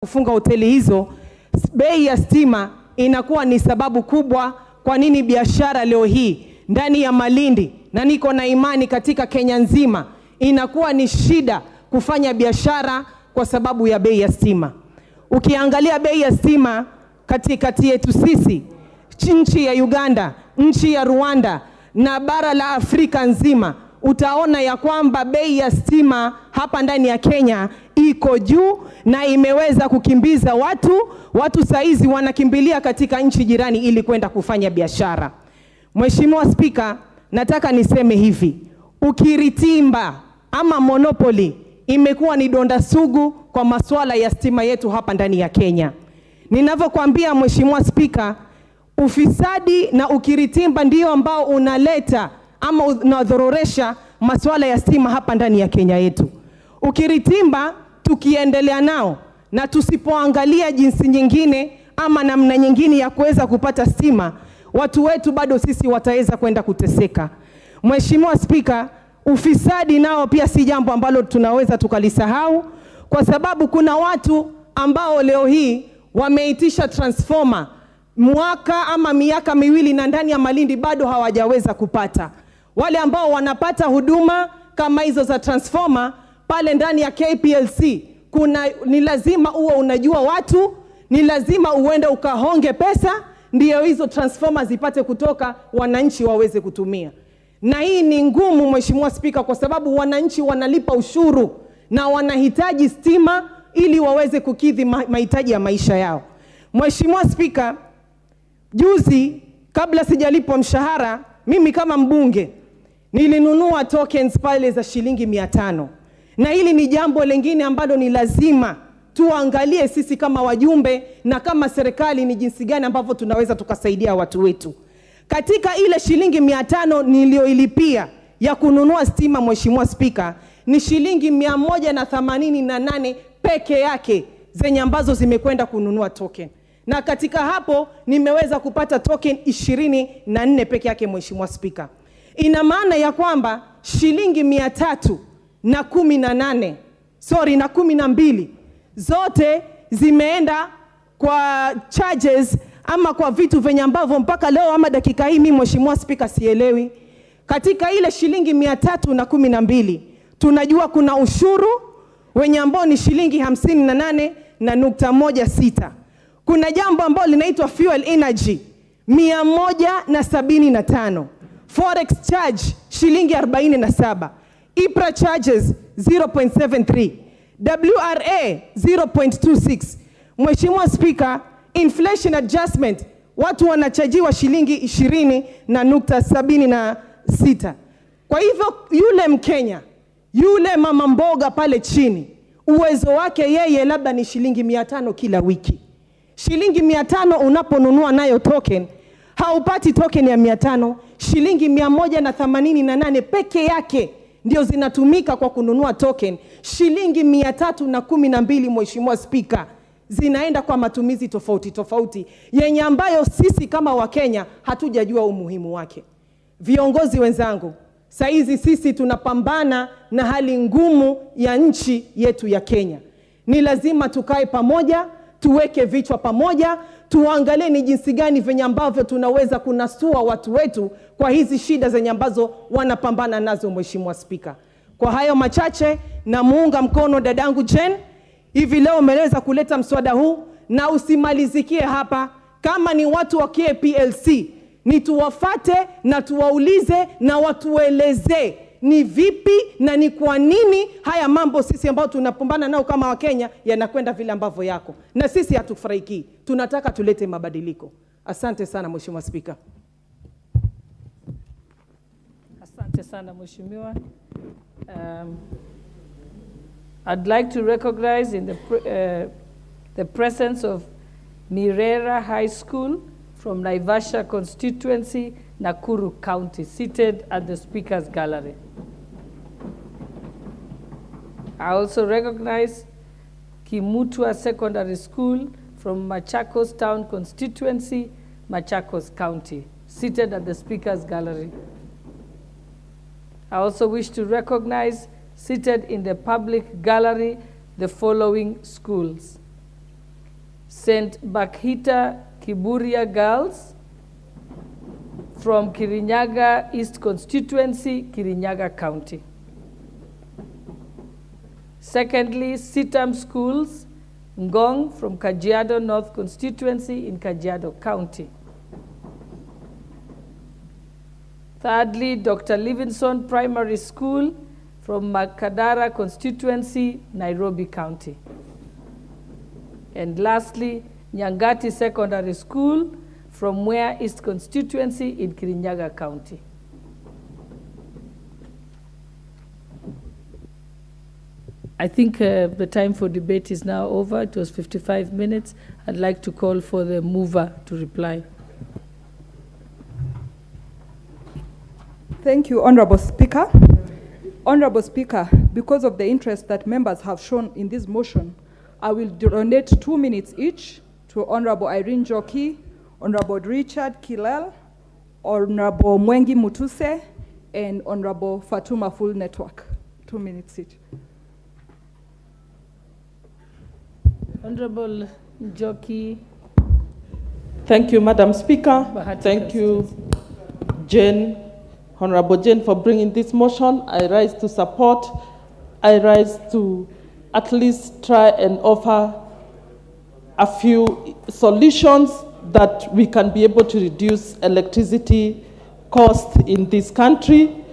kufunga hoteli hizo, bei ya stima inakuwa ni sababu kubwa kwa nini biashara leo hii ndani ya Malindi, na niko na imani katika Kenya nzima, inakuwa ni shida kufanya biashara kwa sababu ya bei ya stima. Ukiangalia bei ya stima katikati yetu sisi, nchi ya Uganda, nchi ya Rwanda na bara la Afrika nzima, utaona ya kwamba bei ya stima hapa ndani ya Kenya iko juu na imeweza kukimbiza watu saizi wanakimbilia katika nchi jirani ili kwenda kufanya biashara. Mheshimiwa Spika, nataka niseme hivi, ukiritimba ama monopoly imekuwa ni donda sugu kwa masuala ya stima yetu hapa ndani ya Kenya. Ninavyokuambia Mheshimiwa Spika, ufisadi na ukiritimba ndio ambao unaleta ama unadhororesha masuala ya stima hapa ndani ya Kenya yetu. Ukiritimba tukiendelea nao na tusipoangalia jinsi nyingine ama namna nyingine ya kuweza kupata stima, watu wetu bado sisi wataweza kwenda kuteseka. Mheshimiwa Spika, ufisadi nao pia si jambo ambalo tunaweza tukalisahau, kwa sababu kuna watu ambao leo hii wameitisha transformer mwaka ama miaka miwili na ndani ya Malindi bado hawajaweza kupata. Wale ambao wanapata huduma kama hizo za transformer pale ndani ya KPLC, ni lazima uwe unajua watu, ni lazima uende ukahonge pesa ndio hizo transformer zipate kutoka wananchi waweze kutumia. Na hii ni ngumu Mheshimiwa Spika, kwa sababu wananchi wanalipa ushuru na wanahitaji stima ili waweze kukidhi mahitaji ya maisha yao. Mheshimiwa Spika, juzi kabla sijalipwa mshahara, mimi kama mbunge nilinunua tokens pale za shilingi 500. Na hili ni jambo lingine ambalo ni lazima tuangalie sisi kama wajumbe na kama serikali, ni jinsi gani ambavyo tunaweza tukasaidia watu wetu. Katika ile shilingi 500 nilioilipia ya kununua stima Mheshimiwa Spika, ni shilingi 188 peke yake zenye ambazo zimekwenda kununua token. Na katika hapo nimeweza kupata token 24 peke yake Mheshimiwa Spika. Ina maana ya kwamba shilingi 312 zote zimeenda kwa charges ama kwa vitu venye ambavyo mpaka leo ama dakika hii mimi Mheshimiwa Spika sielewi. Katika ile shilingi 312 tunajua kuna ushuru wenye ambao ni shilingi 58.16. Kuna jambo ambalo linaitwa fuel energy 175, forex charge shilingi 47, IPRA charges 0.73, WRA 0.26. Mheshimiwa Spika, inflation adjustment watu wanachajiwa shilingi 20.76. Kwa hivyo yule Mkenya, yule mama mboga pale chini, uwezo wake yeye labda ni shilingi 500 kila wiki. Shilingi 500 unaponunua nayo token, haupati token ya 500, shilingi 188 peke yake ndio zinatumika kwa kununua token. Shilingi 312 Mheshimiwa Spika zinaenda kwa matumizi tofauti yenye ambayo sisi kama Wakenya hatujajua umuhimu wake. Viongozi wenzangu, saizi sisi tunapambana na hali ngumu ya nchi yetu ya Kenya. Ni lazima tukae pamoja, tuweke vichwa pamoja, tuangalie ni jinsi gani venye ambavyo tunaweza kunasua watu wetu kwa hizi shida zenye ambazo wanapambana nazo Mheshimiwa Spika. Kwa hayo machache, na muunga mkono dadangu Jen, hivi leo umeweza kuleta mswada huu, na usimalizikie hapa. Kama ni watu wa KPLC, ni tuwafate na tuwaulize na watueleze ni vipi na ni kwa nini haya mambo sisi ambao tunapambana nao kama Wakenya yanakwenda vile ambavyo yako, na sisi hatufurahiki. Tunataka tulete mabadiliko. Asante sana Mheshimiwa Spika. Asante sana Mheshimiwa. I'd like to recognize in the presence of Mirera High School from Naivasha constituency, Nakuru County, seated at the Speaker's Gallery. I also recognize Kimutua Secondary School from Machakos Town constituency, Machakos County, seated at the Speaker's Gallery. I also wish to recognize, seated in the public gallery, the following schools: St. Bakhita Kiburia Girls from Kirinyaga East Constituency, Kirinyaga County. Secondly, Sitam Schools, Ngong from Kajiado North Constituency in Kajiado County. Thirdly, Dr. Livingston Primary School from Makadara Constituency, Nairobi County. And lastly, Nyangati Secondary School from Mwea East Constituency in Kirinyaga County. I think the time for debate is now over. It was 55 minutes. I'd like to call for the mover to reply. Thank you, Honorable Speaker. Honorable Speaker, because of the interest that members have shown in this motion, I will donate 2 minutes each to Honorable Irene Joki, Honorable Richard Kilel, Honorable Mwengi Mutuse, and Honorable Fatuma Full Network. 2 minutes each. Honorable Joki. Thank you, Madam Speaker. Bahati Thank you, Jane, Honorable Jane, for bringing this motion. I rise to support. I rise to at least try and offer a few solutions that we can be able to reduce electricity costs in this country.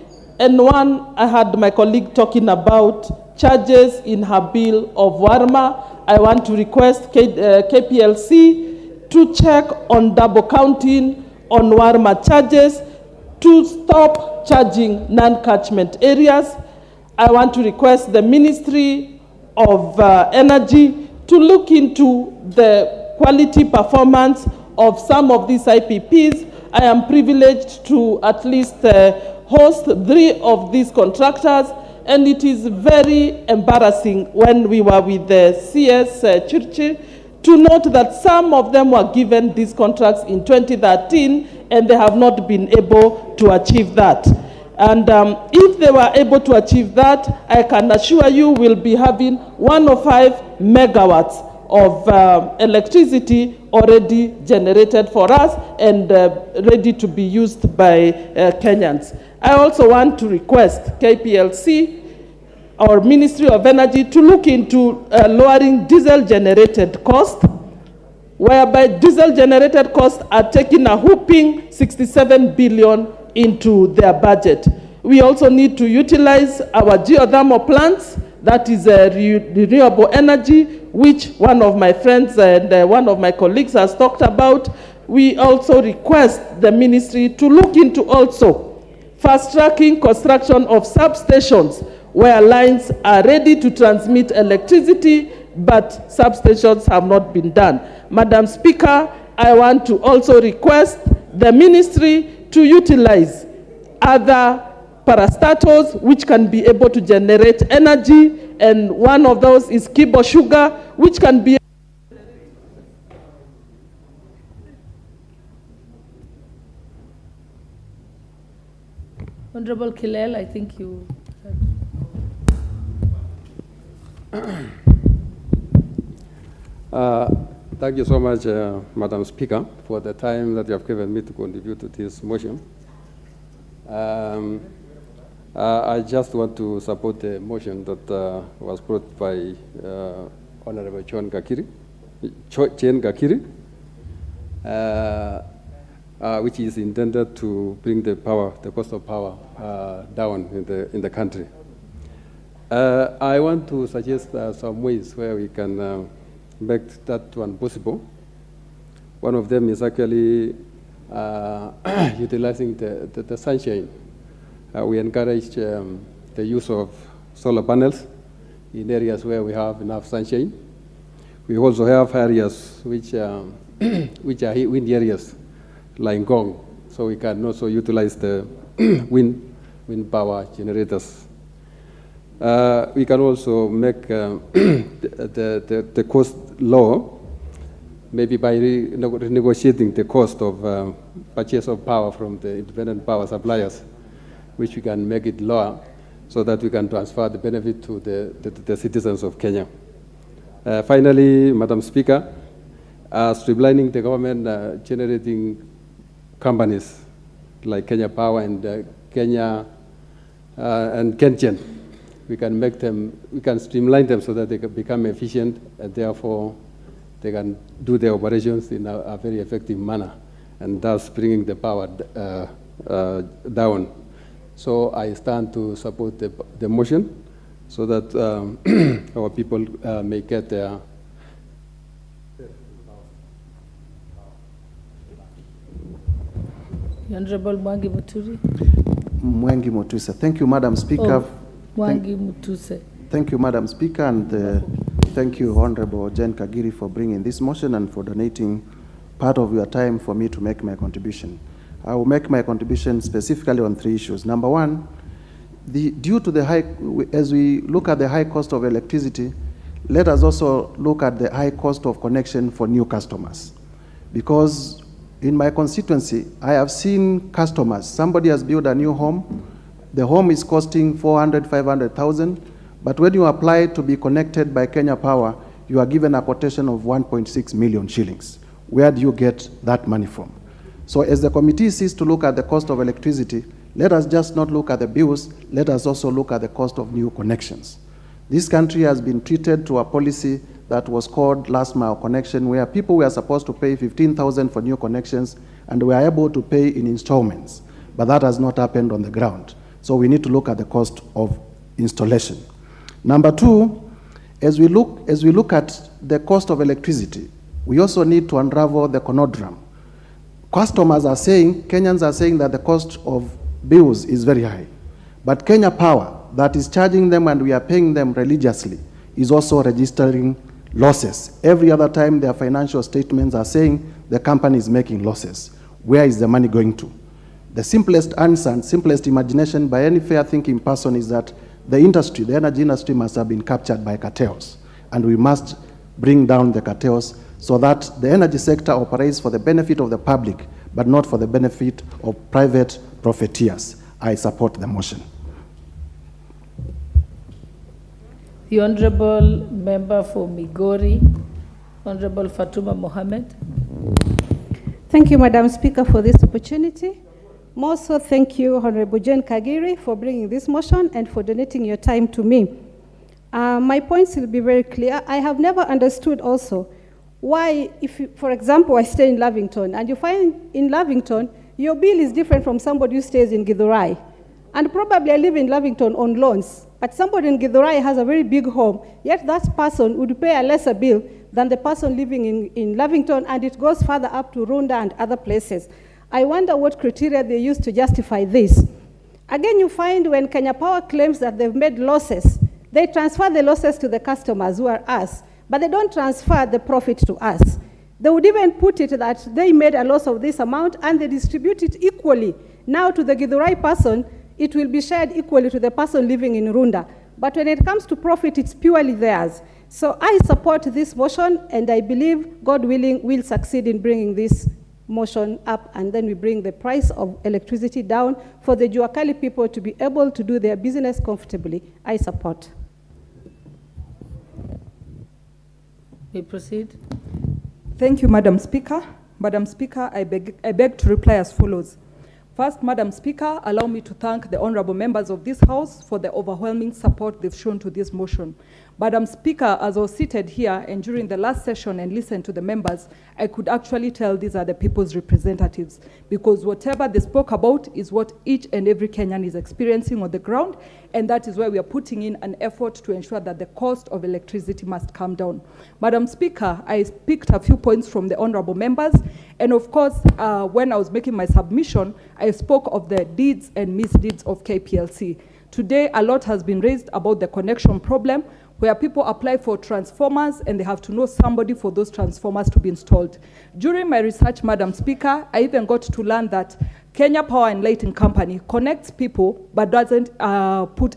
And one, I had my colleague talking about charges in her bill of Warma. I want to request KPLC to check on double counting on Warma charges to stop charging non-catchment areas. I want to request the Ministry of Energy to look into the quality performance of some of these IPPs. I am privileged to at least host 3 of these contractors, and it is very embarrassing when we were with the CS Churchill to note that some of them were given these contracts in 2013 and they have not been able to achieve that. And if they were able to achieve that, I can assure you we'll be having 105 megawatts of electricity already generated for us and ready to be used by Kenyans. I also want to request KPLC, our Ministry of Energy, to look into lowering diesel-generated costs, whereby diesel-generated costs are taking a whopping 67 billion into their budget. We also need to utilize our geothermal plants, that is renewable energy, which one of my friends and one of my colleagues has talked about. We also request the ministry to look into also fast-tracking construction of substations where lines are ready to transmit electricity, but substations have not been done. Madam Speaker, I want to also request the ministry to utilize other parastatals which can be able to generate energy, and one of those is Kibo Sugar, which can be Honorable Kilel, I think you Thank you so much, Madam Speaker, for the time that you have given me to contribute to this motion. I just want to support the motion that was brought by Honorable Jane Gakiri, which is intended to bring the cost of power down in the country. I want to suggest some ways where we can make that one possible. One of them is actually utilizing the sunshine. We encourage the use of solar panels in areas where we have enough sunshine. We also have areas which are wind areas, like Ngong, so we can also utilize the wind power generators. We can also make the cost lower, maybe by renegotiating the cost of purchase of power from the independent power suppliers, which we can make it lower so that we can transfer the benefit to the citizens of Kenya. Finally, Madam Speaker, streamlining the government generating companies like Kenya Power and Kenya and KenGen. We can streamline them so that they can become efficient, and therefore they can do their operations in a very effective manner, and thus bringing the power down. So I stand to support the motion so that our people may get their. The Honorable Mwangi Muturi. Mwangi Mutuse. Thank you, Madam Speaker. Mwangi Mutuse. Thank you, Madam Speaker, and thank you, Honorable Jen Kagiri, for bringing this motion and for donating part of your time for me to make my contribution. I will make my contribution specifically on 3 issues. Number one, due to the as we look at the high cost of electricity, let us also look at the high cost of connection for new customers. Because in my constituency, I have seen customers, somebody has built a new home, the home is costing 400, 500,000, but when you apply to be connected by Kenya Power, you are given a quotation of 1.6 million shillings. Where do you get that money from? So as the committee seeks to look at the cost of electricity, let us just not look at the bills, let us also look at the cost of new connections. This country has been treated to a policy that was called last mile connection, where people were supposed to pay 15,000 for new connections and were able to pay in installments, but that has not happened on the ground. So we need to look at the cost of installation. Number two, as we look at the cost of electricity, we also need to unravel the conundrum. Customers are saying, Kenyans are saying that the cost of bills is very high. But Kenya Power, that is charging them and we are paying them religiously, is also registering losses. Every other time their financial statements are saying the company is making losses. Where is the money going to? The simplest answer and simplest imagination by any fair-thinking person is that the industry, the energy industry, must have been captured by cartels. And we must bring down the cartels so that the energy sector operates for the benefit of the public, but not for the benefit of private profiteers. I support the motion. The Honorable Member for Migori, Honorable Fatuma Mohammed. Thank you, Madam Speaker, for this opportunity. More so, thank you, Honorable Jen Kagiri, for bringing this motion and for donating your time to me. My points will be very clear. I have never understood also why, if, for example, I stay in Lavington, and you find in Lavington, your bill is different from somebody who stays in Githurai. And probably I live in Lavington on loans, but somebody in Githurai has a very big home, yet that person would pay a lesser bill than the person living in Lavington, and it goes further up to Runda and other places. I wonder what criteria they use to justify this. Again, you find when Kenya Power claims that they've made losses, they transfer the losses to the customers, who are us, but they don't transfer the profit to us. They would even put it that they made a loss of this amount and they distribute it equally. Now to the Githurai person, it will be shared equally to the person living in Runda. But when it comes to profit, it's purely theirs. So I support this motion, and I believe, God willing, we'll succeed in bringing this motion up, and then we bring the price of electricity down for the Juakali people to be able to do their business comfortably. I support. We proceed. Thank you, Madam Speaker. Madam Speaker, I beg to reply as follows. First, Madam Speaker, allow me to thank the honorable members of this House for the overwhelming support they've shown to this motion. Madam Speaker, as I was seated here and during the last session and listened to the members, I could actually tell these are the people's representatives, because whatever they spoke about is what each and every Kenyan is experiencing on the ground, and that is why we are putting in an effort to ensure that the cost of electricity must come down. Madam Speaker, I picked a few points from the honorable members, and of course, when I was making my submission, I spoke of the deeds and misdeeds of KPLC. Today, a lot has been raised about the connection problem, where people apply for transformers and they have to know somebody for those transformers to be installed. During my research, Madam Speaker, I even got to learn that Kenya Power and Lighting Company connects people but doesn't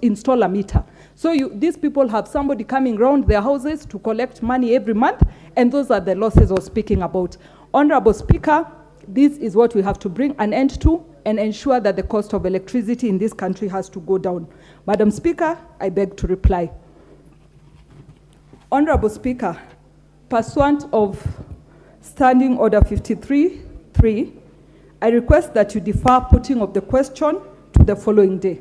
install a meter. So these people have somebody coming around their houses to collect money every month, and those are the losses I was speaking about. Honorable Speaker, this is what we have to bring an end to and ensure that the cost of electricity in this country has to go down. Madam Speaker, I beg to reply. Honorable Speaker, pursuant of Standing Order 53.3, I request that you defer putting of the question to the following day.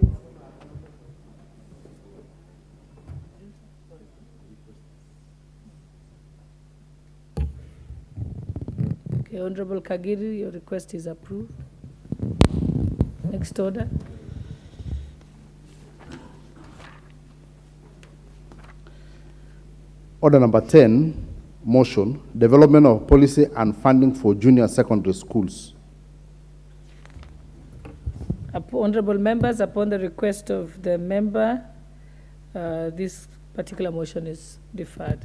Okay, Honorable Kagiri, your request is approved. Next order. Order number 10, motion, development of policy and funding for junior secondary schools. Honorable members, upon the request of the member, this particular motion is deferred.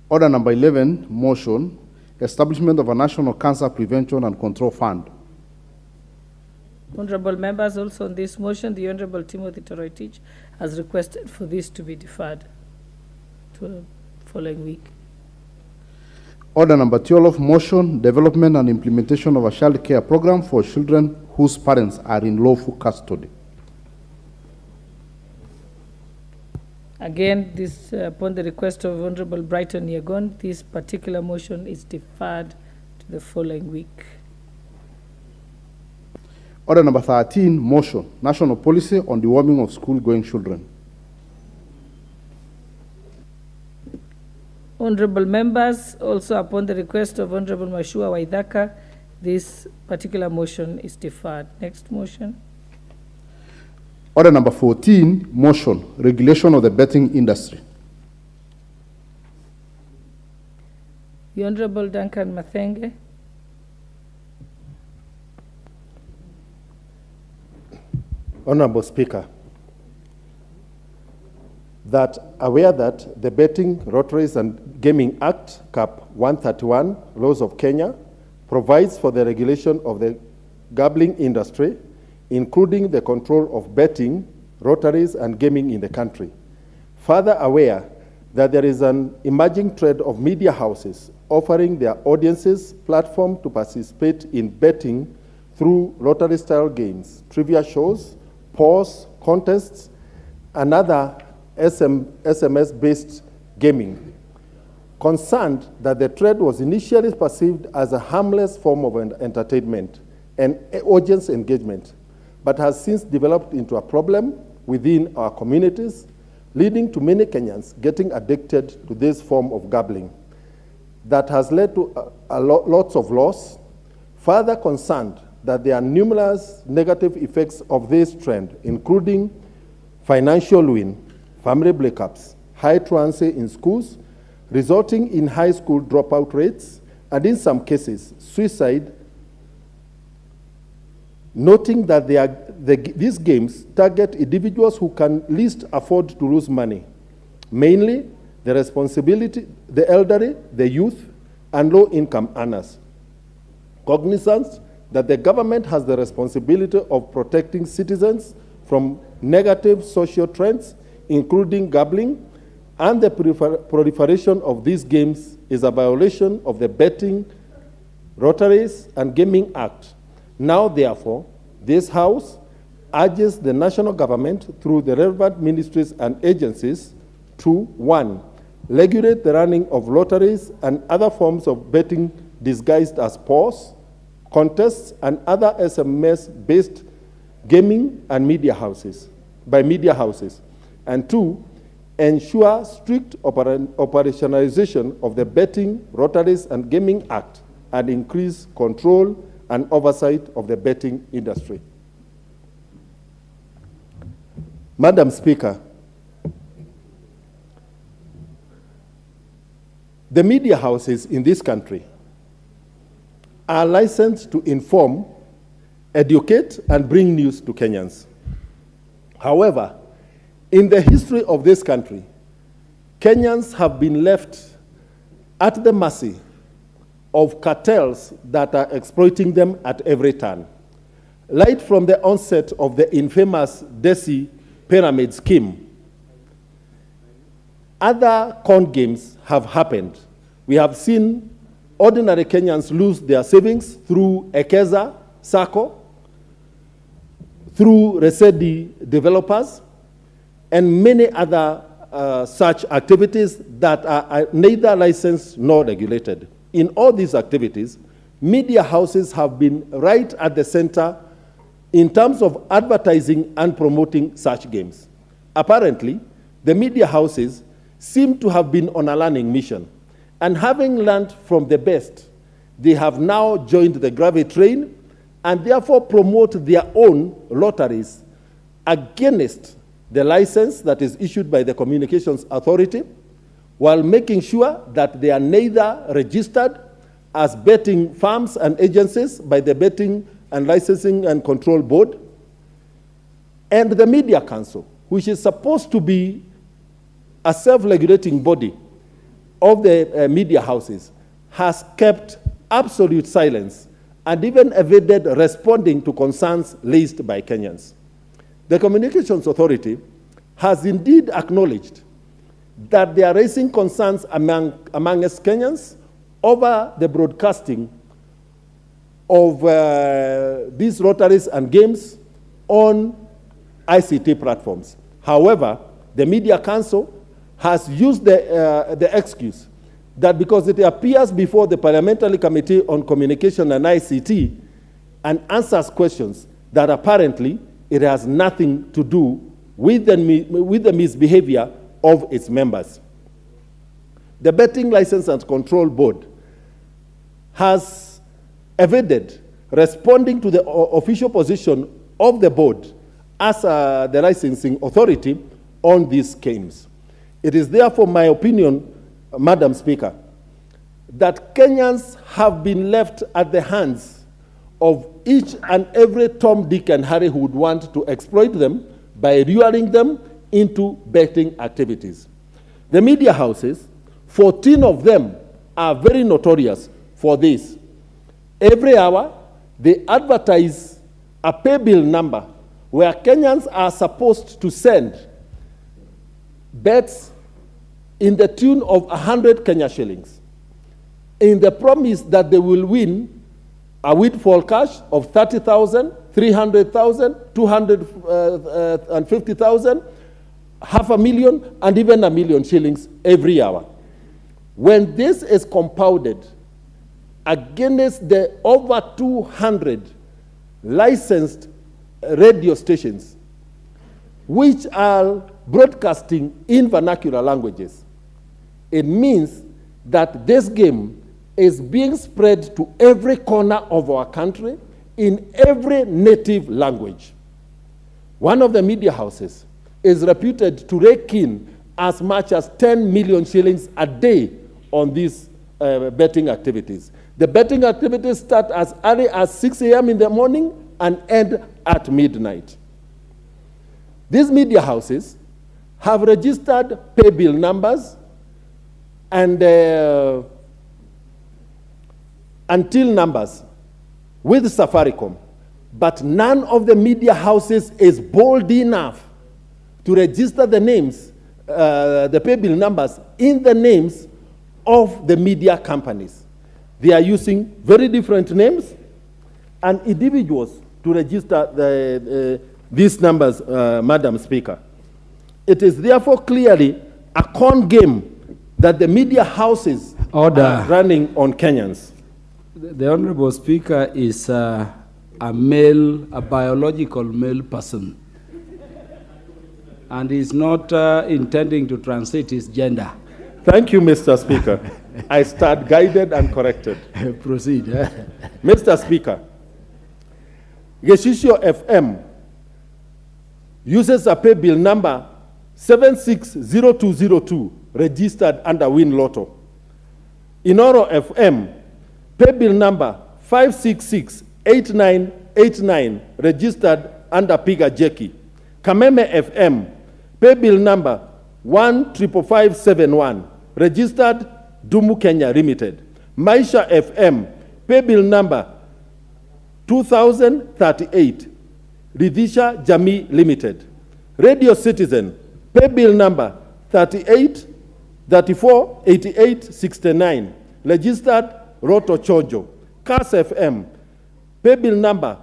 Order number 11, motion, establishment of a national cancer prevention and control fund. Honorable members, also on this motion, the Honorable Timothy Toroitich has requested for this to be deferred to the following week. Order number 12, motion, development and implementation of a child care program for children whose parents are in lawful custody. Again, this upon the request of Honorable Brighton Yegon, this particular motion is deferred to the following week. Order number 13, motion, national policy on the warming of school-going children. Honorable members, also upon the request of Honorable Mashua Waithaka, this particular motion is deferred. Next motion. Order number 14, motion, regulation of the betting industry. The Honorable Duncan Mathenge. Honorable Speaker, that aware that the Betting, Lotteries and Gaming Act, Cap 131, Laws of Kenya, provides for the regulation of the gambling industry, including the control of betting, lotteries and gaming in the country. Further aware that there is an emerging trend of media houses offering their audiences platform to participate in betting through lottery-style games, trivia shows, polls, contests, and other SMS-based gaming. Concerned that the trend was initially perceived as a harmless form of entertainment and audience engagement, but has since developed into a problem within our communities, leading to many Kenyans getting addicted to this form of gambling. That has led to lots of loss. Further concerned that there are numerous negative effects of this trend, including financial ruin, family breakups, high truancy in schools, resulting in high school dropout rates, and in some cases, suicide, noting that these games target individuals who can least afford to lose money, mainly the elderly, the youth, and low-income earners. Cognizance that the government has the responsibility of protecting citizens from negative social trends, including gambling, and the proliferation of these games is a violation of the Betting, Lotteries, and Gaming Act. Now, therefore, this House urges the national government through the relevant ministries and agencies to, 1, regulate the running of lotteries and other forms of betting disguised as polls, contests, and other SMS-based gaming and media houses, and 2, ensure strict operationalization of the Betting, Lotteries, and Gaming Act and increase control and oversight of the betting industry. Madam Speaker, the media houses in this country are licensed to inform, educate, and bring news to Kenyans. However, in the history of this country, Kenyans have been left at the mercy of cartels that are exploiting them at every turn. Right from the onset of the infamous Desi pyramid scheme, other con games have happened. We have seen ordinary Kenyans lose their savings through Ekeza, Sacco, through Resedi developers, and many other such activities that are neither licensed nor regulated. In all these activities, media houses have been right at the center in terms of advertising and promoting such games. Apparently, the media houses seem to have been on a learning mission, and having learned from the best, they have now joined the gravy train and therefore promote their own lotteries against the license that is issued by the Communications Authority, while making sure that they are neither registered as betting firms and agencies by the Betting and Licensing and Control Board, and the Media Council, which is supposed to be a self-regulating body of the media houses, has kept absolute silence and even evaded responding to concerns raised by Kenyans. The Communications Authority has indeed acknowledged that they are raising concerns amongst Kenyans over the broadcasting of these lotteries and games on ICT platforms. However, the Media Council has used the excuse that because it appears before the Parliamentary Committee on Communication and ICT and answers questions, that apparently it has nothing to do with the misbehavior of its members. The Betting License and Control Board has evaded responding to the official position of the board as the licensing authority on these games. It is therefore my opinion, Madam Speaker, that Kenyans have been left at the hands of each and every Tom, Dick, and Harry who would want to exploit them by luring them into betting activities. The media houses, 14 of them, are very notorious for this. Every hour, they advertise a pay bill number where Kenyans are supposed to send bets in the tune of 100 Kenya shillings, in the promise that they will win a windfall cash of 30,000, 300,000, 250,000, 500,000, and even 1 million shillings every hour. When this is compounded against the over 200 licensed radio stations, which are broadcasting in vernacular languages, it means that this game is being spread to every corner of our country in every native language. One of the media houses is reputed to rake in as much as 10 million shillings a day on these betting activities. The betting activities start as early as 6 a.m. in the morning and end at midnight. These media houses have registered pay bill numbers and until numbers with Safaricom, but none of the media houses is bold enough to register the names, the pay bill numbers in the names of the media companies. They are using very different names and individuals to register these numbers, Madam Speaker. It is therefore clearly a con game that the media houses are running on Kenyans. The Honorable Speaker is a biological male person, and is not intending to translate his gender. Thank you, Mr. Speaker. I stand guided and corrected. Proceed. Mr. Speaker, Geshisho FM uses a pay bill number 760202 registered under Win Lotto. Inoro FM, pay bill number 5668989 registered under Piga Jeki. Kameme FM, pay bill number 15571 registered Dumu Kenya Limited. Maisha FM, pay bill number 2038 Ridhisha Jamii Limited. Radio Citizen, pay bill number 38348869 registered Roto Chojo. Kas FM, pay bill number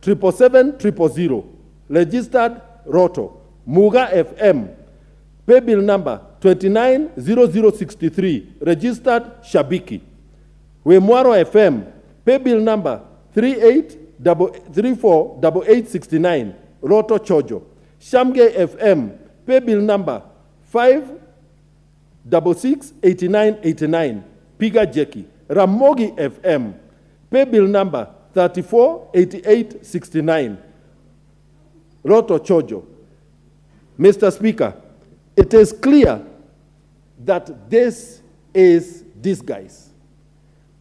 77700 registered Roto. Muga FM, pay bill number 290063, registered Shabiki. Wemwaro FM, pay bill number 38348869, Roto Chojo. Shamge FM, pay bill number 5668989, Piga Jeki. Ramogi FM, pay bill number 348869, Roto Chojo. Mr. Speaker, it is clear that this is disguise.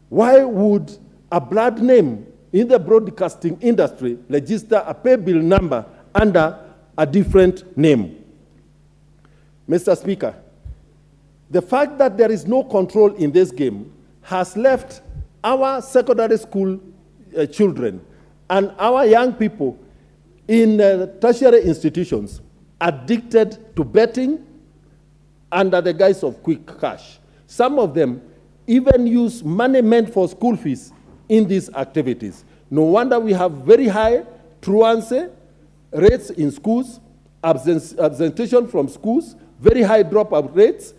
Why would a blood name in the broadcasting industry register a pay bill number under a different name? Mr. Speaker, the fact that there is no control in this game has left our secondary school children and our young people in tertiary institutions addicted to betting under the guise of quick cash. Some of them even use money meant for school fees in these activities. No wonder we have very high truancy rates in schools, absenteeism from schools, very high dropout rates,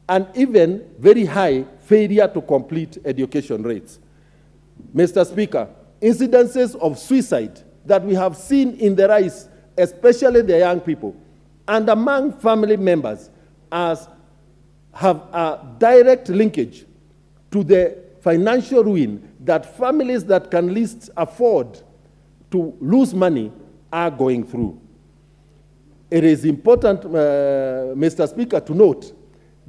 and even very high failure to complete education rates. Mr. Speaker, incidences of suicide that we have seen in the rise, especially the young people, and among family members, have a direct linkage to the financial ruin that families that can least afford to lose money are going through. It is important, Mr. Speaker, to note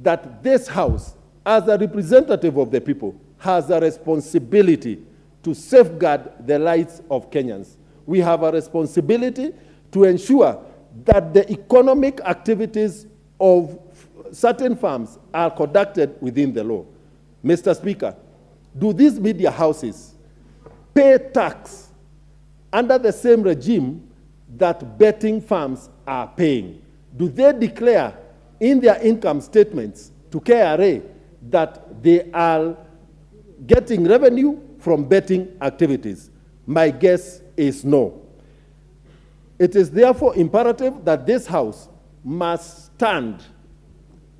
that this House, as a representative of the people, has a responsibility to safeguard the lives of Kenyans. We have a responsibility to ensure that the economic activities of certain firms are conducted within the law. Mr. Speaker, do these media houses pay tax under the same regime that betting firms are paying? Do they declare in their income statements to KRA that they are getting revenue from betting activities? My guess is no. It is therefore imperative that this House must stand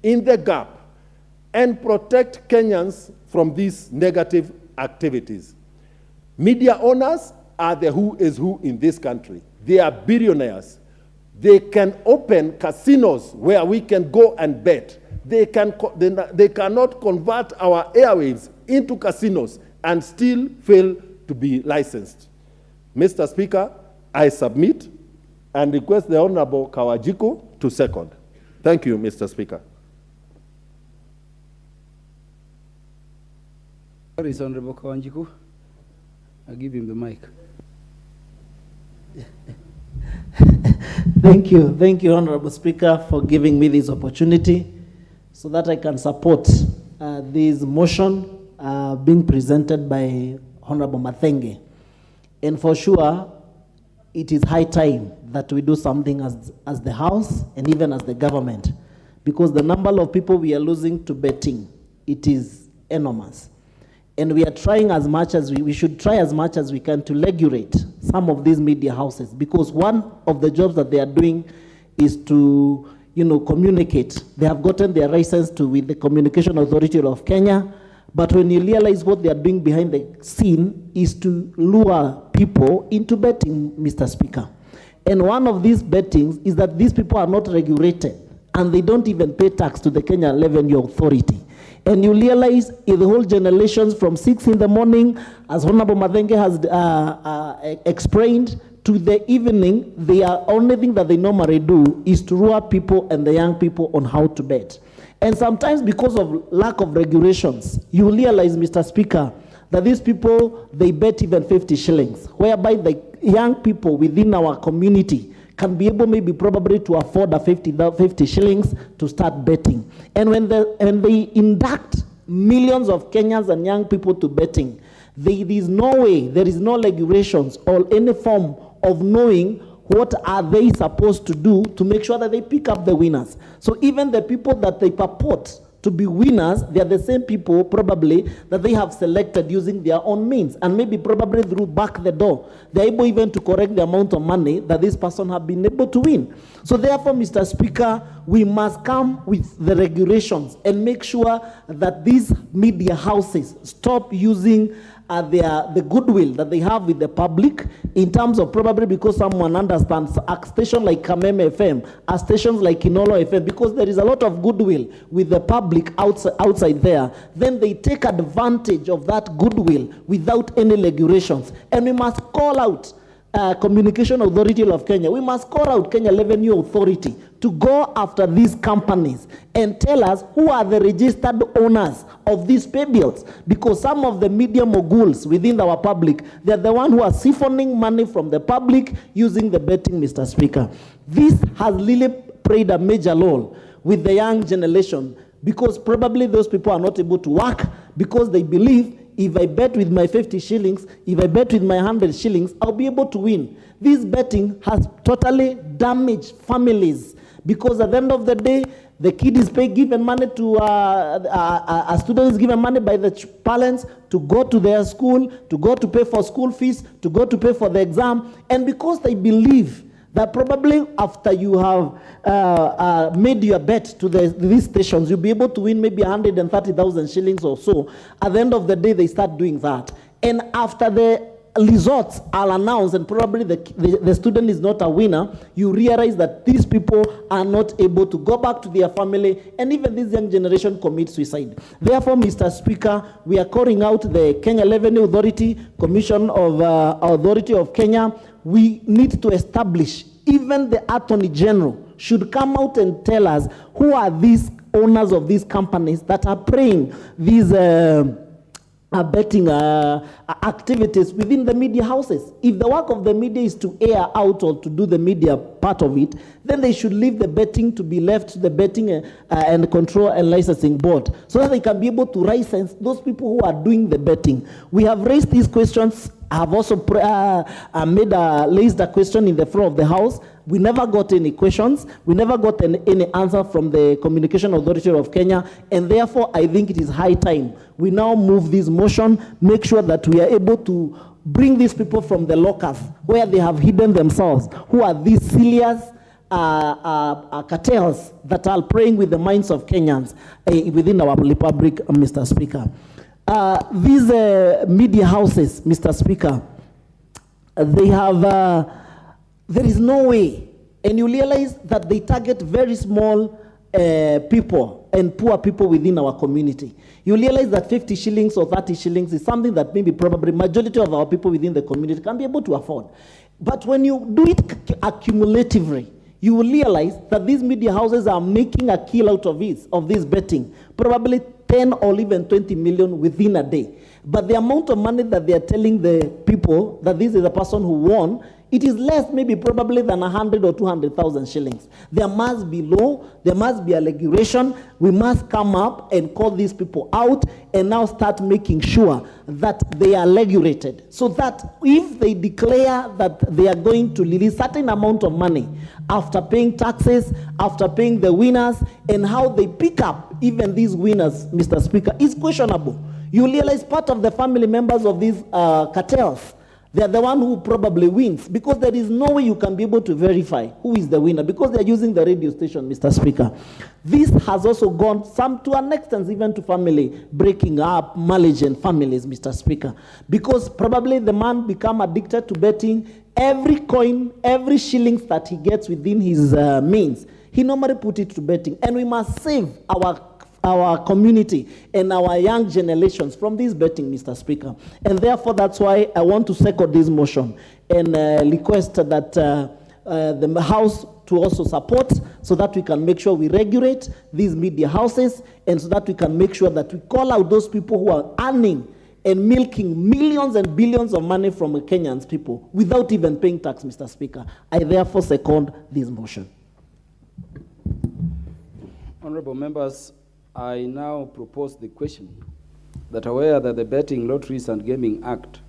in the gap and protect Kenyans from these negative activities. Media owners are the who is who in this country. They are billionaires. They can open casinos where we can go and bet. They cannot convert our airwaves into casinos and still fail to be licensed. Mr. Speaker, I submit and request the Honorable Kawajiko to second. Thank you, Mr. Speaker. Where is Honorable Kawajiko? I'll give him the mic. Thank you, Honorable Speaker, for giving me this opportunity so that I can support this motion being presented by Honorable Mathenge. And for sure, it is high time that we do something as the House and even as the government, because the number of people we are losing to betting, it is enormous. And we are trying as much as we should try as much as we can to regulate some of these media houses, because one of the jobs that they are doing is to, communicate. They have gotten their license with the Communication Authority of Kenya, but when you realize what they are doing behind the scene is to lure people into betting, Mr. Speaker. And one of these bettings is that these people are not regulated and they don't even pay tax to the Kenya Revenue Authority. And you realize in the whole generations from 6 in the morning, as Honorable Mathenge has explained, to the evening, the only thing that they normally do is to lure people and the young people on how to bet. And sometimes because of lack of regulations, you realize, Mr. Speaker, that these people, they bet even 50 shillings, whereby the young people within our community can be able maybe probably to afford a 50 shillings to start betting. And when they induct millions of Kenyans and young people to betting, there is no way, there is no regulations or any form of knowing what are they supposed to do to make sure that they pick up the winners. So even the people that they purport to be winners, they are the same people probably that they have selected using their own means, and maybe probably through back the door, they're able even to correct the amount of money that this person have been able to win. So therefore, Mr. Speaker, we must come with the regulations and make sure that these media houses stop using the goodwill that they have with the public in terms of probably because someone understands a station like Kameme FM, a stations like Kinolo FM, because there is a lot of goodwill with the public outside there, then they take advantage of that goodwill without any regulations. And we must call out Communication Authority of Kenya. We must call out Kenya Revenue Authority to go after these companies and tell us who are the registered owners of these pay bills, because some of the media moguls within our public, they're the one who are siphoning money from the public using the betting, Mr. Speaker. This has really played a major role with the young generation, because probably those people are not able to work because they believe if I bet with my 50 shillings, if I bet with my 100 shillings, I'll be able to win. This betting has totally damaged families, because at the end of the day, the kid is given money to, a student is given money by the parents to go to their school, to go to pay for school fees, to go to pay for the exam. And because they believe that probably after you have made your bet to these stations, you'll be able to win maybe 130,000 shillings or so. At the end of the day, they start doing that. And after the results are announced and probably the student is not a winner, you realize that these people are not able to go back to their family, and even this young generation commit suicide. Therefore, Mr. Speaker, we are calling out the Kenya Revenue Authority, Commission of Authority of Kenya. We need to establish, even the Attorney General should come out and tell us who are these owners of these companies that are playing these betting activities within the media houses. If the work of the media is to air out or to do the media part of it, then they should leave the betting to be left to the betting and control and licensing board, so that they can be able to license those people who are doing the betting. We have raised these questions. I have also raised a question in the floor of the House. We never got any questions. We never got any answer from the Communication Authority of Kenya, and therefore I think it is high time we now move this motion, make sure that we are able to bring these people from the locus where they have hidden themselves, who are these serious cartels that are playing with the minds of Kenyans within our republic, Mr. Speaker. These media houses, Mr. Speaker, they have, there is no way, and you realize that they target very small people and poor people within our community. You realize that 50 shillings or 30 shillings is something that maybe probably majority of our people within the community can be able to afford. But when you do it accumulatively, you will realize that these media houses are making a kill out of this betting, probably 10 or even 20 million within a day. But the amount of money that they are telling the people that this is the person who won, it is less maybe probably than 100 or 200,000 shillings. There must be law, there must be a regulation. We must come up and call these people out and now start making sure that they are regulated, so that if they declare that they are going to release certain amount of money after paying taxes, after paying the winners, and how they pick up even these winners, Mr. Speaker, is questionable. You realize part of the family members of these cartels, they are the one who probably wins, because there is no way you can be able to verify who is the winner, because they are using the radio station, Mr. Speaker. This has also gone to an extent even to family breaking up, marriage and families, Mr. Speaker, because probably the man become addicted to betting. Every coin, every shillings that he gets within his means, he normally put it to betting. And we must save our community and our young generations from this betting, Mr. Speaker. And therefore, that's why I want to second this motion and request that the House to also support, so that we can make sure we regulate these media houses, and so that we can make sure that we call out those people who are earning and milking millions and billions of money from Kenyans people without even paying tax, Mr. Speaker. I therefore second this motion. Honorable members, I now propose the question that aware that the Betting, Lotteries and Gaming Act,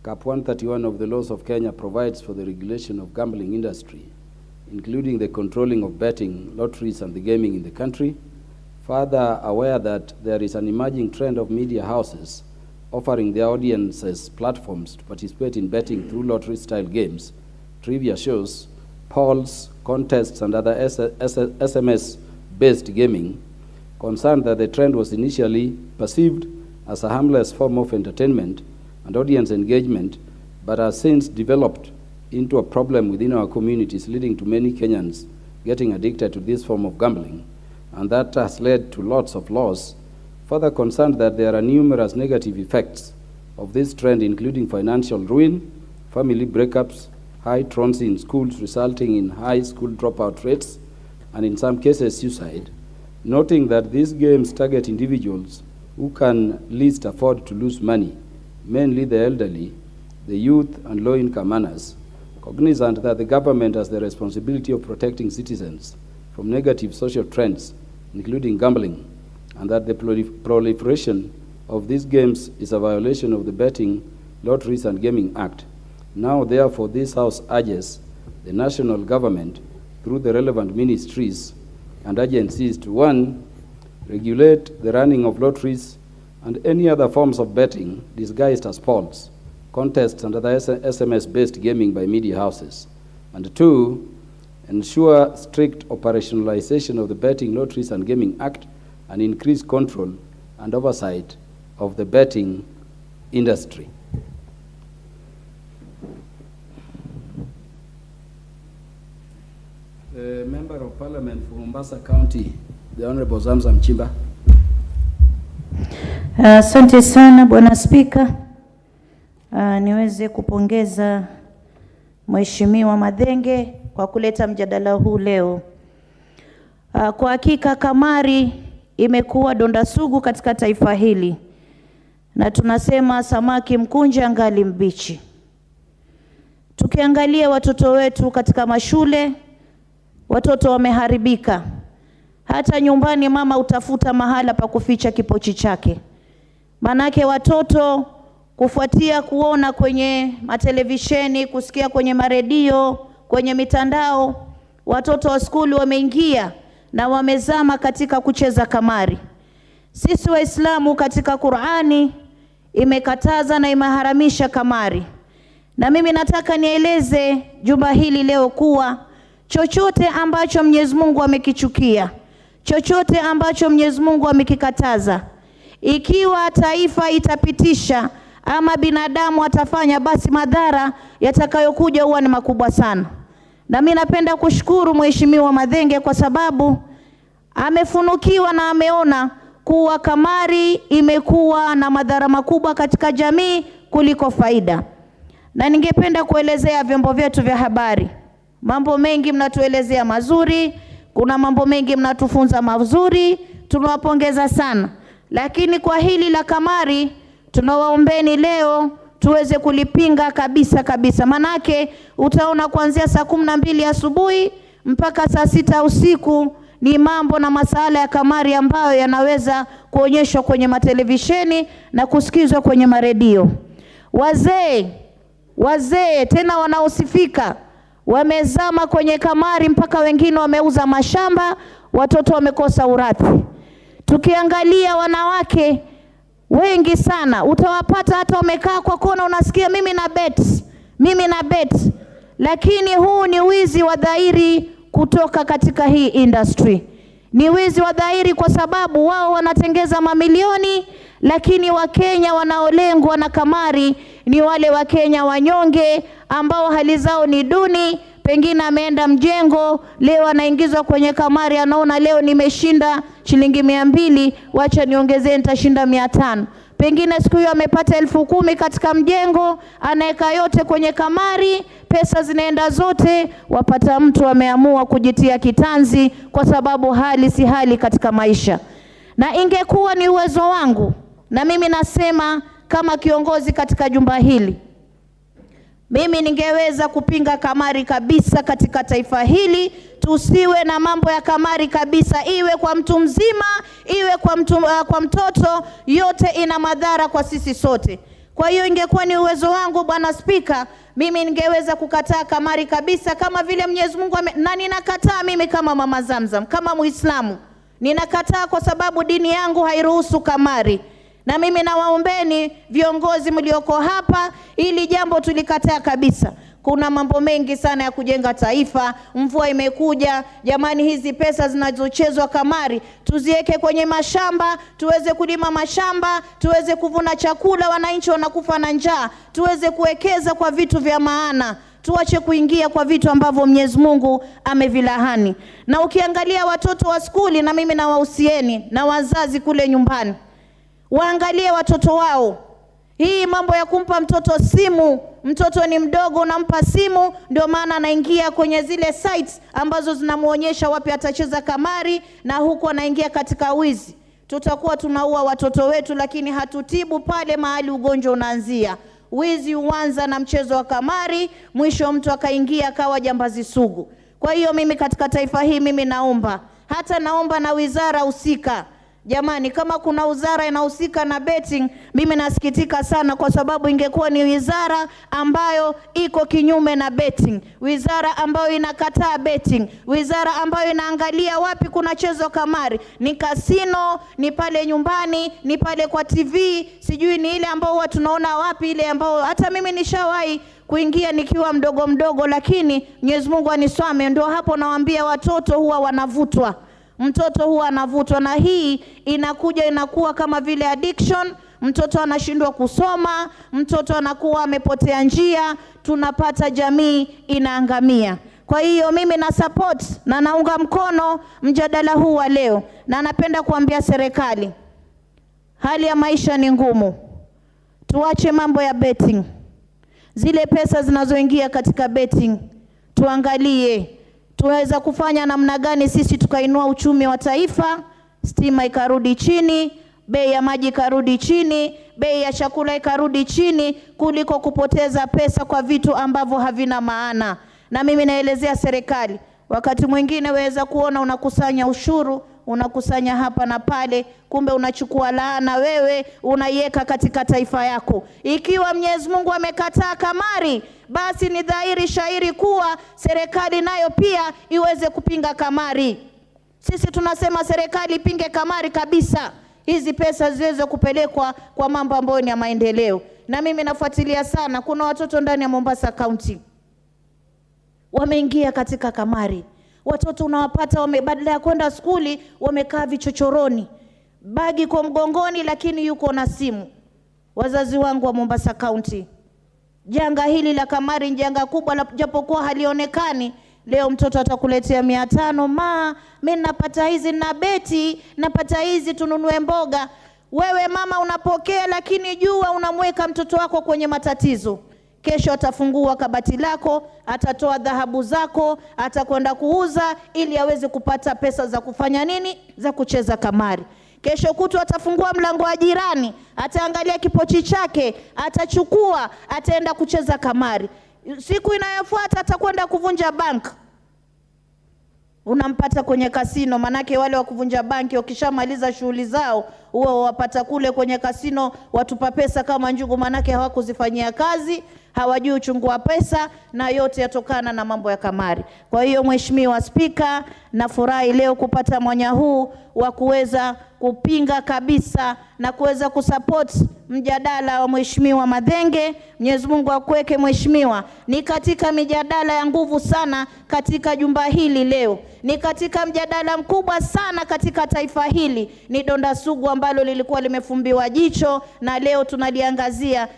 Cap 131 of the laws of Kenya provides for the regulation of gambling industry, including the controlling of betting, lotteries and the gaming in the country. further aware that there is an emerging trend of media houses offering their audiences platforms to participate in betting through lottery-style games, trivia shows, polls, contests, and other SMS-based gaming, concerned that the trend was initially perceived as a harmless form of entertainment and audience engagement, but has since developed into a problem within our communities, leading to many Kenyans getting addicted to this form of gambling, and that has led to lots of loss. Further concerned that there are numerous negative effects of this trend, including financial ruin, family breakups, high truancy in schools resulting in high school dropout rates, and in some cases suicide, noting that these games target individuals who can least afford to lose money, mainly the elderly, the youth, and low-income earners, cognizant that the government has the responsibility of protecting citizens from negative social trends, including gambling, and that the proliferation of these games is a violation of the Betting, Lotteries and Gaming Act. Now, therefore, this House urges the national government, through the relevant ministries and agencies, to 1, regulate the running of lotteries and any other forms of betting disguised as polls, contests, and other SMS-based gaming by media houses, and 2, ensure strict operationalization of the Betting, Lotteries and Gaming Act and increased control and oversight of the betting industry. The Member of Parliament for Mombasa County, the Honorable Zamzam Chimba. Asante sana Bwana Spika. Niweze kupongeza Mheshimiwa Mathenge kwa kuleta mjadala huu leo. Kwa hakika kamari imekuwa donda sugu katika taifa hili, na tunasema samaki mkunje angali mbichi. Tukiangalia watoto wetu katika mashule, watoto wameharibika. Hata nyumbani mama utafuta mahala pa kuficha kipochi chake. Manake watoto kufuatia kuona kwenye matelevisheni, kusikia kwenye maredio, kwenye mitandao, watoto wa skuli wameingia na wamezama katika kucheza kamari. Sisi Waislamu katika Qur'ani imekataza na imeharamisha kamari. Na mimi nataka nieleze jumba hili leo kuwa chochote ambacho Mwenyezi Mungu amekichukia, chochote ambacho Mwenyezi Mungu amekikataza, ikiwa taifa itapitisha ama binadamu atafanya, basi madhara yatakayokuja huwa ni makubwa sana. Na mimi napenda kushukuru Mheshimiwa Mathenge kwa sababu amefunukiwa na ameona kuwa kamari imekuwa na madhara makubwa katika jamii kuliko faida. Na ningependa kuelezea vyombo vyetu vya habari. Mambo mengi mnatuelezea mazuri, kuna mambo mengi mnatufunza mazuri, tunawapongeza sana. Lakini kwa hili la kamari tunawaombeni leo tuweze kulipinga kabisa kabisa. Manake utaona kuanzia saa 12 asubuhi mpaka saa 6 usiku ni mambo na masala ya kamari ambayo yanaweza kuonyeshwa kwenye matelevisheni na kusikizwa kwenye maredio. Wazee tena wanaosifika wamezama kwenye kamari mpaka wengine wameuza mashamba, watoto wamekosa urithi. Tukiangalia wanawake wengi sana utawapata hata wamekaa kwa kona, unasikia mimi na bet. Lakini huu ni wizi wa dhahiri kutoka katika hii industry. Ni wizi wa dhahiri kwa sababu wao wanatengeza mamilioni, lakini Wakenya wanaolengwa na kamari ni wale Wakenya wanyonge ambao hali zao ni duni. Pengine ameenda mjengo, leo anaingizwa kwenye kamari, anaona leo nimeshinda shilingi 200, wacha niongezee nitashinda 500. Pengine siku hiyo amepata 10,000 katika mjengo, anaeka yote kwenye kamari, pesa zinaenda zote, wapata mtu ameamua kujitia kitanzi kwa sababu hali si hali katika maisha. Na ingekuwa ni uwezo wangu, na mimi nasema kama kiongozi katika jumba hili, mimi ningeweza kupinga kamari kabisa katika taifa hili. Tusiwe na mambo ya kamari kabisa, iwe kwa mtu mzima, iwe kwa mtoto, yote ina madhara kwa sisi sote. Kwa hiyo ingekuwa ni uwezo wangu Bwana Spika, mimi ningeweza kukataa kamari kabisa kama vile Mwenyezi Mungu na ninakataa mimi kama Mama Zamzam, kama Muislamu. Ninakataa kwa sababu dini yangu hairuhusu kamari. Na mimi nawaombeni viongozi mlioko hapa, ili jambo tulikataa kabisa. Kuna mambo mengi sana ya kujenga taifa. Mvua imekuja, jamani, hizi pesa zinazochezwa kamari tuziweke kwenye mashamba, tuweze kulima mashamba, tuweze kuvuna chakula, wananchi wanakufa na njaa, tuweze kuwekeza kwa vitu vya maana. Tuache kuingia kwa vitu ambavyo Mwenyezi Mungu amevilahani. Na ukiangalia watoto wa skuli, na mimi nawahusieni na wazazi kule nyumbani, waangalie watoto wao. Hii mambo ya kumpa mtoto simu, mtoto ni mdogo unampa simu, ndio maana anaingia kwenye zile sites ambazo zinamuonyesha wapi atacheza kamari, na huko anaingia katika wizi. Tutakuwa tunaua watoto wetu, lakini hatutibu pale mahali ugonjwa unaanzia. Wizi huanza na mchezo wa kamari, mwisho mtu akaingia akawa jambazi sugu. Kwa hiyo mimi katika taifa hii, mimi naomba na wizara husika. Jamani, kama kuna wizara inahusika na betting, mimi nasikitika sana, kwa sababu ingekuwa ni wizara ambayo iko kinyume na betting, wizara ambayo inakataa betting, wizara ambayo inaangalia wapi kuna chezo kamari, ni kasino, ni pale nyumbani, ni pale kwa TV, sijui ni ile ambao watu tunaona wapi, ile ambao hata mimi nishawahi kuingia nikiwa mdogo, lakini Mwenyezi Mungu aniswame. Ndio hapo nawaambia watoto huwa wanavutwa. Mtoto huwa anavutwa, na hii inakuwa kama vile addiction. Mtoto anashindwa kusoma, mtoto anakuwa amepotea njia, tunapata jamii inaangamia. Kwa hiyo mimi na support na naunga mkono mjadala huu wa leo, na napenda kuambia serikali, hali ya maisha ni ngumu. Tuache mambo ya betting. Zile pesa zinazoingia katika betting, tuangalie tuweza kufanya namna gani sisi tukainua uchumi wa taifa. Stima ikarudi chini, bei ya maji ikarudi chini, bei ya chakula ikarudi chini, kuliko kupoteza pesa kwa vitu ambavyo havina maana. Na mimi naelezea serikali, wakati mwingine waweza kuona unakusanya ushuru, unakusanya hapa na pale, kumbe unachukua laana wewe unaiweka katika taifa yako. Ikiwa Mwenyezi Mungu amekataa kamari, basi ni dhahiri shairi kuwa serikali nayo pia iweze kupinga kamari. Sisi tunasema serikali ipinge kamari kabisa, hizi pesa ziweze kupelekwa kwa mambo ambayo ni ya maendeleo. Na mimi nafuatilia sana, kuna watoto ndani ya Mombasa County wameingia katika kamari. Watoto unawapata badala ya kwenda skuli wamekaa vichochoroni, bagi kwa mgongoni, lakini yuko na simu. Wazazi wangu wa Mombasa County, janga hili la kamari ni janga kubwa, japokuwa halionekani. Leo mtoto atakuletea 500, mimi napata hizi na beti, napata hizi tununue mboga. Wewe mama unapokea, lakini jua unamweka mtoto wako kwenye matatizo. Kesho atafungua kabati lako, atatoa dhahabu zako, atakwenda kuuza ili aweze kupata pesa za kufanya nini? Za kucheza kamari. Kesho kutu atafungua mlango wa jirani, ataangalia kipochi chake, atachukua, ataenda kucheza kamari. Siku inayofuata atakwenda kuvunja bank. Unampata kwenye kasino, manake wale wa kuvunja banki wakishamaliza shughuli zao, huwa wapata kule kwenye kasino watupa pesa kama njugu, manake hawakuzifanyia kazi, hawajui uchungu wa pesa, na yote yatokana na mambo ya kamari. Kwa hiyo Mheshimiwa Spika, nafurahi leo kupata mwanya huu wa kuweza kupinga kabisa na kuweza kusupport mjadala wa Mheshimiwa Mathenge. Mwenyezi Mungu akuweke Mheshimiwa, ni katika mijadala ya nguvu sana katika jumba hili leo, ni katika mjadala mkubwa sana katika taifa hili, ni donda sugu ambalo lilikuwa limefumbiwa jicho na leo tunaliangazia,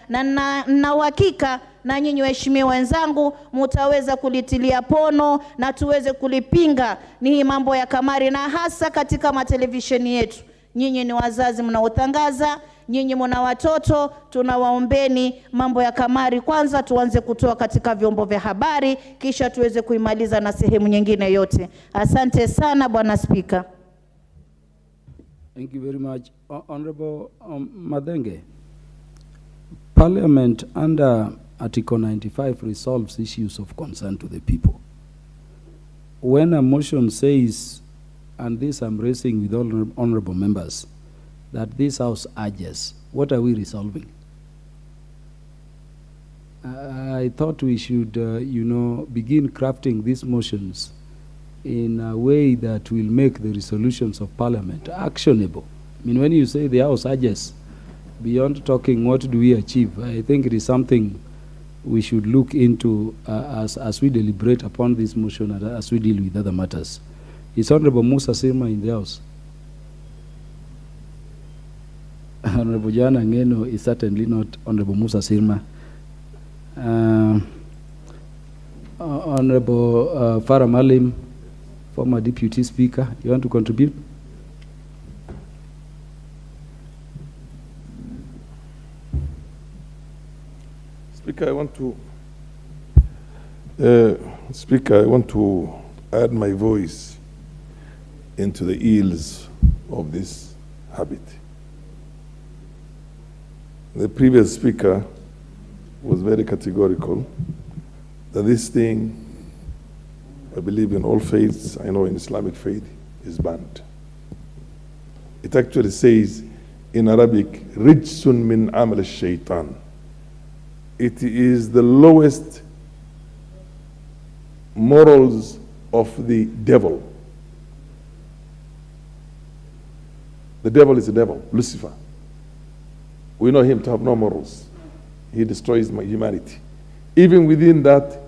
na uhakika na nyinyi waheshimiwa wenzangu mtaweza kulitilia pono na tuweze kulipinga ni hii mambo ya kamari, na hasa katika matelevisheni yetu. Nyinyi ni wazazi mnaotangaza, nyinyi mna watoto, tunawaombeni mambo ya kamari kwanza tuanze kutoa katika vyombo vya habari, kisha tuweze kuimaliza na sehemu nyingine yote. Asante sana Bwana Spika. Thank you very much. Honorable Mathenge, Parliament under Article 95 resolves issues of concern to the people. When a motion says, and this I'm raising with all honorable members, that this House urges, what are we resolving? I thought we should, begin crafting these motions in a way that will make the resolutions of Parliament actionable. I mean, when you say the House urges, beyond talking what do we achieve, I think it is something we should look into as we deliberate upon this motion and as we deal with other matters. Is Honorable Musa Sirma in the House? Honorable Joanna Ngeno is certainly not Honorable Musa Sirma. Honorable Farah Malim, former Deputy Speaker, you want to contribute? Speaker, I want to add my voice into the ills of this habit. The previous speaker was very categorical that this thing, I believe in all faiths, I know in Islamic faith, is banned. It actually says in Arabic, rijsun min amal shaitan. It is the lowest morals of the devil. The devil is the devil, Lucifer. We know him to have no morals. He destroys humanity. Even within that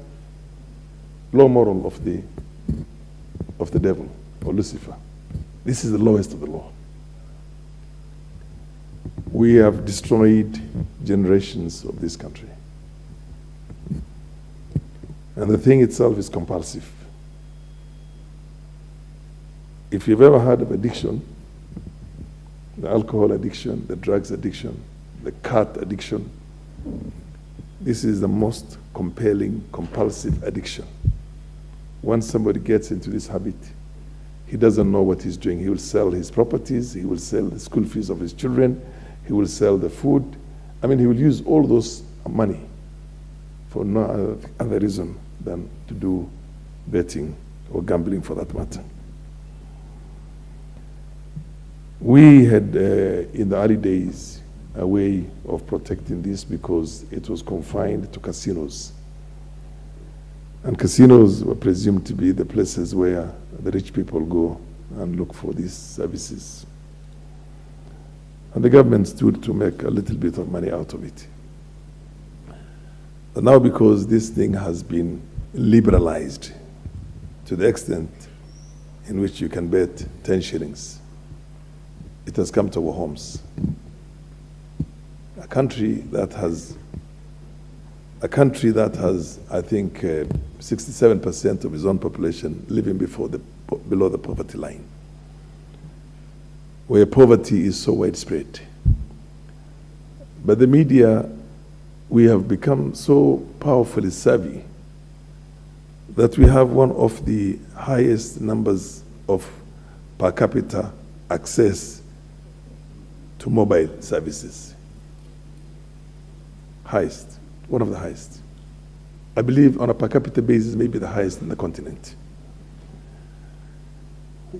low moral of the devil, or Lucifer. This is the lowest of the law. We have destroyed generations of this country. And the thing itself is compulsive. If you've ever heard of addiction, the alcohol addiction, the drugs addiction, the cat addiction, this is the most compelling, compulsive addiction. Once somebody gets into this habit, he doesn't know what he's doing. He will sell his properties, he will sell the school fees of his children, he will sell the food. I mean, he will use all those money for no other reason than to do betting or gambling for that matter. We had, in the early days, a way of protecting this because it was confined to casinos. And casinos were presumed to be the places where the rich people go and look for these services. And the government stood to make a little bit of money out of it. But now, because this thing has been liberalized to the extent in which you can bet 10 shillings, it has come to our homes. A country that has, I think, 67% of its own population living below the poverty line, where poverty is so widespread. But the media, we have become so powerfully savvy that we have one of the highest numbers of per capita access to mobile services. Highest, one of the highest. I believe on a per capita basis, maybe the highest in the continent.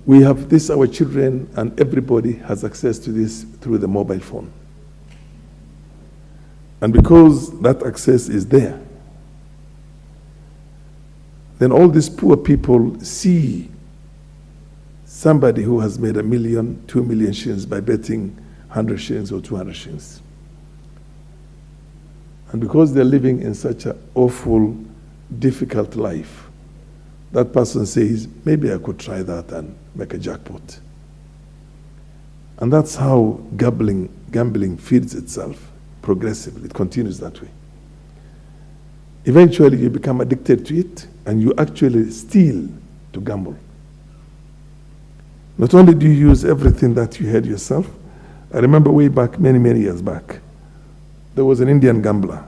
We have this, our children and everybody has access to this through the mobile phone. And because that access is there, then all these poor people see somebody who has made 1 million, 2 million shillings by betting 100 shillings or 200 shillings. And because they're living in such an awful, difficult life, that person says, maybe I could try that and make a jackpot. And that's how gambling feeds itself progressively. It continues that way. Eventually, you become addicted to it, and you actually steal to gamble. Not only do you use everything that you had yourself, I remember way back, many, many years back, there was an Indian gambler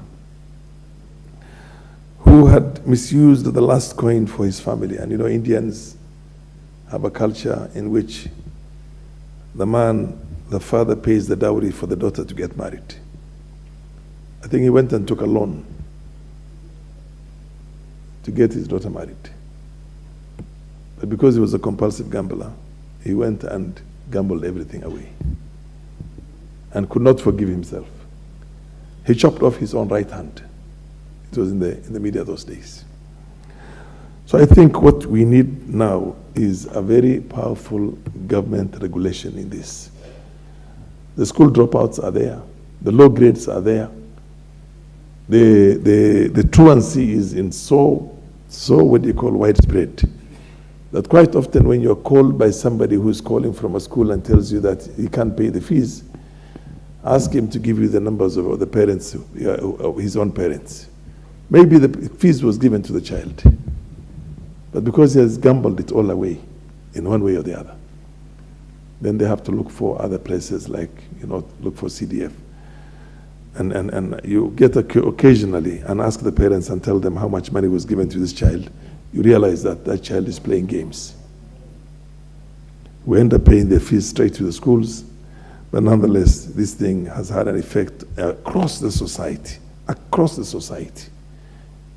who had misused the last coin for his family. And you know, Indians have a culture in which the father pays the dowry for the daughter to get married. I think he went and took a loan to get his daughter married. But because he was a compulsive gambler, he went and gambled everything away and could not forgive himself. He chopped off his own right hand. It was in the media those days. So I think what we need now is a very powerful government regulation in this. The school dropouts are there. The low grades are there. The truancy is in so what do you call widespread, that quite often when you're called by somebody who's calling from a school and tells you that he can't pay the fees, ask him to give you the numbers of the parents, his own parents. Maybe the fees was given to the child, but because he has gambled it all away in one way or the other, then they have to look for other places, like, look for CDF. And you get occasionally and ask the parents and tell them how much money was given to this child. You realize that that child is playing games. We end up paying their fees straight to the schools, but nonetheless, this thing has had an effect across the society. Across the society.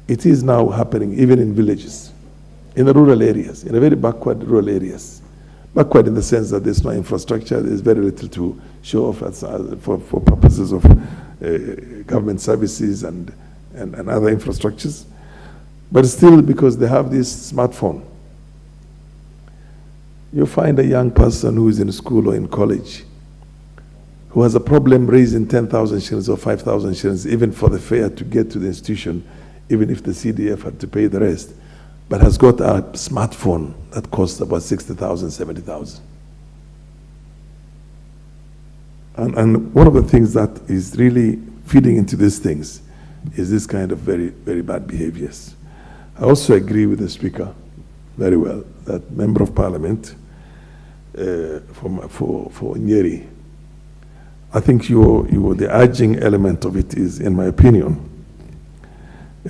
It is now happening even in villages, in the rural areas, in the very backward rural areas. Backward in the sense that there's no infrastructure, there's very little to show off for purposes of government services and other infrastructures. But still, because they have this smartphone, you find a young person who is in school or in college who has a problem raising 10,000 shillings or 5,000 shillings, even for the fare to get to the institution, even if the CDF had to pay the rest, but has got a smartphone that costs about 60,000, 70,000. And one of the things that is really feeding into these things is this kind of very, very bad behaviors. I also agree with the Speaker very well that Member of Parliament for Nyeri, I think the urging element of it is, in my opinion,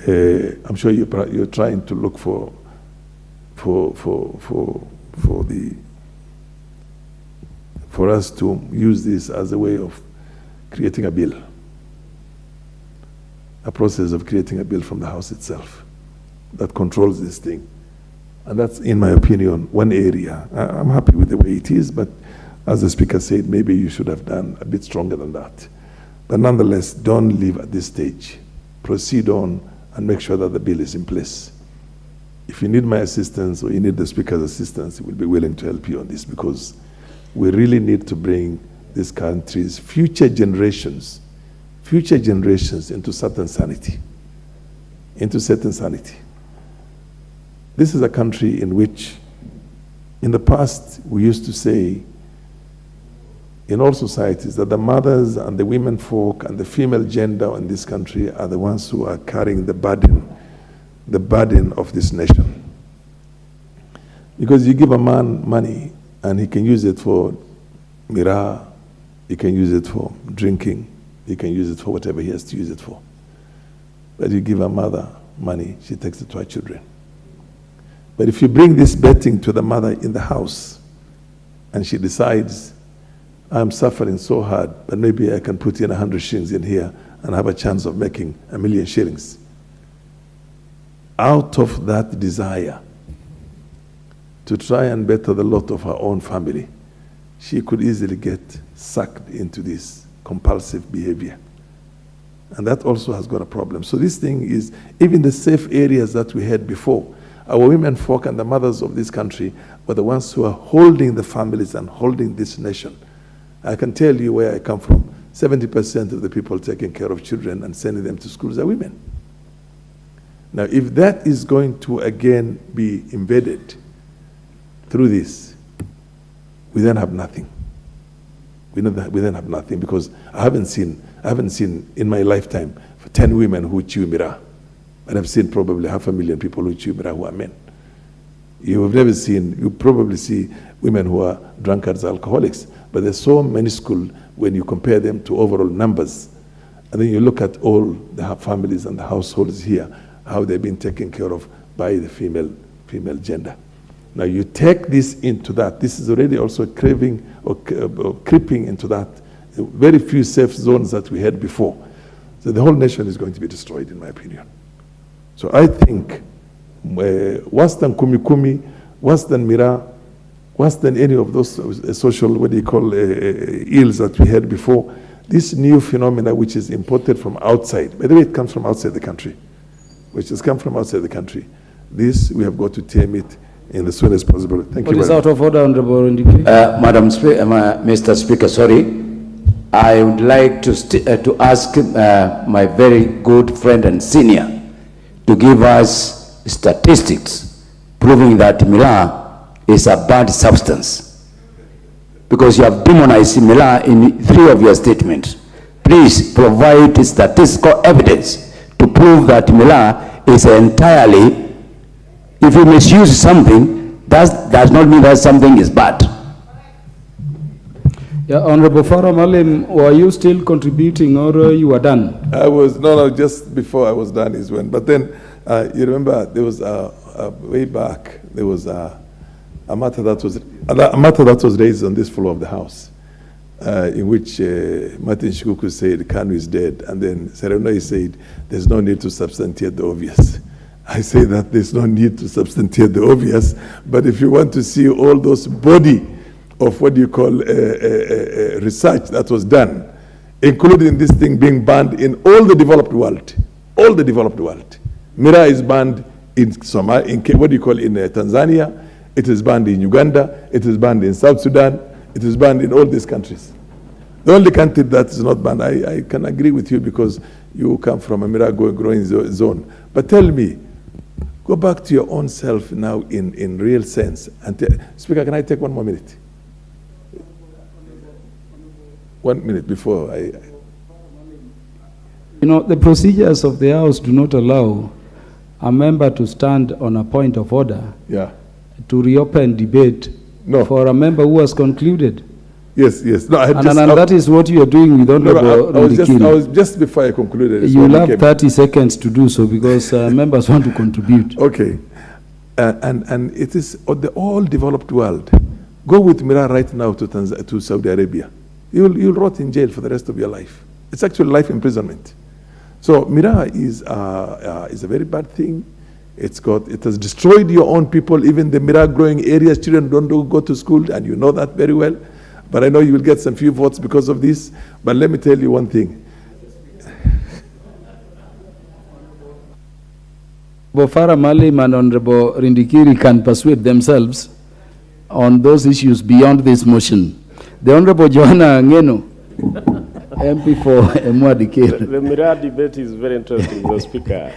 I'm sure you're trying to look for us to use this as a way of creating a bill, a process of creating a bill from the House itself that controls this thing. And that's, in my opinion, one area. I'm happy with the way it is, but as the Speaker said, maybe you should have done a bit stronger than that. But nonetheless, don't leave at this stage. Proceed on and make sure that the bill is in place. If you need my assistance or you need the Speaker's assistance, we'll be willing to help you on this, because we really need to bring this country's future generations into certain sanity. This is a country in which, in the past, we used to say, in all societies, that the mothers and the women folk and the female gender in this country are the ones who are carrying the burden of this nation. Because you give a man money and he can use it for miraa, he can use it for drinking, he can use it for whatever he has to use it for. But you give a mother money, she takes it to her children. But if you bring this betting to the mother in the house and she decides, I'm suffering so hard, but maybe I can put in 100 shillings in here and have a chance of making 1,000,000 shillings. Out of that desire to try and better the lot of her own family, she could easily get sucked into this compulsive behavior. And that also has got a problem. So this thing is, even the safe areas that we had before, our women folk and the mothers of this country were the ones who are holding the families and holding this nation. I can tell you where I come from. 70% of the people taking care of children and sending them to schools are women. Now, if that is going to again be embedded through this, we then have nothing. We then have nothing, because I haven't seen in my lifetime 10 women who chew miraa, but I've seen probably 500,000 people who chew miraa who are men. You probably see women who are drunkards, alcoholics, but there's so many schools when you compare them to overall numbers. And then you look at all the families and the households here, how they've been taken care of by the female gender. Now you take this into that. This is already also craving or creeping into that. Very few safe zones that we had before. So the whole nation is going to be destroyed, in my opinion. So I think worse than kumi, worse than miraa, worse than any of those social, ills that we had before, this new phenomena which is imported from outside, by the way, it comes from outside the country, which has come from outside the country, This, we have got to tame it in the soonest possible. Thank you What is very out of order, Honorable Ndiki? Mr. Speaker, sorry. I would like to ask my very good friend and senior to give us statistics proving that Miraa is a bad substance. Because you have demonized Miraa in 3 of your statements. Please provide statistical evidence to prove that Miraa is entirely, if you misuse something, that does not mean that something is bad. Yeah, Honorable Farah Malim, were you still contributing or you were done? I was, no, just before I was done is when, but then you remember there was way back, there was a matter that was raised on this floor of the House, in which Martin Shikuku said Kanu is dead, and then Serenoi said there's no need to substantiate the obvious. I say that there's no need to substantiate the obvious, but if you want to see all those body of what you call research that was done, including this thing being banned in all the developed world, Miraa is banned in Somalia, in what do you call in Tanzania, it is banned in Uganda, it is banned in South Sudan, it is banned in all these countries. The only country that is not banned, I can agree with you because you come from a Miraa growing zone. But tell me, go back to your own self now in real sense. And Speaker, can I take 1 more minute? 1 minute before I... You know, the procedures of the House do not allow a member to stand on a point of order to reopen debate for a member who has concluded. Yes. No, and that is what you are doing with Honorable Ndikiri. I was just before I concluded. You will have 30 seconds to do so because members want to contribute. Okay. And it is on the all developed world. Go with Miraa right now to Saudi Arabia. You'll rot in jail for the rest of your life. It's actually life imprisonment. So Miraa is a very bad thing. It has destroyed your own people. Even the Miraa growing areas, children don't go to school, and you know that very well. But I know you will get some few votes because of this. But let me tell you one thing. Farah Malim and Honorable Ndikiri can persuade themselves on those issues beyond this motion. The Honorable Joanna Ngeno, MP for Emwadikiri. The Miraa debate is very interesting, Mr. Speaker.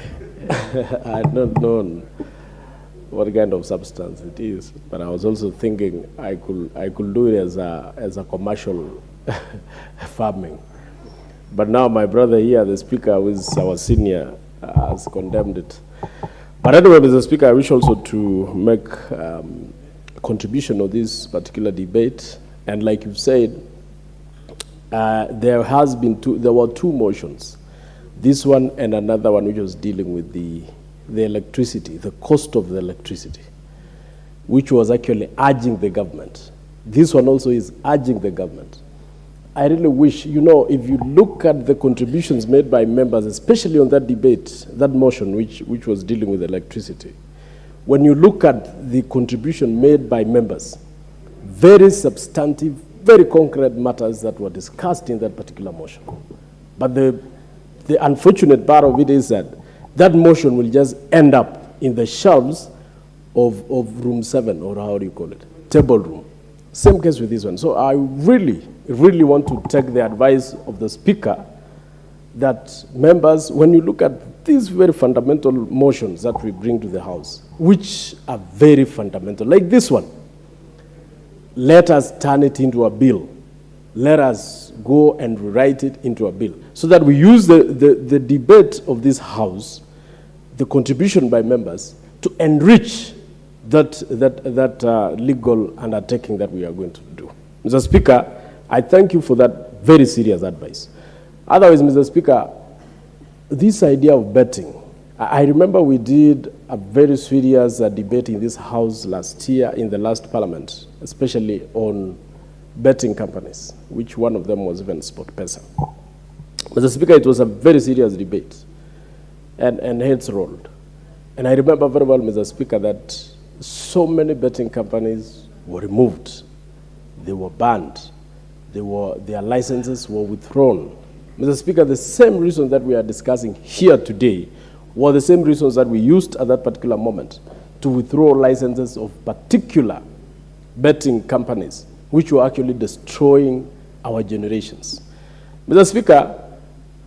I had not known what kind of substance it is, but I was also thinking I could do it as a commercial farming. But now my brother here, the Speaker, who is our senior, has condemned it. But anyway, Mr. Speaker, I wish also to make a contribution of this particular debate. And like you've said, there were 2 motions. This one and another one which was dealing with the electricity, the cost of the electricity, which was actually urging the government. This one also is urging the government. I really wish, if you look at the contributions made by members, especially on that debate, that motion which was dealing with electricity, when you look at the contribution made by members, very substantive, very concrete matters that were discussed in that particular motion. But the unfortunate part of it is that motion will just end up in the shelves of room 7, or how do you call it? Table room. Same case with this one. So I really, really want to take the advice of the Speaker that members, when you look at these very fundamental motions that we bring to the House, which are very fundamental, like this one, let us turn it into a bill. Let us go and rewrite it into a bill so that we use the debate of this House, the contribution by members, to enrich that legal undertaking that we are going to do. Mr. Speaker, I thank you for that very serious advice. Otherwise, Mr. Speaker, this idea of betting, I remember we did a very serious debate in this House last year in the last Parliament, especially on betting companies, which one of them was even SportPesa. Mr. Speaker, it was a very serious debate, and heads rolled. And I remember very well, Mr. Speaker, that so many betting companies were removed. They were banned. Their licenses were withdrawn. Mr. Speaker, the same reason that we are discussing here today were the same reasons that we used at that particular moment to withdraw licenses of particular betting companies, which were actually destroying our generations. Mr. Speaker,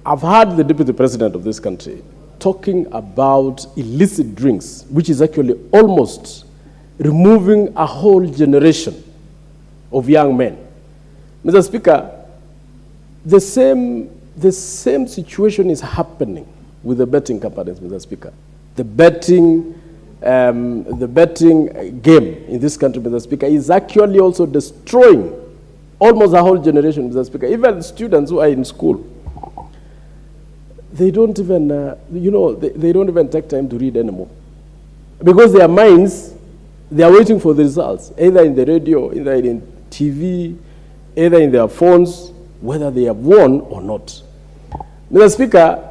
I've heard the Deputy President of this country talking about illicit drinks, which is actually almost removing a whole generation of young men. Mr. Speaker, the same situation is happening with the betting companies, Mr. Speaker. The betting game in this country, Mr. Speaker, is actually also destroying almost a whole generation, Mr. Speaker. Even students who are in school, they don't even, they don't even take time to read anymore. Because their minds, they are waiting for the results, either in the radio, either in TV, either in their phones, whether they have won or not. Mr. Speaker,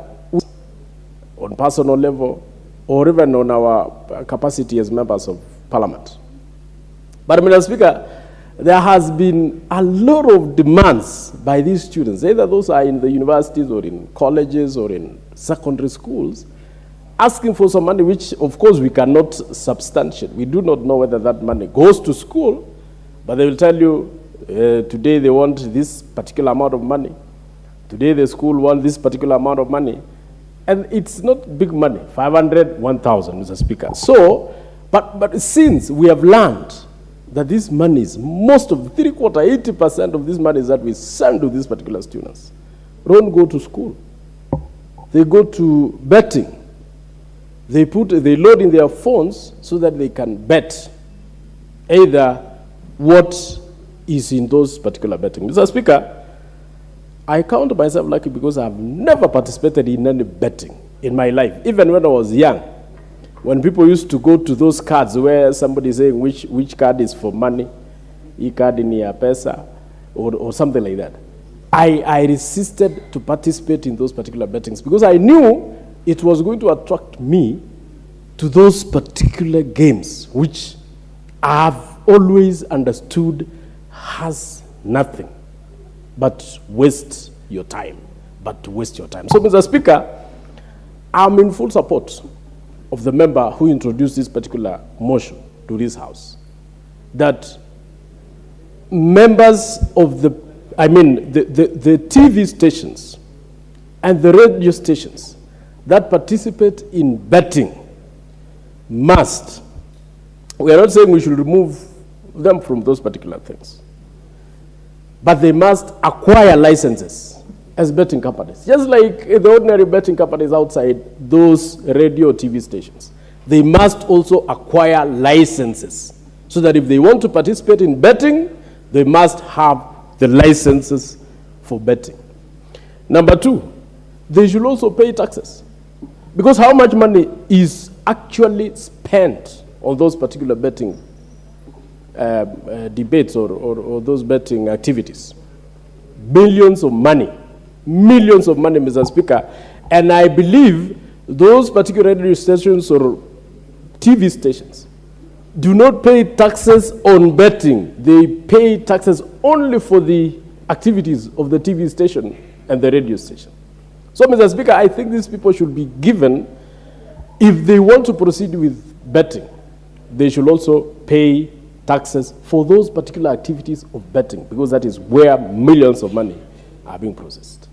on personal level, or even on our capacity as members of parliament. But, Mr. Speaker, there has been a lot of demands by these students, either those are in the universities or in colleges or in secondary schools, asking for some money, which of course we cannot substantiate. We do not know whether that money goes to school, but they will tell you today they want this particular amount of money. Today the school wants this particular amount of money. And it's not big money, 500, 1,000, Mr. Speaker. So, but since we have learned that these monies, most of 80% of these monies that we send to these particular students don't go to school. They go to betting. They load in their phones so that they can bet either what is in those particular betting. Mr. Speaker, I count myself lucky because I've never participated in any betting in my life, even when I was young. When people used to go to those cards where somebody is saying which card is for money, card in your pesa, or something like that, I resisted to participate in those particular bettings because I knew it was going to attract me to those particular games, which I've always understood has nothing but waste your time, So, Mr. Speaker, I'm in full support of the member who introduced this particular motion to this House, that members of the TV stations and the radio stations that participate in betting must, we are not saying we should remove them from those particular things, but they must acquire licenses as betting companies. Just like the ordinary betting companies outside those radio TV stations, they must also acquire licenses so that if they want to participate in betting, they must have the licenses for betting. Number two, they should also pay taxes. Because how much money is actually spent on those particular betting debates or those betting activities? Millions of money, Mr. Speaker. And I believe those particular radio stations or TV stations do not pay taxes on betting. They pay taxes only for the activities of the TV station and the radio station. So, Mr. Speaker, I think these people should be given, if they want to proceed with betting, they should also pay taxes for those particular activities of betting, because that is where millions of money are being processed.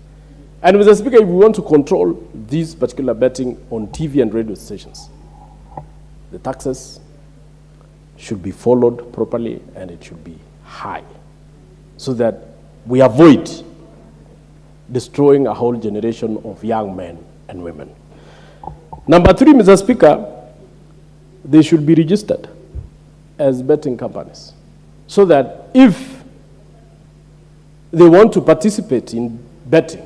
And, Mr. Speaker, if we want to control these particular betting on TV and radio stations, the taxes should be followed properly and it should be high, so that we avoid destroying a whole generation of young men and women. Number three, Mr. Speaker, they should be registered as betting companies, so that if they want to participate in betting,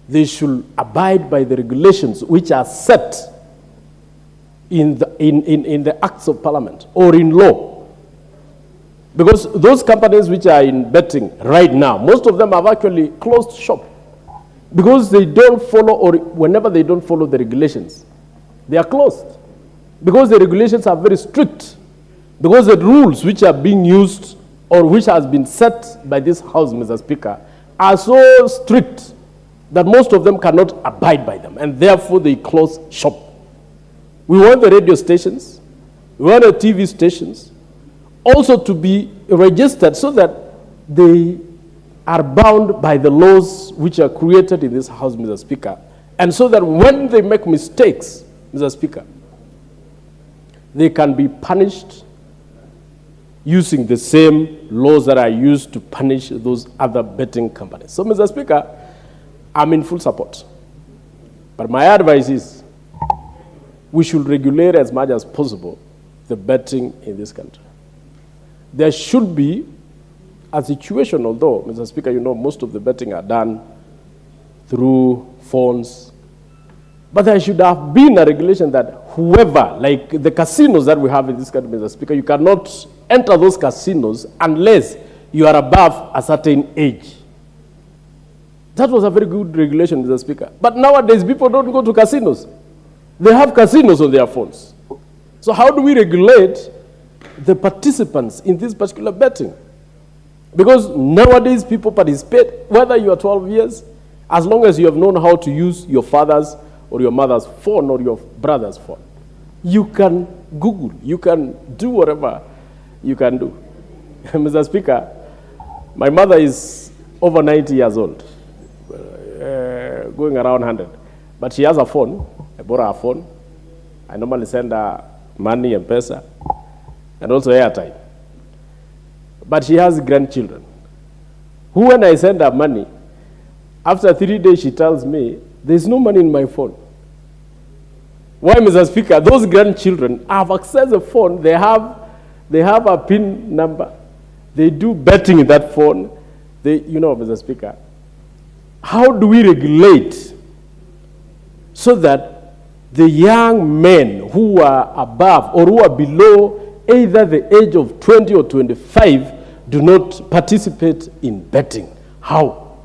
they should abide by the regulations which are set in the acts of parliament or in law. Because those companies which are in betting right now, most of them have actually closed shop because they don't follow, or whenever they don't follow the regulations, they are closed. Because the regulations are very strict. Because the rules which are being used or which has been set by this House, Mr. Speaker, are so strict that most of them cannot abide by them, and therefore they close shop. We want the radio stations, we want the TV stations also to be registered so that they are bound by the laws which are created in this House, Mr. Speaker, and so that when they make mistakes, Mr. Speaker, they can be punished using the same laws that are used to punish those other betting companies. So, Mr. Speaker, I'm in full support. But my advice is we should regulate as much as possible the betting in this country. There should be a situation, although, Mr. Speaker, you know, most of the betting are done through phones, but there should have been a regulation that whoever, like the casinos that we have in this country, Mr. Speaker, you cannot enter those casinos unless you are above a certain age. That was a very good regulation, Mr. Speaker. But nowadays, people don't go to casinos. They have casinos on their phones. So how do we regulate the participants in this particular betting? Because nowadays, people participate, whether you are 12 years, as long as you have known how to use your father's or your mother's phone or your brother's phone. You can Google, you can do whatever you can do. Mr. Speaker, my mother is over 90 years old, going around 100. But she has a phone. I bought her a phone. I normally send her money and pesa, and also airtime. But she has grandchildren, who when I send her money, after 3 days she tells me, there's no money in my phone. Why, Mr. Speaker? Those grandchildren have accessed the phone. They have a PIN number. They do betting in that phone. You know, Mr. Speaker, how do we regulate so that the young men who are above or who are below either the age of 20 or 25 do not participate in betting? How?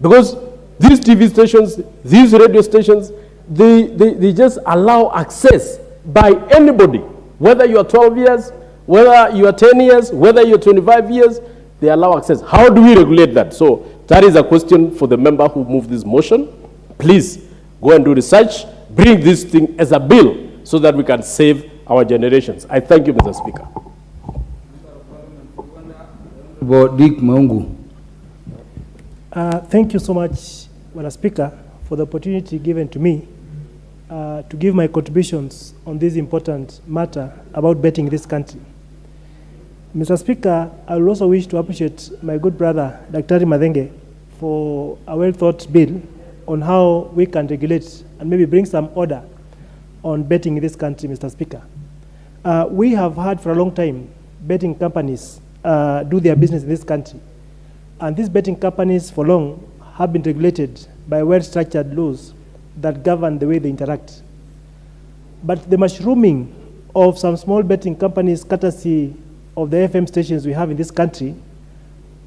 Because these TV stations, these radio stations, they just allow access by anybody, whether you are 12 years, whether you are 10 years, whether you are 25 years, they allow access. How do we regulate that? So that is a question for the member who moved this motion. Please go and do research, bring this thing as a bill so that we can save our generations. I thank you, Mr. Speaker. Thank you so much, Mr. Speaker, for the opportunity given to me to give my contributions on this important matter about betting in this country. Mr. Speaker, I will also wish to appreciate my good brother, Dr. Mathenge, for a well-thought bill on how we can regulate and maybe bring some order on betting in this country, Mr. Speaker. We have had for a long time betting companies do their business in this country. And these betting companies for long have been regulated by well-structured laws that govern the way they interact. But the mushrooming of some small betting companies, courtesy of the FM stations we have in this country,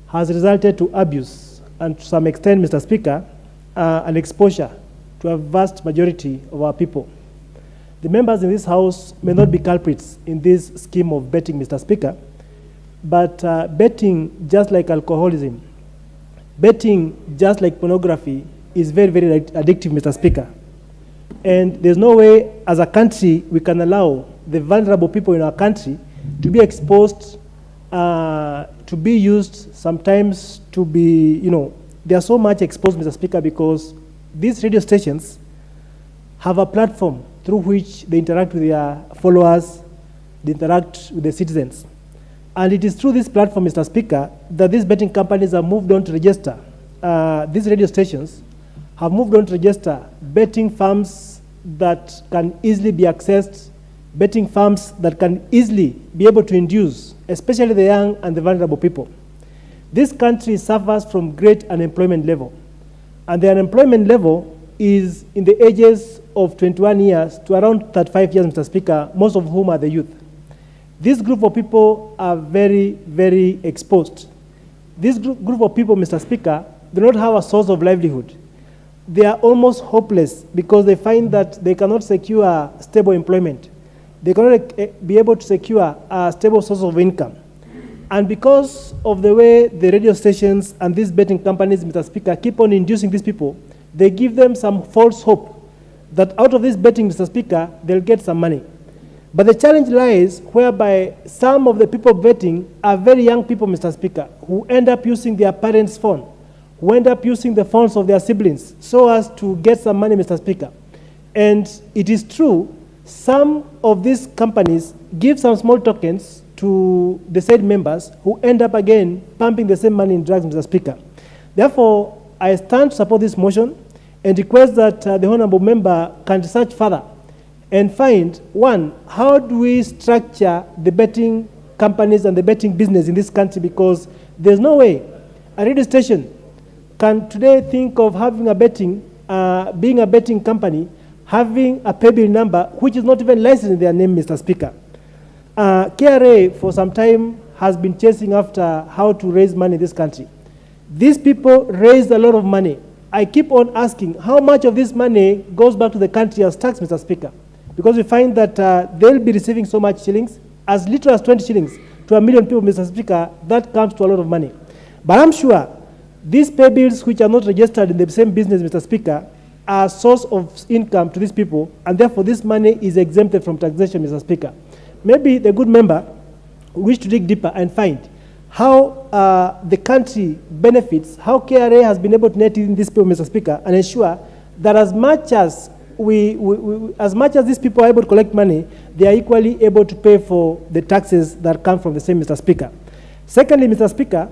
has resulted to abuse and to some extent, Mr. Speaker, an exposure to a vast majority of our people. The members in this House may not be culprits in this scheme of betting, Mr. Speaker, but betting, just like alcoholism, betting, just like pornography, is very, very addictive, Mr. Speaker. And there's no way, as a country, we can allow the vulnerable people in our country to be exposed, to be used, sometimes to be, they are so much exposed, Mr. Speaker, because these radio stations have a platform through which they interact with their followers, they interact with the citizens. And it is through this platform, Mr. Speaker, that these betting companies have moved on to register. These radio stations have moved on to register betting firms that can easily be accessed, betting firms that can easily be able to induce, especially the young and the vulnerable people. This country suffers from great unemployment level. And the unemployment level is in the ages of 21 years to around 35 years, Mr. Speaker, most of whom are the youth. This group of people are very, very exposed. This group of people, Mr. Speaker, do not have a source of livelihood. They are almost hopeless because they find that they cannot secure stable employment. They cannot be able to secure a stable source of income. And because of the way the radio stations and these betting companies, Mr. Speaker, keep on inducing these people they give them some false hope that out of this betting, Mr. Speaker, they'll get some money. But the challenge lies whereby some of the people betting are very young people, Mr. Speaker, who end up using their parents' phone, who end up using the phones of their siblings so as to get some money, Mr. Speaker. And it is true, some of these companies give some small tokens to the said members who end up again pumping the same money in drugs, Mr. Speaker. Therefore, I stand to support this motion and request that the honorable member can research further and find, one, how do we structure the betting companies and the betting business in this country, because there's no way a radio station can today think of having a betting, being a betting company, having a paybill number which is not even licensed in their name, Mr. Speaker. KRA for some time has been chasing after how to raise money in this country. These people raised a lot of money. I keep on asking how much of this money goes back to the country as tax, Mr. Speaker, because we find that they'll be receiving so much shillings, as little as 20 shillings to 1 million people, Mr. Speaker. That comes to a lot of money. But I'm sure these pay bills which are not registered in the same business, Mr. Speaker, are a source of income to these people, and therefore this money is exempted from taxation, Mr. Speaker. Maybe the good member wish to dig deeper and find how the country benefits, how KRA has been able to net in these people, Mr. Speaker, and ensure that as much as these people are able to collect money, they are equally able to pay for the taxes that come from the same, Mr. Speaker. Secondly, Mr. Speaker,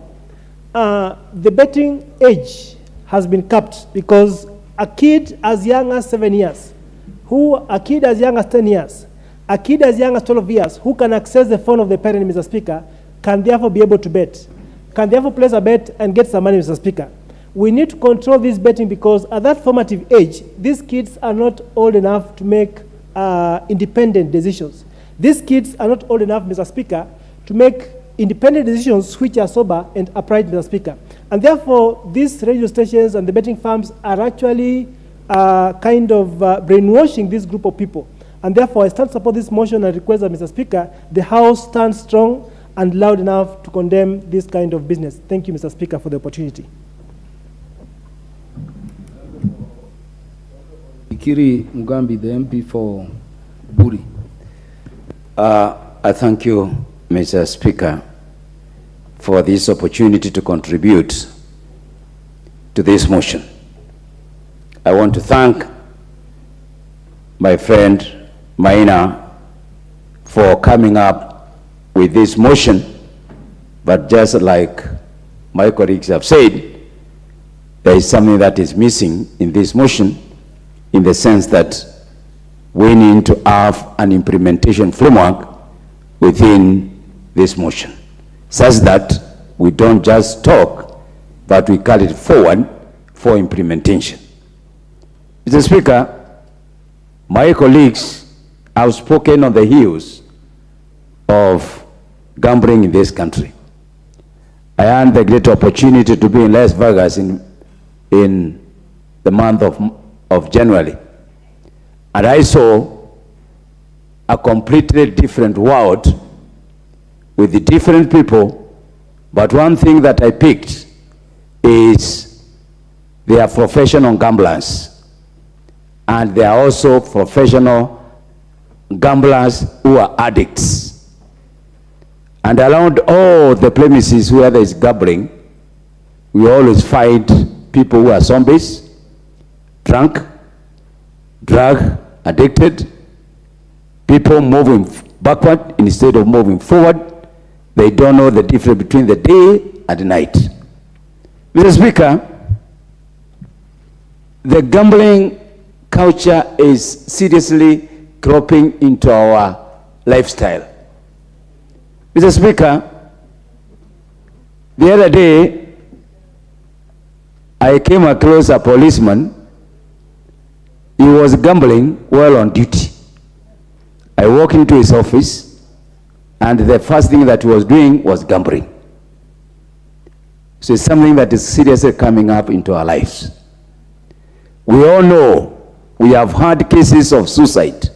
the betting age has been capped because a kid as young as 7 years, a kid as young as 10 years, a kid as young as 12 years who can access the phone of the parent, Mr. Speaker, can therefore be able to bet, can therefore place a bet and get some money, Mr. Speaker. We need to control this betting because at that formative age, these kids are not old enough to make independent decisions. These kids are not old enough, Mr. Speaker, to make independent decisions which are sober and upright, Mr. Speaker. And therefore, these radio stations and the betting firms are actually brainwashing this group of people. And therefore, I stand to support this motion and request that, Mr. Speaker, the House stands strong and loud enough to condemn this kind of business. Thank you, Mr. Speaker, for the opportunity. Ikiri Mugambi, the MP for Buri. I thank you, Mr. Speaker, for this opportunity to contribute to this motion. I want to thank my friend Maina for coming up with this motion, but just like my colleagues have said, there is something that is missing in this motion, in the sense that we need to have an implementation framework within this motion, such that we don't just talk, but we carry it forward for implementation. Mr. Speaker, my colleagues have spoken on the heels of gambling in this country. I had the great opportunity to be in Las Vegas in the month of January, and I saw a completely different world with the different people, but one thing that I picked is they are professional gamblers, and they are also professional gamblers who are addicts. And around all the premises where there is gambling, we always find people who are zombies, drunk, drug addicted, people moving backward instead of moving forward. They don't know the difference between the day and the night. Mr. Speaker, the gambling culture is seriously cropping into our lifestyle. Mr. Speaker, the other day, I came across a policeman. He was gambling while on duty. I walked into his office, and the first thing that he was doing was gambling. So it's something that is seriously coming up into our lives. We all know we have had cases of suicide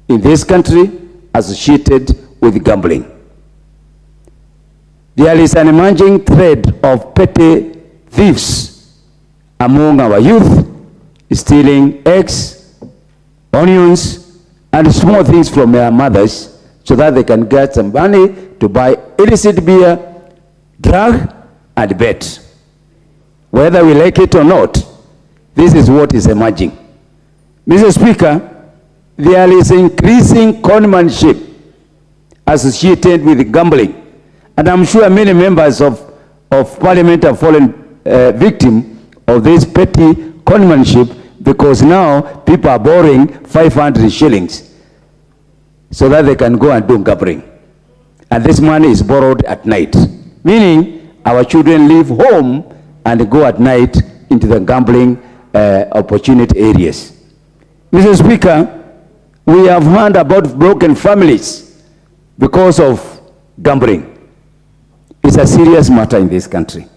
in this country associated with gambling. There is an emerging thread of petty thieves among our youth stealing eggs, onions, and small things from their mothers so that they can get some money to buy illicit beer, drug, and bet. Whether we like it or not, this is what is emerging. Mr. Speaker, there is increasing conmanship associated with gambling. And I'm sure many members of Parliament have fallen victim of this petty conmanship, because now people are borrowing 500 shillings so that they can go and do gambling. And this money is borrowed at night, meaning our children leave home and go at night into the gambling opportunity areas. Mr. Speaker, we have heard about broken families because of gambling. It's a serious matter in this country.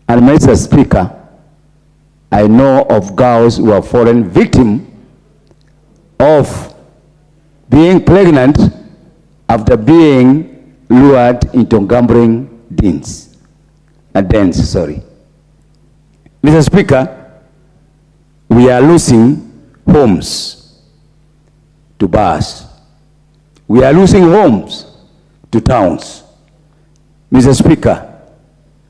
And Mr. Speaker, I know of girls who have fallen victim of being pregnant after being lured into gambling dens. Mr. Speaker, we are losing homes to bars. We are losing homes to towns. Mr. Speaker,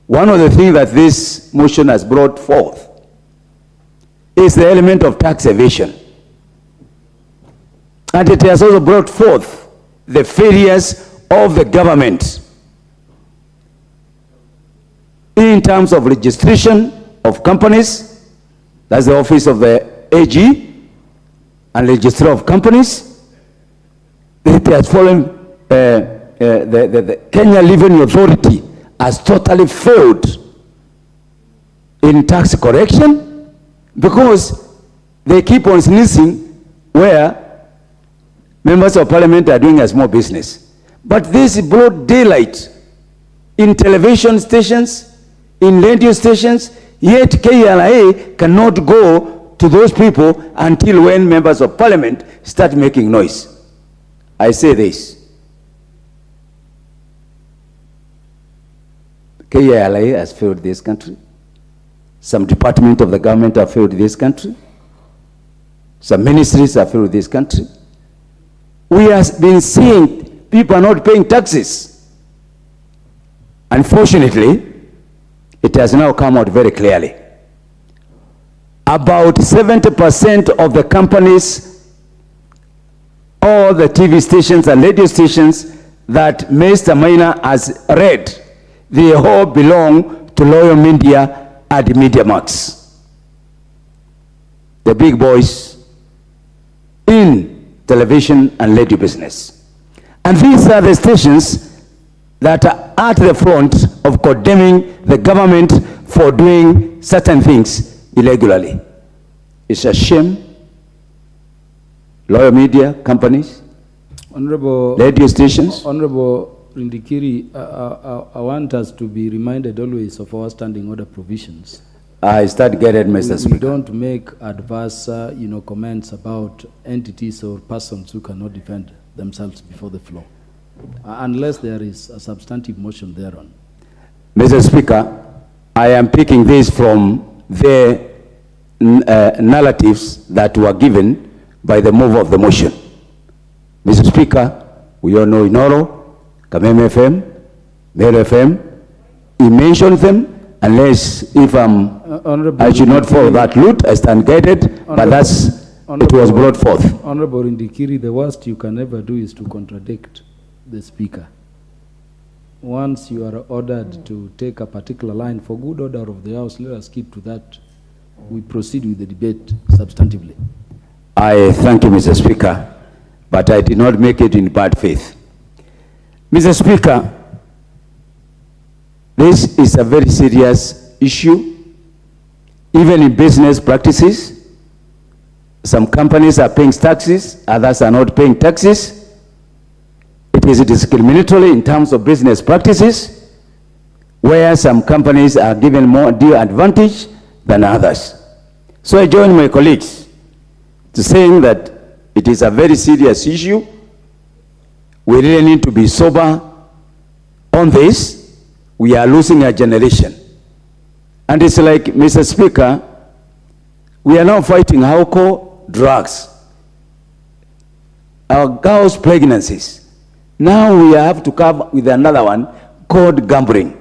one of the things that this motion has brought forth is the element of tax evasion. And it has also brought forth the failures of the government in terms of registration of companies. That's the office of the AG and registrar of companies. It has fallen, the Kenya Revenue Authority has totally failed in tax correction because they keep on sneezing where members of parliament are doing a small business. But this brought daylight in television stations, in radio stations, yet KRA cannot go to those people until when members of parliament start making noise. I say this. KRA has failed this country. Some department of the government have failed this country. Some ministries have failed this country. We have been seeing people are not paying taxes. Unfortunately, it has now come out very clearly. About 70% of the companies, all the TV stations and radio stations that Mr. Maina has read, they all belong to Loyal Media and Media Max, the big boys in television and radio business. And these are the stations that are at the front of condemning the government for doing certain things irregularly. It's a shame. Loyal media companies, Honorable radio stations. Honorable Rindikiri, I want us to be reminded always of our standing order provisions. I start getting, Mr. Speaker. We don't make adverse, comments about entities or persons who cannot defend themselves before the floor, unless there is a substantive motion thereon. Mr. Speaker, I am picking this from the narratives that were given by the mover of the motion. Mr. Speaker, we all know Inoro, Kameme FM, Mero FM. He mentioned them, unless if I should not follow that route, I stand guided, but it was brought forth. Honorable Indikiri, the worst you can ever do is to contradict the speaker. Once you are ordered to take a particular line, for good order of the House, let us keep to that. We proceed with the debate substantively. I thank you, Mr. Speaker, but I did not make it in bad faith. Mr. Speaker, this is a very serious issue. Even in business practices, some companies are paying taxes, others are not paying taxes. It is discriminatory in terms of business practices, where some companies are given more due advantage than others. So I join my colleagues to saying that it is a very serious issue. We really need to be sober on this. We are losing a generation. And it's like, Mr. Speaker, We are now fighting alcohol, drugs, our girls' pregnancies. Now we have to come with another one called gambling.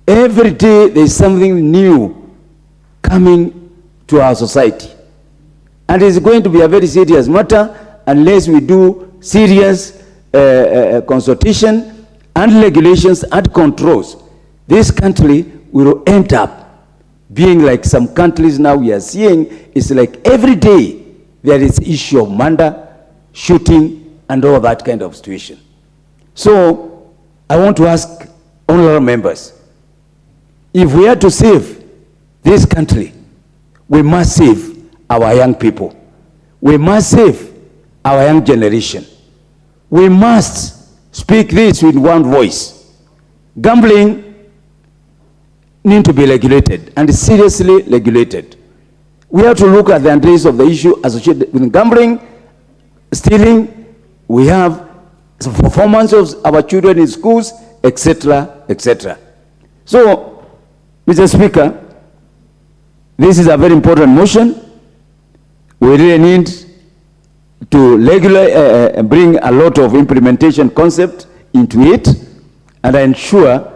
Every day there is something new coming to our society. And it's going to be a very serious matter unless we do serious consultation and regulations and controls. This country will end up being like some countries now we are seeing. It's like every day there is issue of murder, shooting, and all that kind of situation. So I want to ask honorable members, if we are to save this country, we must save our young people. We must save our young generation. We must speak this with one voice. Gambling needs to be regulated, and seriously regulated. We have to look at the address of the issue associated with gambling, stealing. We have performance of our children in schools, etc., etc. So, Mr. Speaker, this is a very important motion. We really need to bring a lot of implementation concept into it, and I'm sure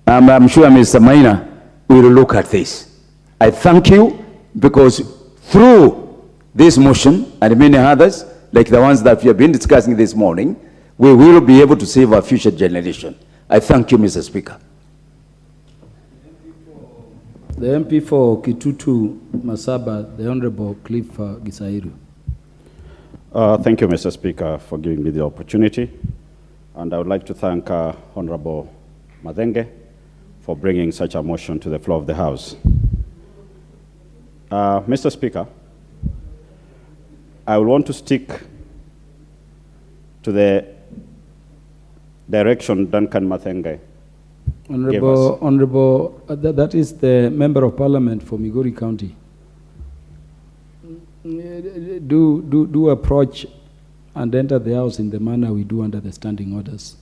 Mr. Maina will look at this. I thank you, because through this motion and many others, like the ones that we have been discussing this morning, we will be able to save our future generation. I thank you, Mr. Speaker. The MP for Kitutu Masaba, the Honorable Cliff Gisairu. Thank you, Mr. Speaker, for giving me the opportunity. And I would like to thank Honorable Mathenge for bringing such a motion to the floor of the House. Mr. Speaker, I will want to stick to the direction Duncan Mathenge Honorable, that is the Member of Parliament for Migori County. Do approach and enter the House in the manner we do under the standing orders.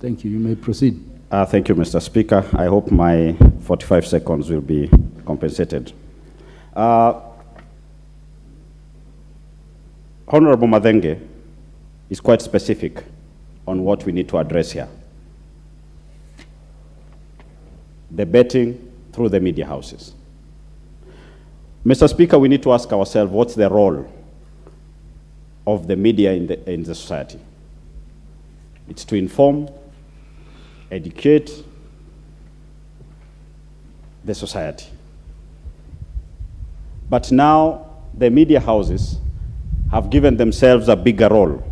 Thank you. You may proceed. Thank you, Mr. Speaker. I hope my 45 seconds will be compensated. Honorable Mathenge is quite specific on what we need to address here. The betting through the media houses. Mr. Speaker, we need to ask ourselves, what's the role of the media in the society? It's to inform, educate the society. But now the media houses have given themselves a bigger role,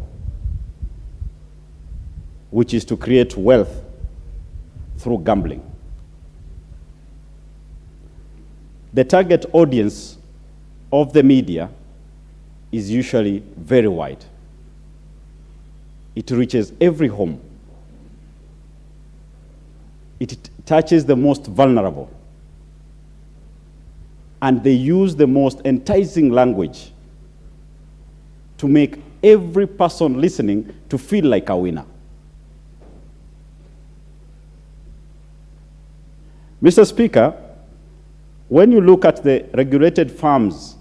which is to create wealth through gambling. The target audience of the media is usually very wide. It reaches every home. It touches the most vulnerable. And they use the most enticing language to make every person listening to feel like a winner. Mr. Speaker, when you look at the regulated firms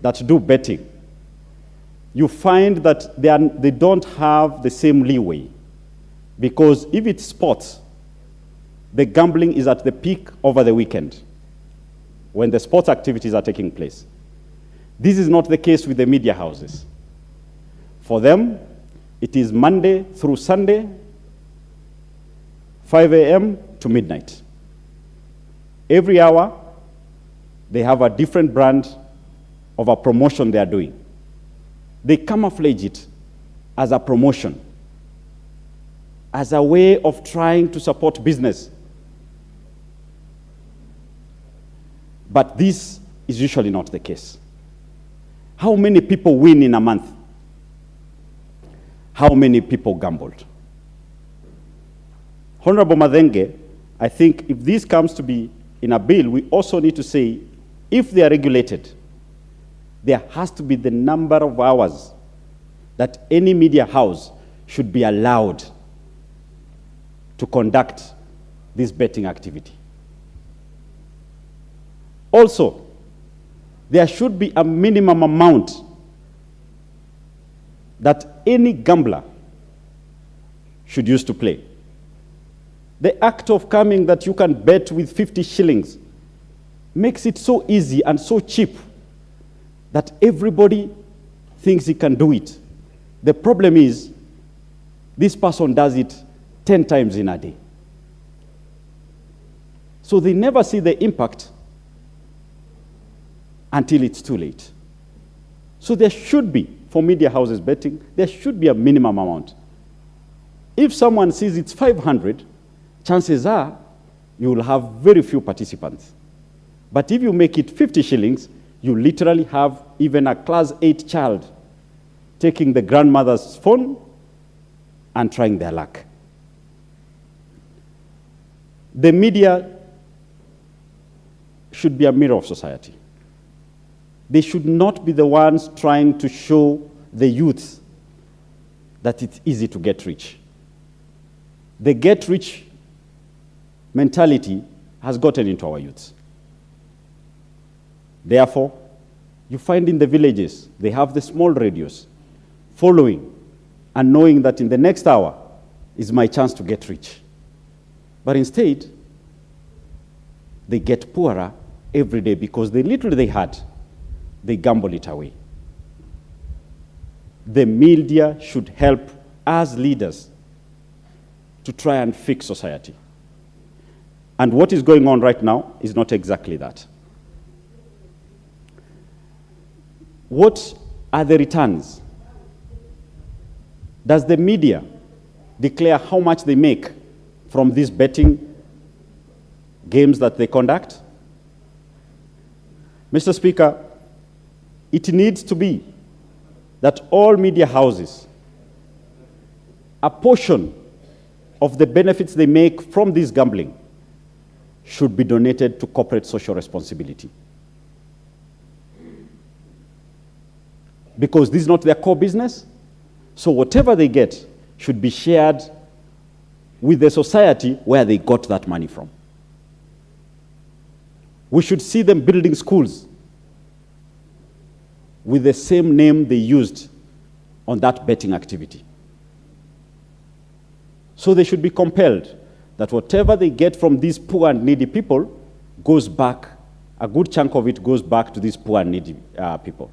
that do betting, you find that they don't have the same leeway, because if it's sports, the gambling is at the peak over the weekend when the sports activities are taking place. This is not the case with the media houses. For them, it is Monday through Sunday, 5 a.m. to midnight. Every hour, they have a different brand of a promotion they are doing. They camouflage it as a promotion, as a way of trying to support business. But this is usually not the case. How many people win in a month? How many people gambled? Honorable Mathenge, I think if this comes to be in a bill, we also need to say, if they are regulated, there has to be the number of hours that any media house should be allowed to conduct this betting activity. Also, there should be a minimum amount that any gambler should use to play. The act of coming that you can bet with 50 shillings makes it so easy and so cheap that everybody thinks he can do it. The problem is, this person does it 10 times in a day. So they never see the impact until it's too late. So there should be, for media houses betting, there should be a minimum amount. If someone sees it's 500, chances are you will have very few participants. But if you make it 50 shillings, you literally have even a class 8 child taking the grandmother's phone and trying their luck. The media should be a mirror of society. They should not be the ones trying to show the youth that it's easy to get rich. The get rich mentality has gotten into our youths. Therefore, you find in the villages, they have the small radios following and knowing that in the next hour is my chance to get rich. But instead, they get poorer every day because the little they had, they gamble it away. The media should help us leaders to try and fix society. And what is going on right now is not exactly that. What are the returns? Does the media declare how much they make from these betting games that they conduct? Mr. Speaker, it needs to be that all media houses, a portion of the benefits they make from this gambling should be donated to corporate social responsibility. Because this is not their core business, so whatever they get should be shared with the society where they got that money from. We should see them building schools with the same name they used on that betting activity. So they should be compelled that whatever they get from these poor and needy people goes back, a good chunk of it goes back to these poor and needy people.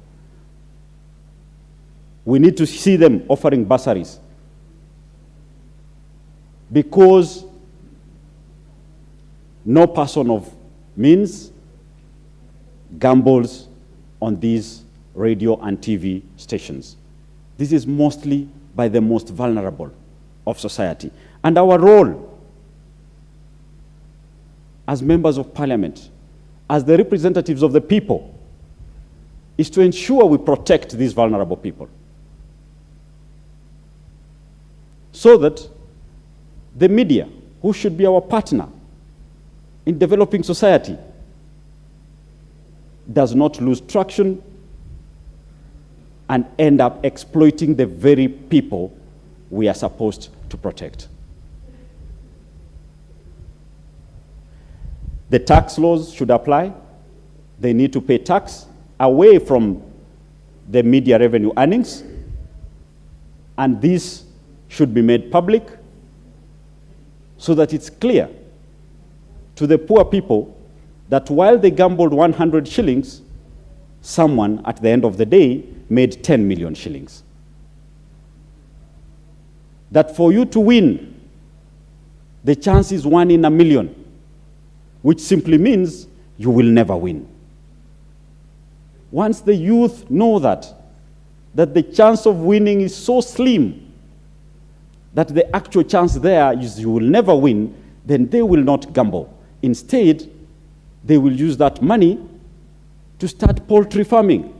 We need to see them offering bursaries because no person of means gambles on these radio and TV stations. This is mostly by the most vulnerable of society. And our role as members of parliament, as the representatives of the people, is to ensure we protect these vulnerable people, so that the media, who should be our partner in developing society, does not lose traction and end up exploiting the very people we are supposed to protect. The tax laws should apply. They need to pay tax away from the media revenue earnings, and this should be made public so that it's clear to the poor people that while they gambled 100 shillings, someone at the end of the day made 10 million shillings. That for you to win, the chance is 1 in a million, which simply means you will never win. Once the youth know that the chance of winning is so slim, that the actual chance there is you will never win, then they will not gamble. Instead, they will use that money to start poultry farming.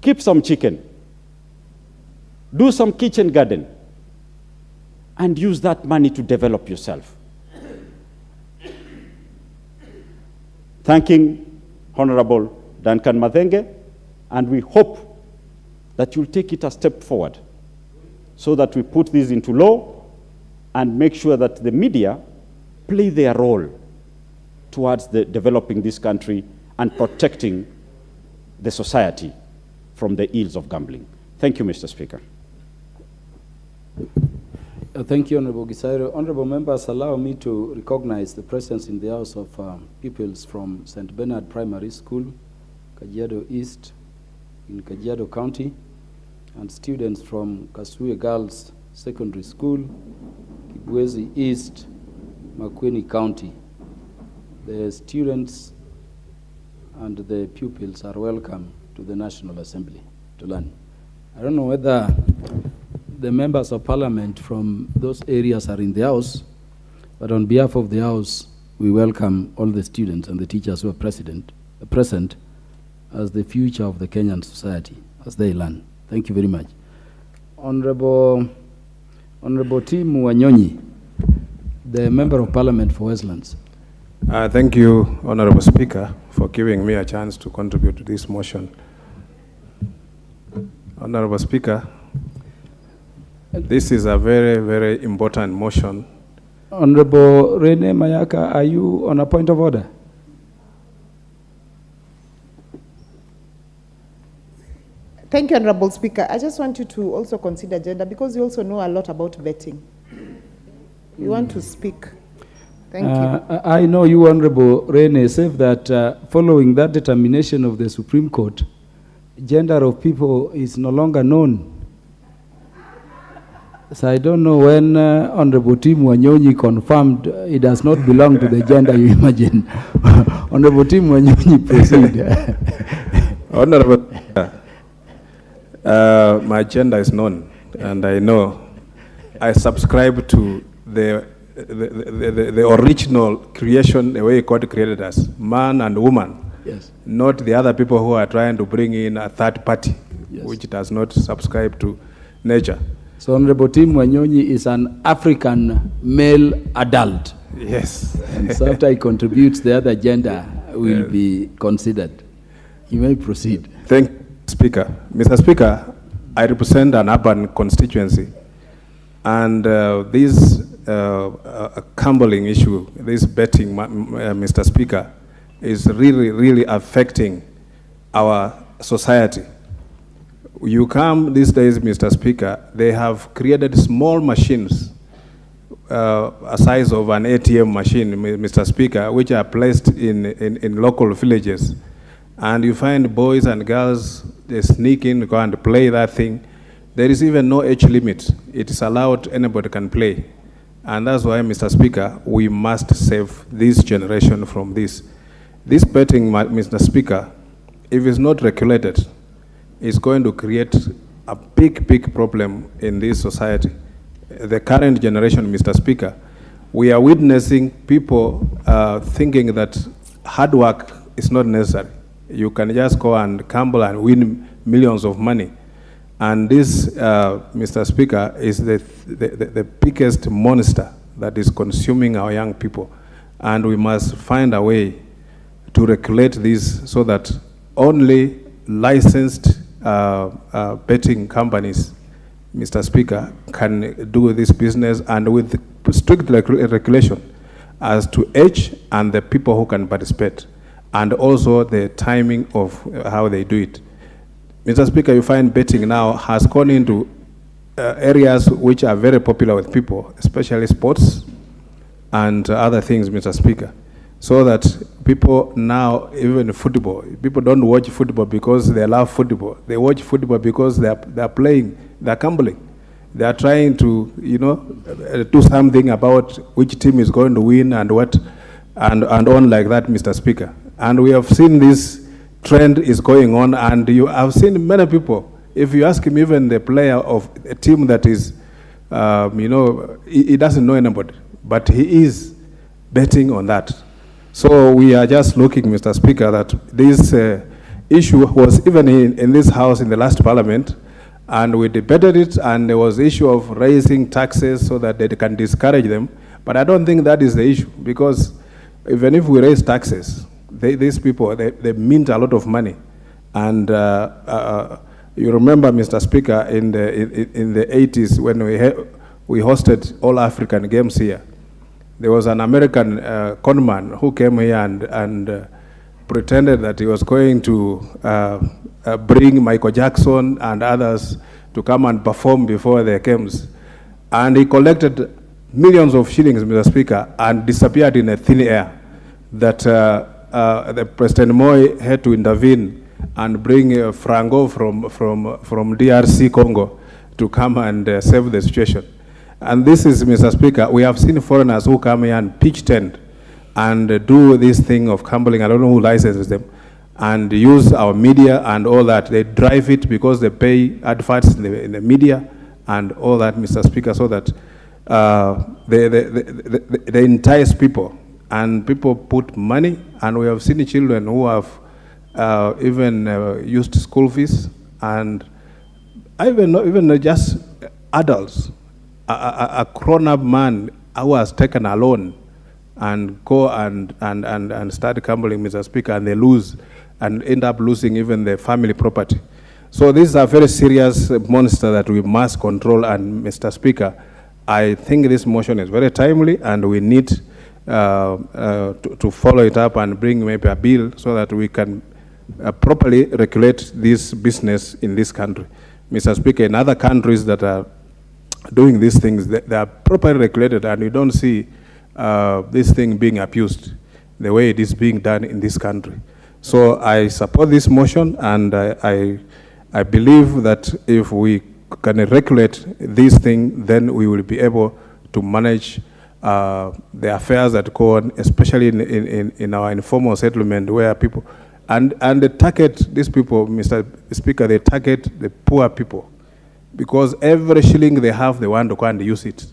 Keep some chicken. Do some kitchen garden. And use that money to develop yourself. thanking Honorable Duncan Mathenge, and we hope that you'll take it a step forward so that we put this into law and make sure that the media play their role towards developing this country and protecting the society from the ills of gambling. Thank you, Mr. Speaker. Thank you, Honorable Gisairo. Honorable members, allow me to recognize the presence in the House of pupils from St. Bernard Primary School, Kajiado East, in Kajiado County, and students from Kasuye Girls Secondary School, Kibwezi East, Makueni County. The students and the pupils are welcome to the National Assembly to learn. I don't know whether the members of parliament from those areas are in the house, but on behalf of the house, we welcome all the students and the teachers who are present as the future of the Kenyan society as they learn. Thank you very much. Honorable Tim Wanyonyi, the member of parliament for Westlands. Thank you, Honorable Speaker, for giving me a chance to contribute to this motion. Honorable Speaker, this is a very, very important motion. Honorable Rene Mayaka, are you on a point of order? Thank you, Honorable Speaker. I just want you to also consider gender because you also know a lot about betting. You want to speak. Thank you. I know you, Honorable Rene, said that following that determination of the Supreme Court, gender of people is no longer known. So I don't know when Honorable Tim Wanyonyi confirmed it does not belong to the gender you imagine. Honorable Tim Wanyonyi, proceed. Honorable, my gender is known, and I know I subscribe to the original creation, the way God created us, man and woman. Yes. Not the other people who are trying to bring in a third party, yes, which does not subscribe to nature. So Honorable Tim Wanyonyi is an African male adult. Yes. And so after he contributes, the other gender will be considered. You may proceed. Thank you, Speaker. Mr. Speaker, I represent an urban constituency, and this gambling issue, this betting, Mr. Speaker, is really, really affecting our society. You come these days, Mr. Speaker, they have created small machines, a size of an ATM machine, Mr. Speaker, which are placed in local villages. And you find boys and girls, they sneak in, go and play that thing. There is even no age limit. It is allowed, anybody can play. And that's why, Mr. Speaker, we must save this generation from this. This betting, Mr. Speaker, if it's not regulated, is going to create a big, big problem in this society. The current generation, Mr. Speaker, we are witnessing people thinking that hard work is not necessary. You can just go and gamble and win millions of money. And this, Mr. Speaker, is the biggest monster that is consuming our young people. And we must find a way to regulate this so that only licensed betting companies, Mr. Speaker, can do this business, and with strict regulation as to age and the people who can participate, and also the timing of how they do it. Mr. Speaker, you find betting now has gone into areas which are very popular with people, especially sports and other things, Mr. Speaker. So that people now, even football, people don't watch football because they love football. They watch football because they're playing, they're gambling. They are trying to, do something about which team is going to win and what, and on like that, Mr. Speaker. And we have seen this trend is going on, and you have seen many people. If you ask him, even the player of a team that is, he doesn't know anybody, but he is betting on that. So we are just looking, Mr. Speaker, that this issue was even in this House in the last Parliament, and we debated it, and there was issue of raising taxes so that they can discourage them. But I don't think that is the issue, because even if we raise taxes, these people, they mint a lot of money. And you remember, Mr. Speaker, in the 80s when we hosted all African games here, there was an American conman who came here and pretended that he was going to bring Michael Jackson and others to come and perform before the games. And he collected millions of shillings, Mr. Speaker, and disappeared in a thin air. That the President Moi had to intervene and bring Franco from DRC Congo to come and save the situation. And this is, Mr. Speaker, we have seen foreigners who come here and pitch tent and do this thing of gambling. I don't know who licenses them, and use our media and all that. They drive it because they pay adverts in the media and all that, Mr. Speaker, so that they entice people, and people put money, and we have seen children who have even used school fees, and even just adults. A grown-up man who has taken a loan and go and start gambling, Mr. Speaker, and they lose and end up losing even their family property. So this is a very serious monster that we must control. And Mr. Speaker, I think this motion is very timely, and we need to follow it up and bring maybe a bill so that we can properly regulate this business in this country. Mr. Speaker, in other countries that are doing these things, they are properly regulated, and you don't see this thing being abused the way it is being done in this country. So I support this motion, and I believe that if we can regulate this thing, then we will be able to manage the affairs that go on, especially in our informal settlement, where people, and they target these people, Mr. Speaker, they target the poor people, because every shilling they have, they want to go and use it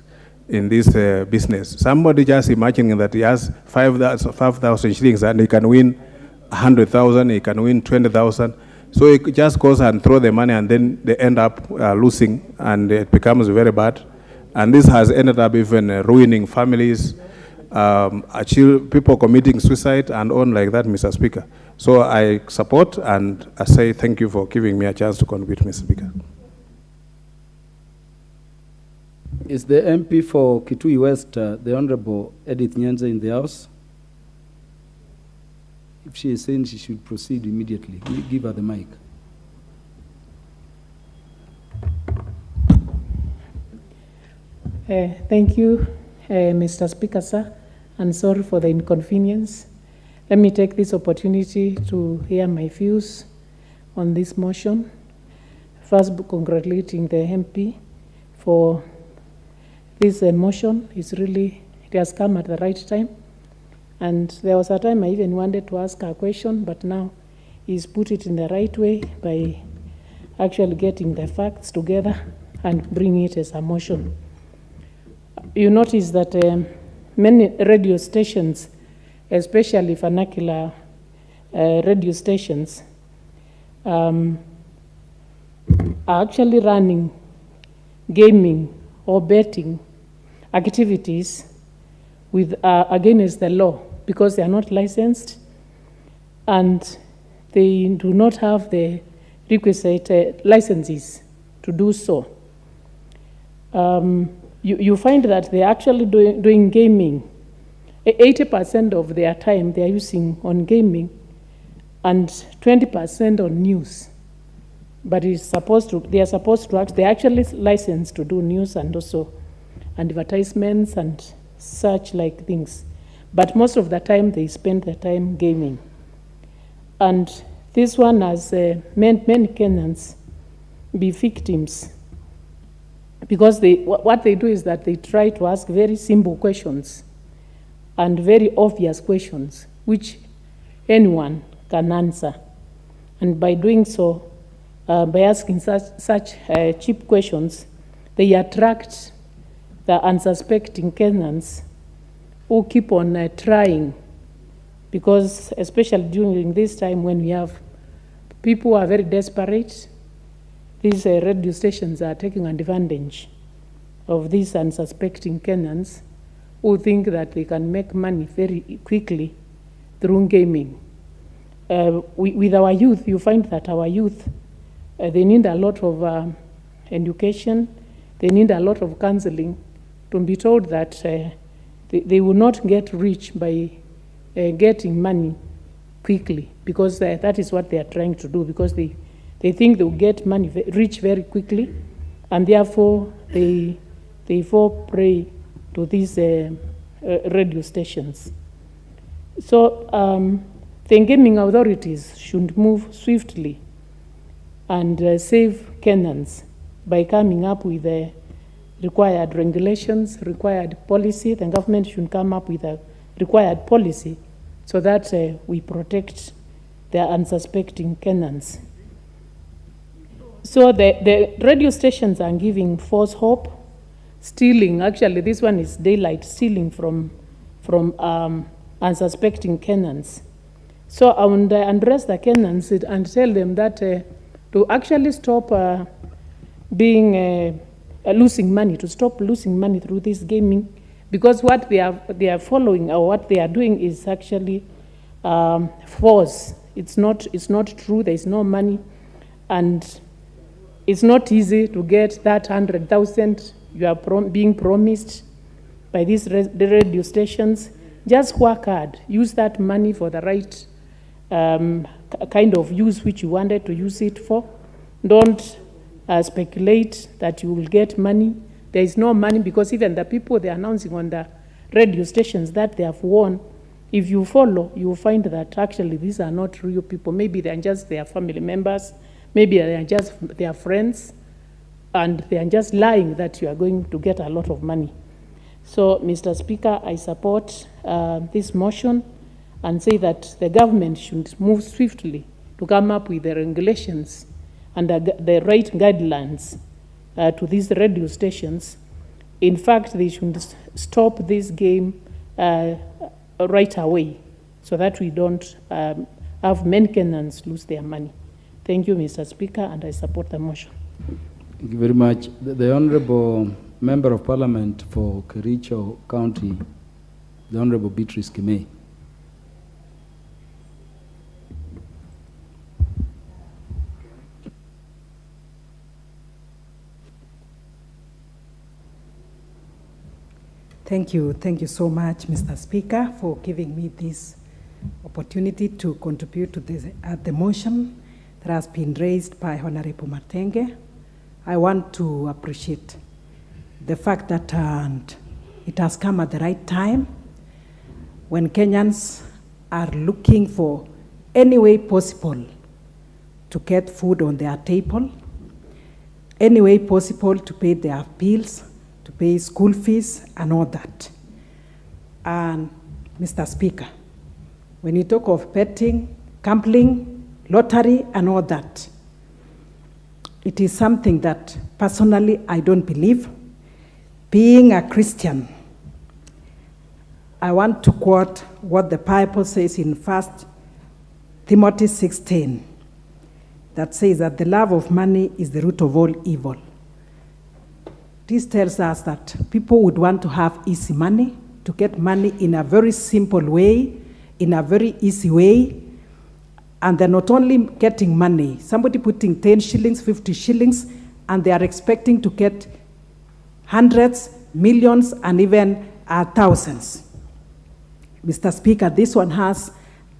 in this business. Somebody just imagining that he has 5,000 shillings and he can win 100,000, he can win 20,000. So he just goes and throw the money, and then they end up losing, and it becomes very bad. And this has ended up even ruining families, people committing suicide and on like that, Mr. Speaker. So I support, and I say thank you for giving me a chance to contribute, Mr. Speaker. Is the MP for Kitui West, the Honorable Edith Nyanza, in the House? If she is saying she should proceed immediately, give her the mic. Thank you, Mr. Speaker, sir, and sorry for the inconvenience. Let me take this opportunity to hear my views on this motion. First, congratulating the MP for this motion. It has come at the right time. And there was a time I even wanted to ask a question, but now he's put it in the right way by actually getting the facts together and bringing it as a motion. You notice that many radio stations, especially vernacular radio stations, are actually running gaming or betting activities with against the law, because they are not licensed and they do not have the requisite licenses to do so. You find that they're actually doing gaming. 80% of their time they are using on gaming and 20% on news. But they are actually licensed to do news and also advertisements and such like things. But most of the time they spend the time gaming. And this one has many Kenyans be victims, because what they do is that they try to ask very simple questions and very obvious questions which anyone can answer. And by doing so, by asking such cheap questions, they attract the unsuspecting Kenyans who keep on trying, because especially during this time when we have people who are very desperate, these radio stations are taking advantage of these unsuspecting Kenyans who think that they can make money very quickly through gaming. with our youth, you find that our youth, they need a lot of education, they need a lot of counseling to be told that they will not get rich by getting money quickly, because that is what they are trying to do, because they think they will get money rich very quickly, and therefore they fall prey to these radio stations. So the gaming authorities should move swiftly and save Kenyans by coming up with the required regulations, required policy. The government should come up with a required policy so that we protect the unsuspecting Kenyans. So the radio stations are giving false hope, stealing. Actually, this one is daylight, stealing from unsuspecting Kenyans. So I would address the Kenyans and tell them that to actually stop losing money, to stop losing money through this gaming, because what they are following or what they are doing is actually false. It's not true. There is no money, and it's not easy to get that 100,000 you are being promised by these radio stations. Just work hard. Use that money for the right kind of use which you wanted to use it for. Don't speculate that you will get money. There is no money, because even the people they are announcing on the radio stations that they have won, if you follow, you will find that actually these are not real people. Maybe they are just their family members. Maybe they are just their friends, and they are just lying that you are going to get a lot of money. So, Mr. Speaker, I support this motion and say that the government should move swiftly to come up with the regulations and the right guidelines to these radio stations. In fact, they should stop this game right away so that we don't have many Kenyans lose their money. Thank you, Mr. Speaker, and I support the motion. Thank you very much. The Honorable Member of Parliament for Kericho County, the Honorable Beatrice Kimei. Thank you so much, Mr. Speaker, for giving me this opportunity to contribute to the motion that has been raised by Honorable Matenge. I want to appreciate the fact that it has come at the right time when Kenyans are looking for any way possible to get food on their table, any way possible to pay their bills, to pay school fees and all that. And Mr. Speaker, when you talk of betting, gambling, lottery and all that, it is something that personally I don't believe. Being a Christian, I want to quote what the Bible says in 1 Timothy 16, that says that the love of money is the root of all evil. This tells us that people would want to have easy money, to get money in a very simple way, in a very easy way, and they're not only getting money, somebody putting 10 shillings, 50 shillings, and they are expecting to get hundreds, millions, and even thousands. Mr. Speaker, this one has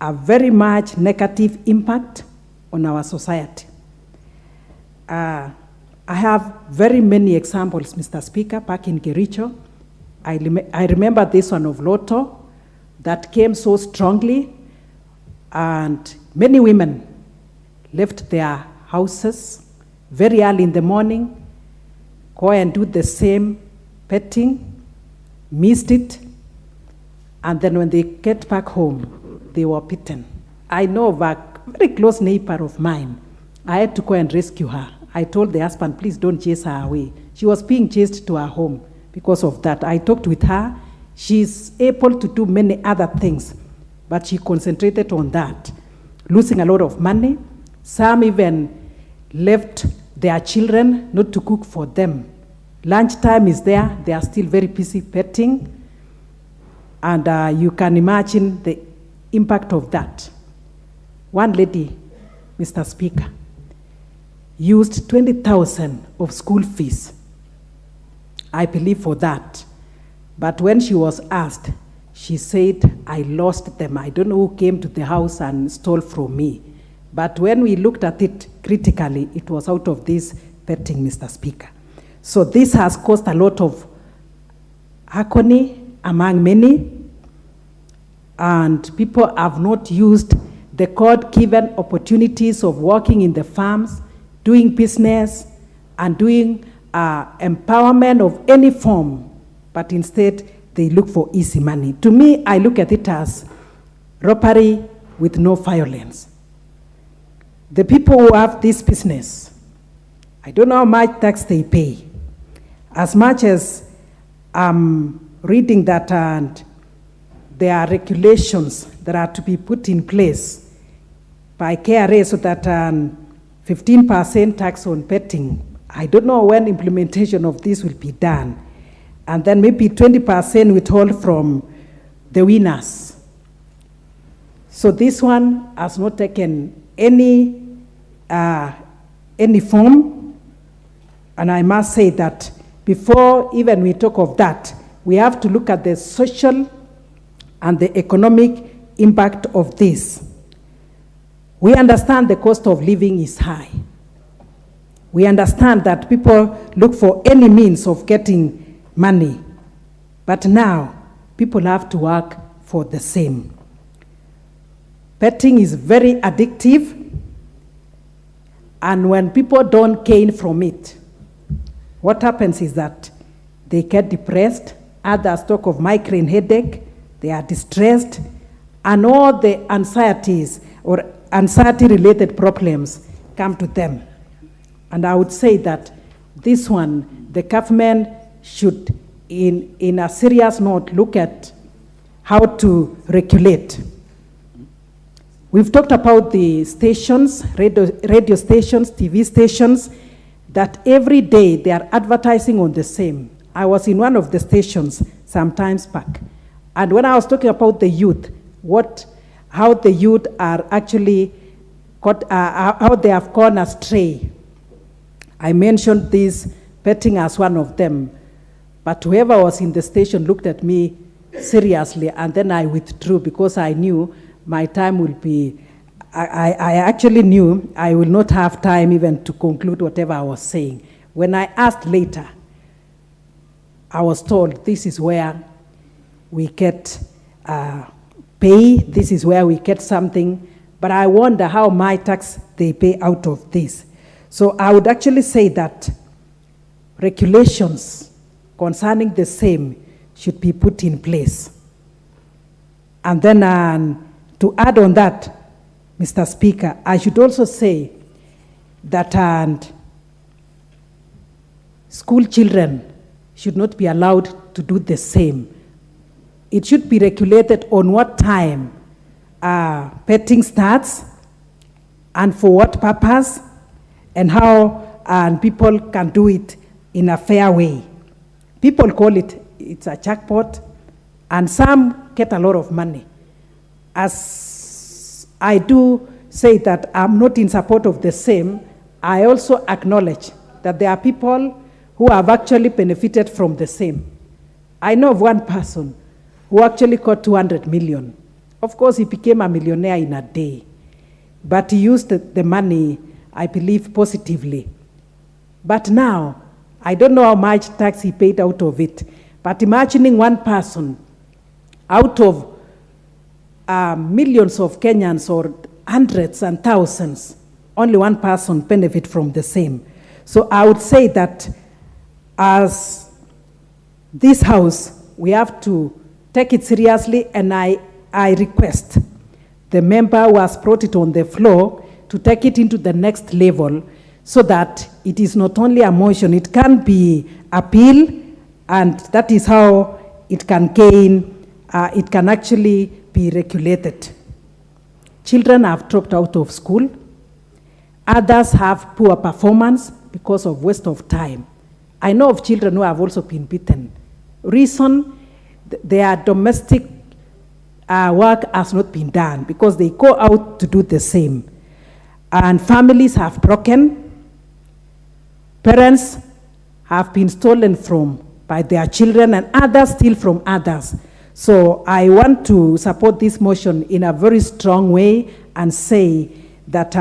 a very much negative impact on our society. I have very many examples, Mr. Speaker, back in Kericho. I remember this one of Lotto that came so strongly, and many women left their houses very early in the morning, go and do the same betting, missed it, and then when they get back home, they were beaten. I know of a very close neighbor of mine. I had to go and rescue her. I told the husband, please don't chase her away. She was being chased to her home because of that. I talked with her. She's able to do many other things, but she concentrated on that, losing a lot of money. Some even left their children not to cook for them. Lunchtime is there. They are still very busy betting. And you can imagine the impact of that. One lady, Mr. Speaker, used 20,000 of school fees, I believe, for that. But when she was asked, she said, I lost them. I don't know who came to the house and stole from me. But when we looked at it critically, it was out of this betting, Mr. Speaker. So this has caused a lot of agony among many, and people have not used the God-given opportunities of working in the farms, doing business, and doing empowerment of any form, but instead they look for easy money. To me, I look at it as robbery with no violence. The people who have this business, I don't know how much tax they pay. As much as I'm reading that, and there are regulations that are to be put in place by KRA so that 15% tax on betting. I don't know when implementation of this will be done. And then maybe 20% withhold from the winners. So this one has not taken any form. And I must say that before even we talk of that, we have to look at the social and the economic impact of this. We understand the cost of living is high. We understand that people look for any means of getting money. But now, people have to work for the same. Betting is very addictive, and when people don't gain from it, what happens is that they get depressed, others talk of migraine headache, they are distressed, and all the anxieties or anxiety-related problems come to them. And I would say that this one, the government should, in a serious note, look at how to regulate. We've talked about the stations, radio stations, TV stations, that every day they are advertising on the same. I was in one of the stations some times back, and when I was talking about the youth, how the youth are actually, how they have gone astray, I mentioned this betting as one of them, but whoever was in the station looked at me seriously, and then I withdrew because I knew my time will be, I actually knew I will not have time even to conclude whatever I was saying. When I asked later, I was told this is where we get pay, this is where we get something, but I wonder how my tax they pay out of this. So I would actually say that regulations concerning the same should be put in place. And then to add on that, Mr. Speaker, I should also say that school children should not be allowed to do the same. It should be regulated on what time betting starts and for what purpose, and how people can do it in a fair way. People call it's a jackpot, and some get a lot of money. As I do say that I'm not in support of the same, I also acknowledge that there are people who have actually benefited from the same. I know of one person who actually got 200 million. Of course, he became a millionaire in a day, but he used the money, I believe, positively. But now, I don't know how much tax he paid out of it, but imagining one person out of millions of Kenyans or hundreds and thousands, only one person benefit from the same. So I would say that as this House, we have to take it seriously, and I request the member who has brought it on the floor to take it into the next level so that it is not only a motion, it can be appeal, and that is how it can gain, it can actually be regulated. Children have dropped out of school. Others have poor performance because of waste of time. I know of children who have also been beaten. Reason, their domestic work has not been done because they go out to do the same. And families have broken, parents have been stolen from by their children, and others steal from others. So I want to support this motion in a very strong way and say that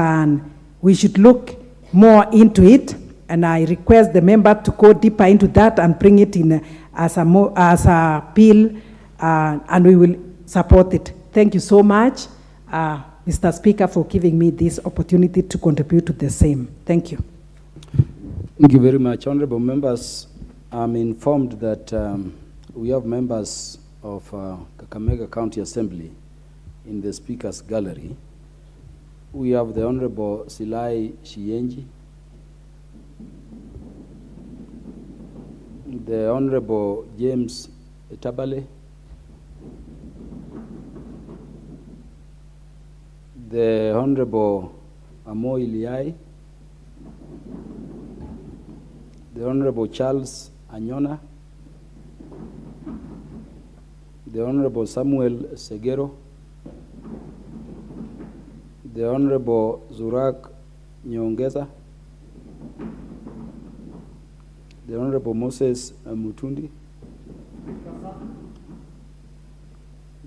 we should look more into it, and I request the member to go deeper into that and bring it in as a bill, and we will support it. Thank you so much, Mr. Speaker, for giving me this opportunity to contribute to the same. Thank you. Thank you very much. Honorable members, I'm informed that we have members of Kakamega County Assembly in the Speaker's Gallery. We have the Honorable Silai Shienji, the Honorable James Etabale, the Honorable Amo Iliai, the Honorable Charles Anyona, the Honorable Samuel Segero, the Honorable Zurak Nyongeza, the Honorable Moses Mutundi,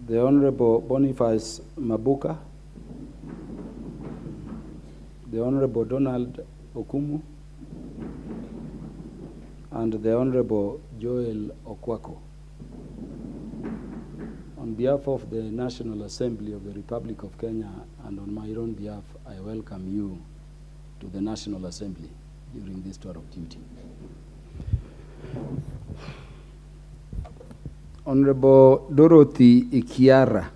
the Honorable Boniface Mabuka, the Honorable Donald Okumu, and the Honorable Joel Okwako. On behalf of the National Assembly of the Republic of Kenya and on my own behalf, I welcome you to the National Assembly during this tour of duty. Honorable Dorothy Ikiara.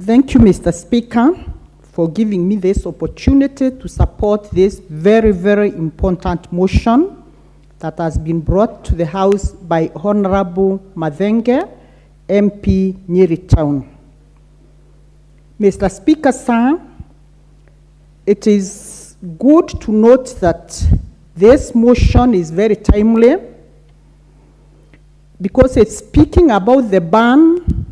Thank you, Mr. Speaker, for giving me this opportunity to support this very, very important motion that has been brought to the House by Honorable Mathenge, MP Nyeri Town. Mr. Speaker, sir, it is good to note that this motion is very timely because it's speaking about the ban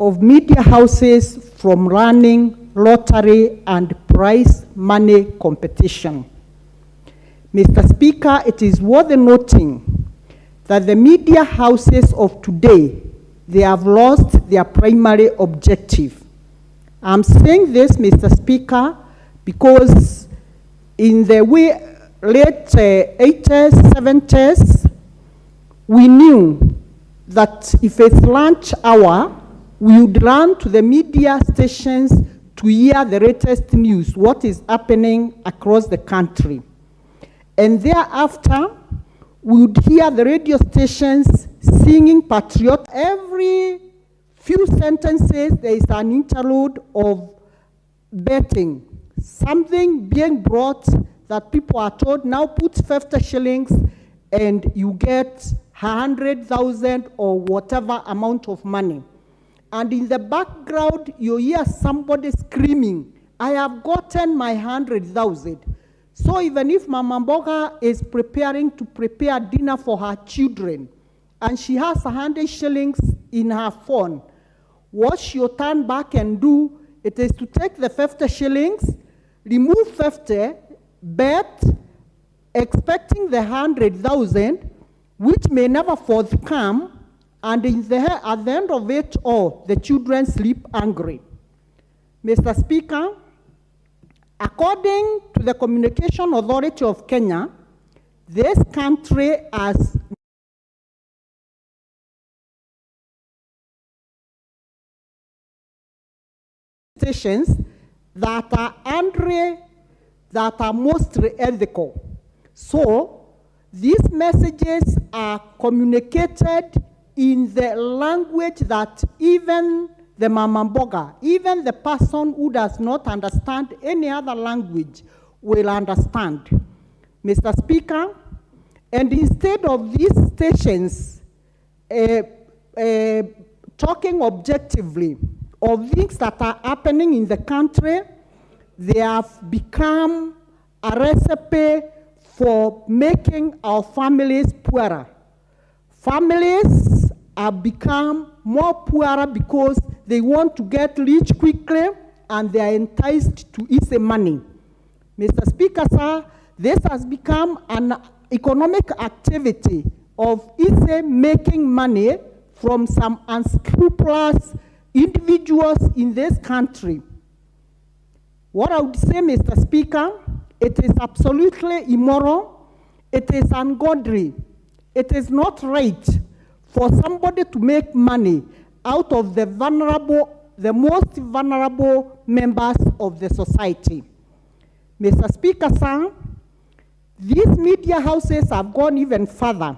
of media houses from running lottery and prize money competition. Mr. Speaker, it is worth noting that the media houses of today, they have lost their primary objective. I'm saying this, Mr. Speaker, because in the late 80s, 70s, we knew that if it's lunch hour, we would run to the media stations to hear the latest news, what is happening across the country. And thereafter, we would hear the radio stations singing patriot. Every few sentences, there is an interlude of betting, something being brought that people are told, now put 50 shillings and you get 100,000 or whatever amount of money. And in the background, you hear somebody screaming, I have gotten my 100,000. So even if Mama Mboga is preparing to prepare dinner for her children, and she has 100 shillings in her phone, what she'll turn back and do, it is to take the 50 shillings, remove 50, bet, expecting the 100,000, which may never forthcome, and at the end of it all, the children sleep hungry. Mr. Speaker, according to the Communication Authority of Kenya, this country has stations that are mostly ethical. So these messages are communicated in the language that even the Mama Mboga, even the person who does not understand any other language will understand. Mr. Speaker, and instead of these stations talking objectively of things that are happening in the country, they have become a recipe for making our families poorer. Families have become more poorer because they want to get rich quickly and they are enticed to easy money. Mr. Speaker, sir, this has become an economic activity of easy making money from some unscrupulous individuals in this country. What I would say, Mr. Speaker, it is absolutely immoral, it is ungodly, it is not right for somebody to make money out of the vulnerable, the most vulnerable members of the society. Mr. Speaker, sir, these media houses have gone even further.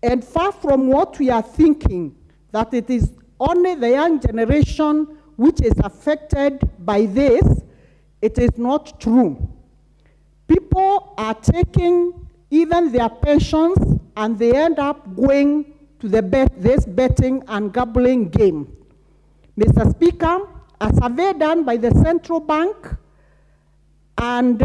And far from what we are thinking, that it is only the young generation which is affected by this, it is not true. People are taking even their pensions and they end up going to this betting and gambling game. Mr. Speaker, a survey done by the Central Bank and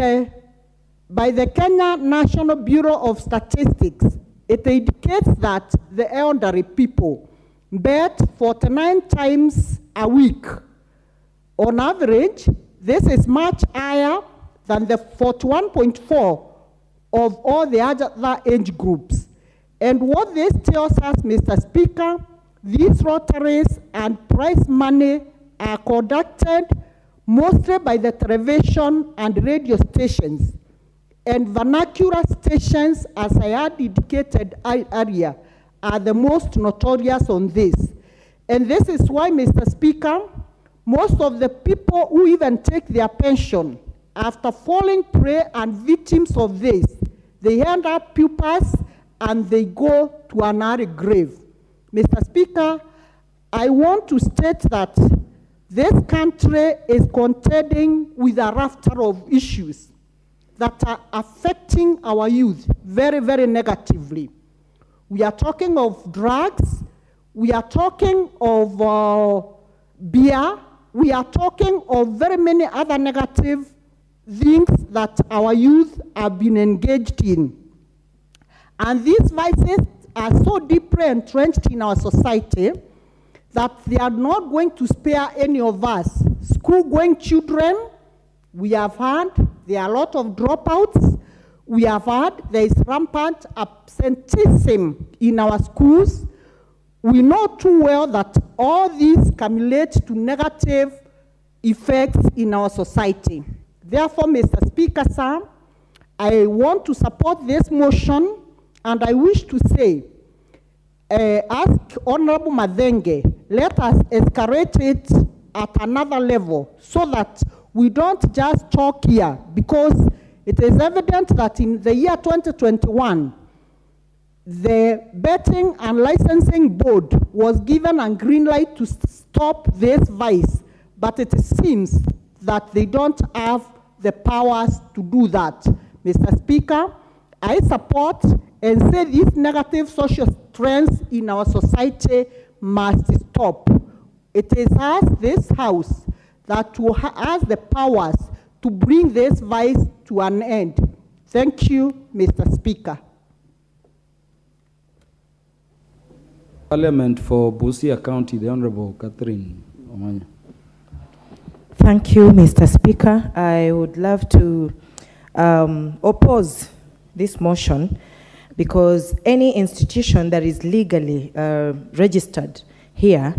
by the Kenya National Bureau of Statistics, it indicates that the elderly people bet 49 times a week. On average, this is much higher than the 41.4 of all the other age groups. And what this tells us, Mr. Speaker, these lotteries and prize money are conducted mostly by the television and radio stations. And vernacular stations, as I had indicated earlier, are the most notorious on this. And this is why, Mr. Speaker, most of the people who even take their pension after falling prey and victims of this, they end up paupers and they go to an early grave. Mr. Speaker, I want to state that this country is contending with a raft of issues that are affecting our youth very, very negatively. We are talking of drugs, we are talking of beer, we are talking of very many other negative things that our youth have been engaged in. And these vices are so deeply entrenched in our society that they are not going to spare any of us. School-going children, we have had, there are a lot of dropouts. We have had, there is rampant absenteeism in our schools. We know too well that all these accumulate to negative effects in our society. Therefore, Mr. Speaker, sir, I want to support this motion, and I wish to say, ask Honorable Mathenge, let us escalate it at another level so that we don't just talk here, because it is evident that in the year 2021, the Betting and Licensing Board was given a green light to stop this vice, but it seems that they don't have the powers to do that. Mr. Speaker, I support and say these negative social trends in our society must stop. It is us, this House, that has the powers to bring this vice to an end. Thank you, Mr. Speaker. Parliament for Busia County, the Honorable Catherine Omanya. Thank you, Mr. Speaker. I would love to oppose this motion because any institution that is legally registered here,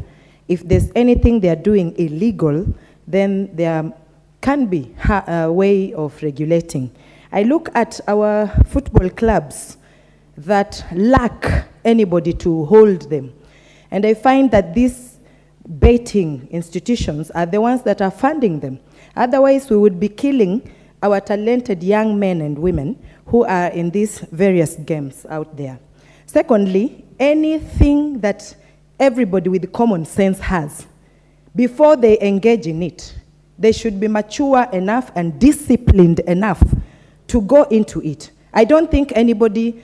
if there's anything they are doing illegal, then there can be a way of regulating. I look at our football clubs that lack anybody to hold them. And I find that these betting institutions are the ones that are funding them. Otherwise, we would be killing our talented young men and women who are in these various games out there. Secondly, anything that everybody with common sense has, before they engage in it, they should be mature enough and disciplined enough to go into it. I don't think anybody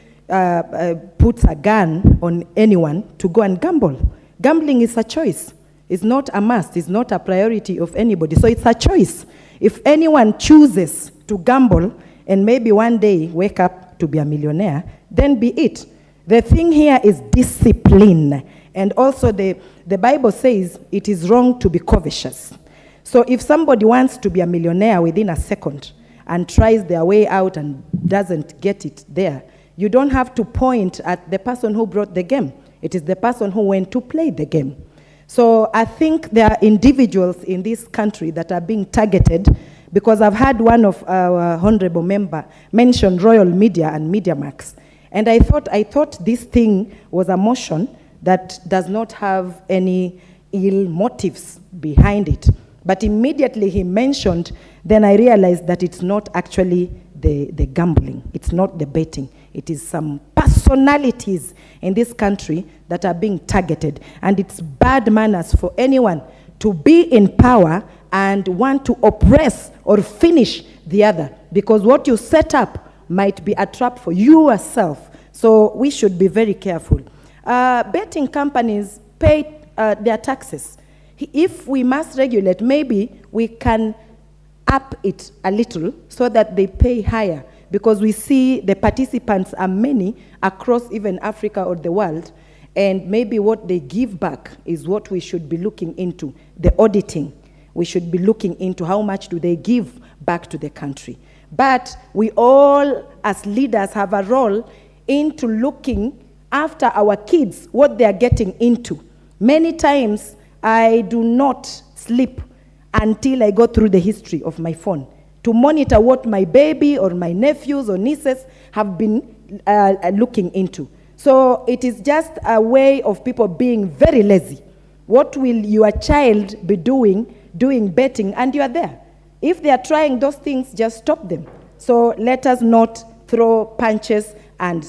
puts a gun on anyone to go and gamble. Gambling is a choice. It's not a must, it's not a priority of anybody. So it's a choice. If anyone chooses to gamble and maybe one day wake up to be a millionaire, then be it. The thing here is discipline. And also the Bible says it is wrong to be covetous. So if somebody wants to be a millionaire within a second and tries their way out and doesn't get it there, you don't have to point at the person who brought the game. It is the person who went to play the game. So I think there are individuals in this country that are being targeted, because I've had one of our honorable member mention Royal Media and MediaMax. And I thought this thing was a motion that does not have any ill motives behind it. But immediately he mentioned, then I realized that it's not actually the gambling. It's not the betting. It is some personalities in this country that are being targeted. And it's bad manners for anyone to be in power and want to oppress or finish the other. Because what you set up might be a trap for you yourself. So we should be very careful. Betting companies pay their taxes. If we must regulate, maybe we can up it a little so that they pay higher, because we see the participants are many across even Africa or the world, and maybe what they give back is what we should be looking into, the auditing. We should be looking into how much do they give back to the country. But we all, as leaders, have a role into looking after our kids, what they are getting into. Many times, I do not sleep until I go through the history of my phone to monitor what my baby or my nephews or nieces have been looking into. So it is just a way of people being very lazy. What will your child be doing betting, and you are there? If they are trying those things, just stop them. So let us not throw punches and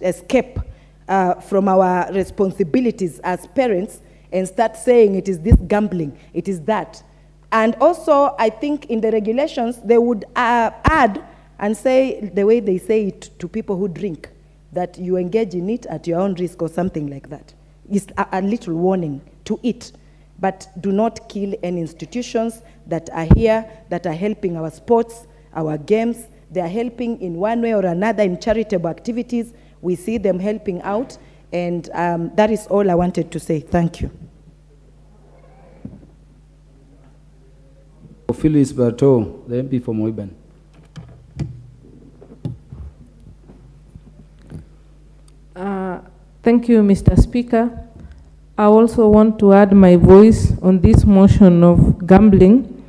escape from our responsibilities as parents and start saying it is this gambling, it is that. And also, I think in the regulations, they would add and say, the way they say it to people who drink, that you engage in it at your own risk or something like that. It's a little warning to it. But do not kill any institutions that are here, that are helping our sports, our games. They are helping in one way or another in charitable activities. We see them helping out. And that is all I wanted to say. Thank you. Phyllis Berto, the MP for Moiben. Thank you, Mr. Speaker. I also want to add my voice on this motion of gambling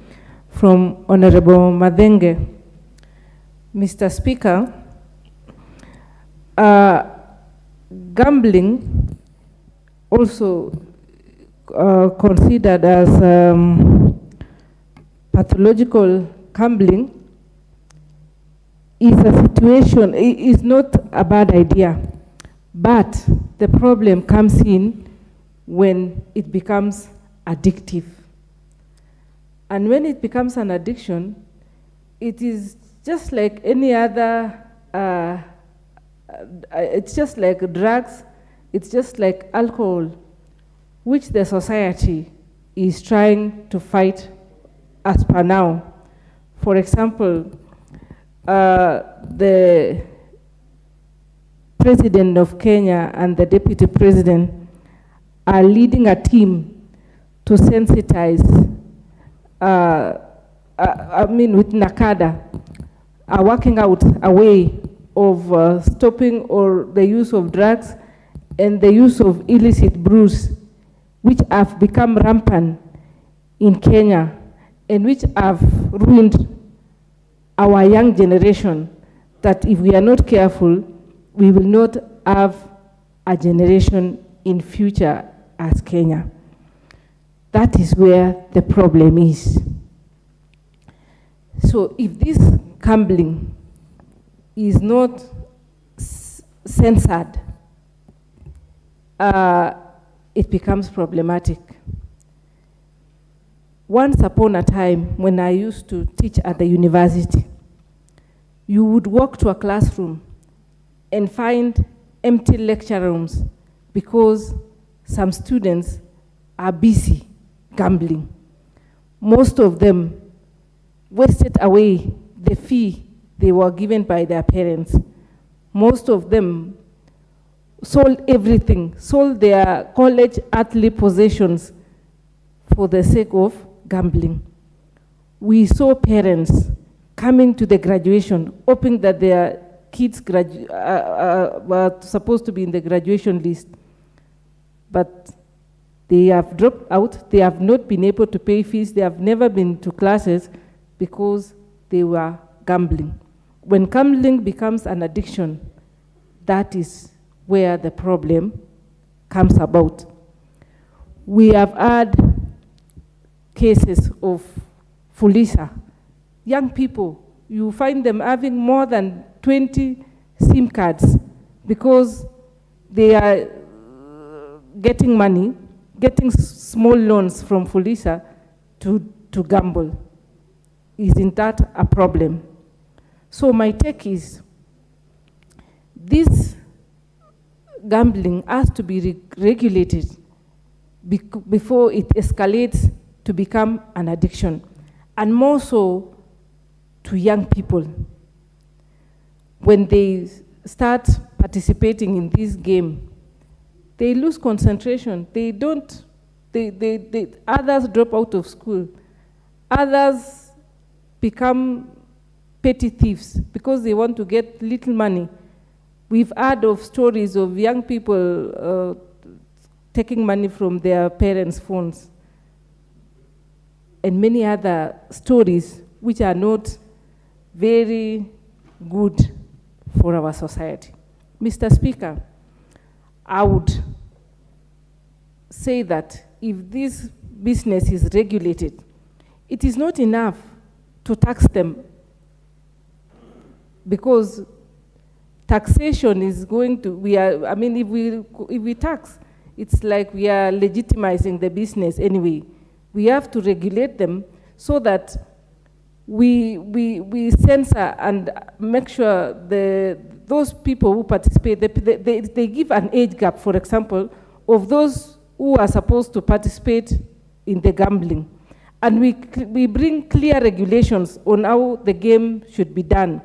from Honorable Madenge. Mr. Speaker, gambling also considered as pathological gambling is a situation, is not a bad idea, but the problem comes in when it becomes addictive. And when it becomes an addiction, it is just like any other, it's just like drugs, it's just like alcohol, which the society is trying to fight as per now. For example, the President of Kenya and the Deputy President are leading a team to sensitize, with NACADA, are working out a way of stopping or the use of drugs and the use of illicit brews, which have become rampant in Kenya and which have ruined our young generation, that if we are not careful, we will not have a generation in future as Kenya. That is where the problem is. So if this gambling is not censored, it becomes problematic. Once upon a time, when I used to teach at the university, you would walk to a classroom and find empty lecture rooms because some students are busy gambling. Most of them wasted away the fee they were given by their parents. Most of them sold everything, sold their college earthly possessions for the sake of gambling. We saw parents coming to the graduation, hoping that their kids were supposed to be in the graduation list, but they have dropped out. They have not been able to pay fees. They have never been to classes because they were gambling. When gambling becomes an addiction, that is where the problem comes about. We have had cases of Fulisa. Young people, you find them having more than 20 SIM cards because they are getting money, getting small loans from Fulisa to gamble. Isn't that a problem? So my take is, this gambling has to be regulated before it escalates to become an addiction, and more so to young people. When they start participating in this game, they lose concentration. Others drop out of school. Others become petty thieves because they want to get little money. We've heard of stories of young people taking money from their parents' phones, and many other stories which are not very good for our society. Mr. Speaker, I would say that if this business is regulated, it is not enough to tax them, because taxation is going to, if we tax, it's like we are legitimizing the business anyway. We have to regulate them so that we censor and make sure those people who participate, they give an age gap, for example, of those who are supposed to participate in the gambling. And we bring clear regulations on how the game should be done.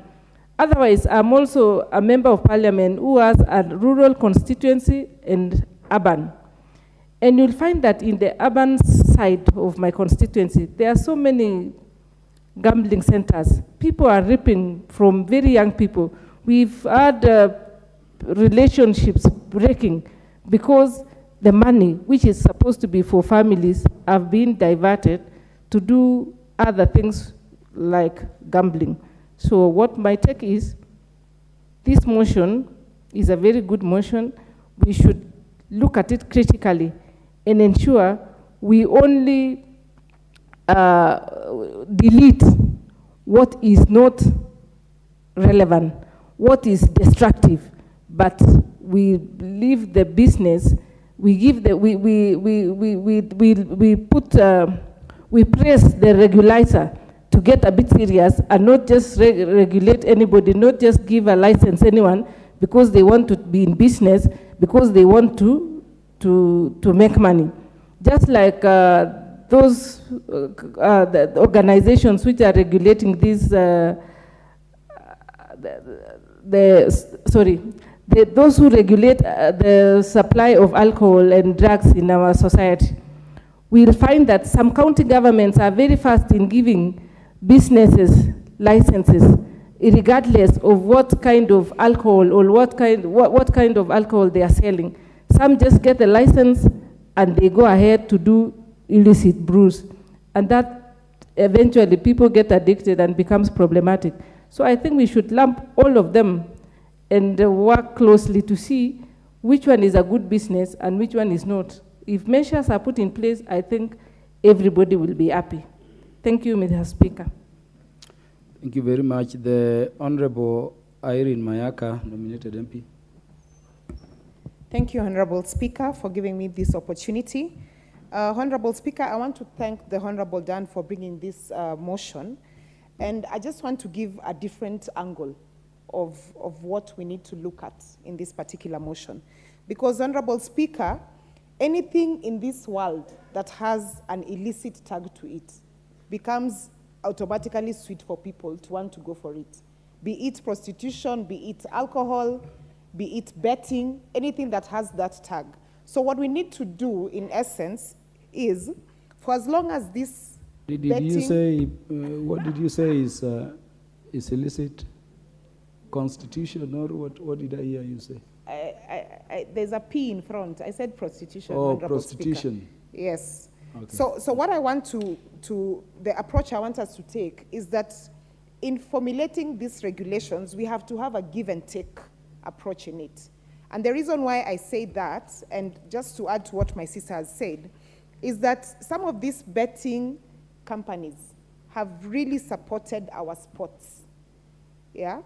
Otherwise, I'm also a member of parliament who has a rural constituency and urban. And you'll find that in the urban side of my constituency, there are so many gambling centers. People are reaping from very young people. We've had relationships breaking because the money, which is supposed to be for families, have been diverted to do other things like gambling. So what my take is, this motion is a very good motion. We should look at it critically and ensure we only delete what is not relevant, what is destructive, but we leave the business. We give the we press the regulator to get a bit serious and not just regulate anybody, not just give a license anyone because they want to be in business, because they want to make money. Just like those the organizations which are regulating these, those who regulate the supply of alcohol and drugs in our society, we'll find that some county governments are very fast in giving businesses licenses, regardless of what kind of alcohol or what kind of alcohol they are selling. Some just get a license and they go ahead to do illicit brews, and that eventually people get addicted and becomes problematic. So I think we should lump all of them and work closely to see which one is a good business and which one is not. If measures are put in place, I think everybody will be happy. Thank you, Mr. Speaker. Thank you very much. The Honorable Irene Mayaka, nominated MP. Thank you, Honorable Speaker, for giving me this opportunity. Honorable Speaker, I want to thank the Honorable Dan for bringing this motion. And I just want to give a different angle of what we need to look at in this particular motion. Because, Honorable Speaker, anything in this world that has an illicit tag to it becomes automatically sweet for people to want to go for it. Be it prostitution, be it alcohol, be it betting, anything that has that tag. So what we need to do, in essence, is for as long as this Did betting... you say, what did you say is illicit? Constitution, or what did I hear you say? There's a P in front. I said prostitution. Oh, Honorable prostitution. Speaker. Yes. Okay. So what I want the approach I want us to take is that in formulating these regulations, we have to have a give and take approach in it. And the reason why I say that, and just to add to what my sister has said, is that some of these betting companies have really supported our sports. Yeah?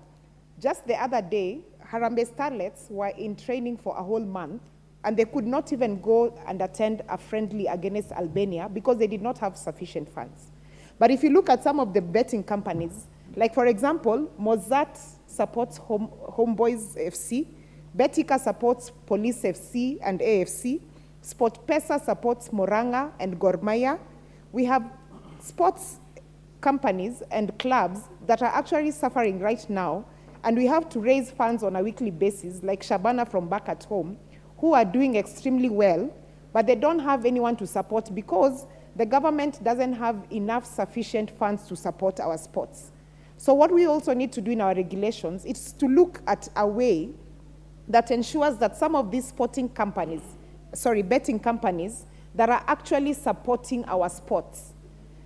Just the other day, Harambee Starlets were in training for a whole month, and they could not even go and attend a friendly against Albania because they did not have sufficient funds. But if you look at some of the betting companies, like for example, Mozart supports Homeboys FC, Betika supports Police FC and AFC, SportPesa supports Moranga and Gor Mahia. We have sports companies and clubs that are actually suffering right now, and we have to raise funds on a weekly basis, like Shabana from back at home, who are doing extremely well, but they don't have anyone to support because the government doesn't have enough sufficient funds to support our sports. So what we also need to do in our regulations is to look at a way that ensures that some of these betting companies that are actually supporting our sports,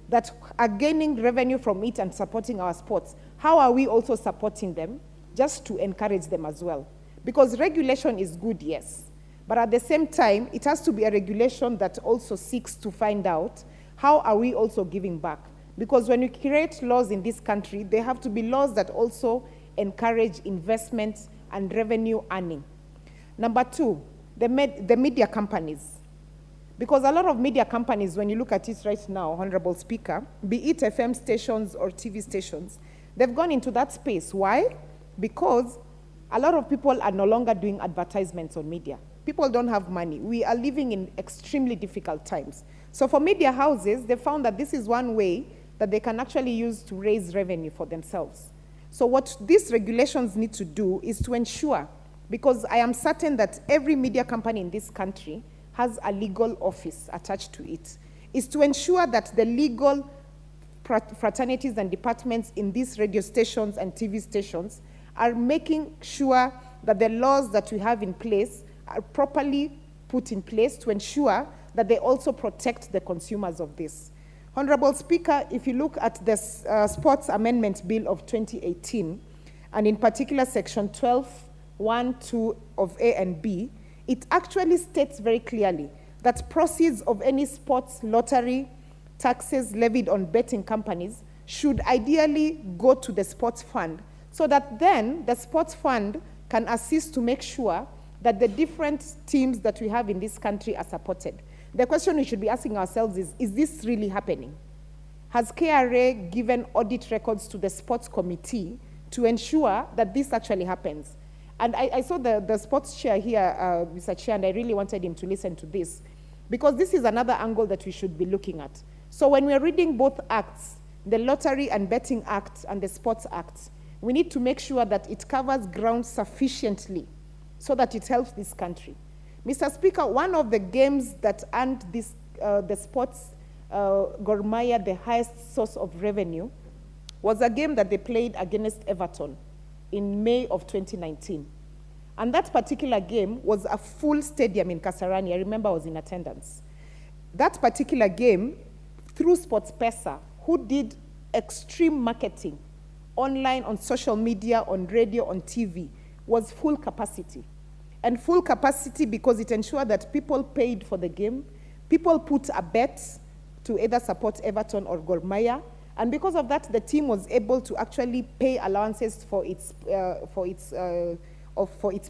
that are gaining revenue from it and supporting our sports, how are we also supporting them? Just to encourage them as well. Because regulation is good, yes, but at the same time, it has to be a regulation that also seeks to find out how are we also giving back. Because when you create laws in this country, they have to be laws that also encourage investments and revenue earning. Number two, the media companies. Because a lot of media companies, when you look at it right now, Honorable Speaker, be it FM stations or TV stations, they've gone into that space. Why? Because a lot of people are no longer doing advertisements on media. People don't have money. We are living in extremely difficult times. So for media houses, they found that this is one way that they can actually use to raise revenue for themselves. So what these regulations need to do is to ensure, because I am certain that every media company in this country has a legal office attached to it, is to ensure that the legal fraternities and departments in these radio stations and TV stations are making sure that the laws that we have in place are properly put in place to ensure that they also protect the consumers of this. Honorable Speaker, if you look at the Sports Amendment Bill of 2018, and in particular Section 12(1)(2) of A and B, it actually states very clearly that proceeds of any sports lottery taxes levied on betting companies should ideally go to the sports fund, so that then the sports fund can assist to make sure that the different teams that we have in this country are supported. The question we should be asking ourselves is this really happening? Has KRA given audit records to the sports committee to ensure that this actually happens? And I saw the sports chair here, Mr. Chair, and I really wanted him to listen to this, because this is another angle that we should be looking at. So when we're reading both acts, the Lottery and Betting Act and the Sports Act, we need to make sure that it covers ground sufficiently so that it helps this country. Mr. Speaker, one of the games that earned this, the sports Gor Mahia the highest source of revenue was a game that they played against Everton in May of 2019. And that particular game was a full stadium in Kasarani. I remember I was in attendance. That particular game, through SportPesa, who did extreme marketing online, on social media, on radio, on TV, was full capacity. And full capacity because it ensured that people paid for the game, people put a bet to either support Everton or Gor Mahia, and because of that, the team was able to actually pay allowances for its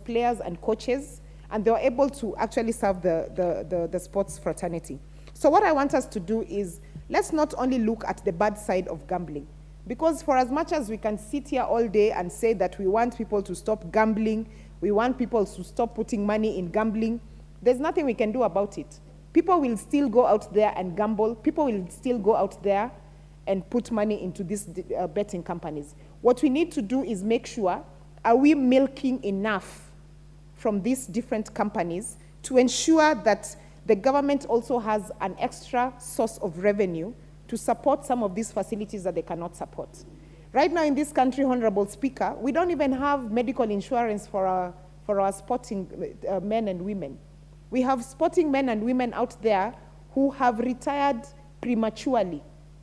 players and coaches, and they were able to actually serve the sports fraternity. So what I want us to do is, let's not only look at the bad side of gambling, because for as much as we can sit here all day and say that we want people to stop gambling, we want people to stop putting money in gambling, There's nothing we can do about it. People will still go out there and gamble. People will still go out there and put money into these betting companies. What we need to do is make sure, are we milking enough from these different companies to ensure that the government also has an extra source of revenue to support some of these facilities that they cannot support. Right now in this country, Honorable Speaker, we don't even have medical insurance for our sporting men and women. We have sporting men and women out there who have retired prematurely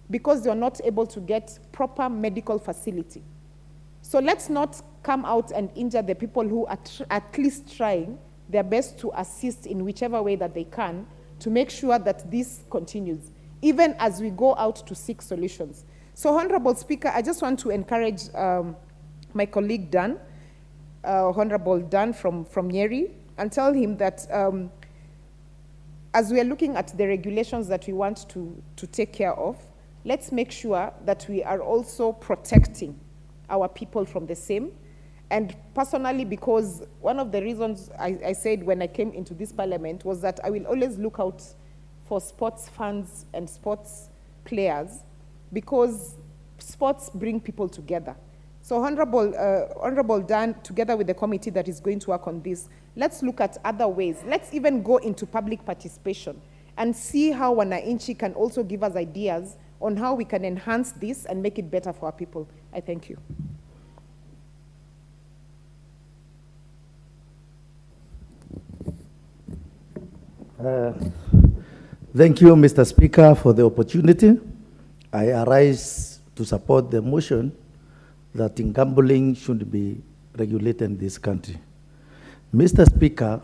because they're not able to get proper medical facility. So let's not come out and injure the people who are at least trying their best to assist in whichever way that they can to make sure that this continues, even as we go out to seek solutions. So, Honorable Speaker, I just want to encourage my colleague Dan, Honorable Dan from Nyeri, and tell him that as we are looking at the regulations that we want to take care of, let's make sure that we are also protecting our people from the same. And personally, because one of the reasons I said when I came into this parliament was that I will always look out for sports fans and sports players, because sports bring people together. So Honorable Dan, together with the committee that is going to work on this, let's look at other ways. Let's even go into public participation and see how Wananchi can also give us ideas on how we can enhance this and make it better for our people. I thank you. Thank you, Mr. Speaker, for the opportunity. I arise to support the motion that gambling should be regulated in this country. Mr. Speaker,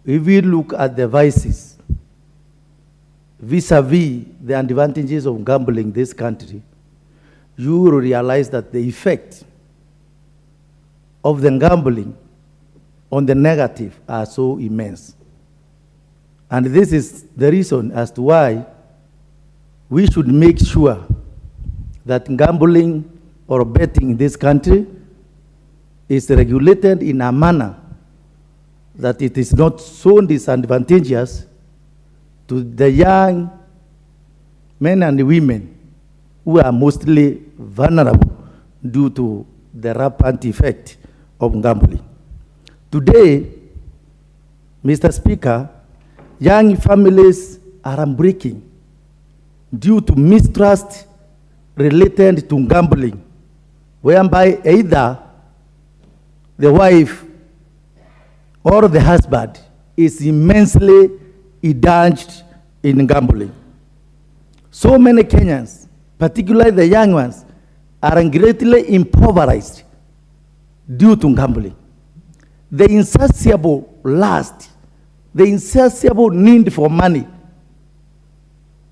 if we look at the vices vis-a-vis the advantages of gambling in this country, you will realize that the effect of the gambling on the negative are so immense. And this is the reason as to why we should make sure that gambling or betting in this country is regulated in a manner that it is not so disadvantageous to the young men and women who are mostly vulnerable due to the rampant effect of gambling. Today, Mr. Speaker, young families are unbreaking due to mistrust related to gambling, whereby either the wife or the husband is immensely indulged in gambling. So many Kenyans, particularly the young ones, are greatly impoverished due to gambling. The insatiable lust, the insatiable need for money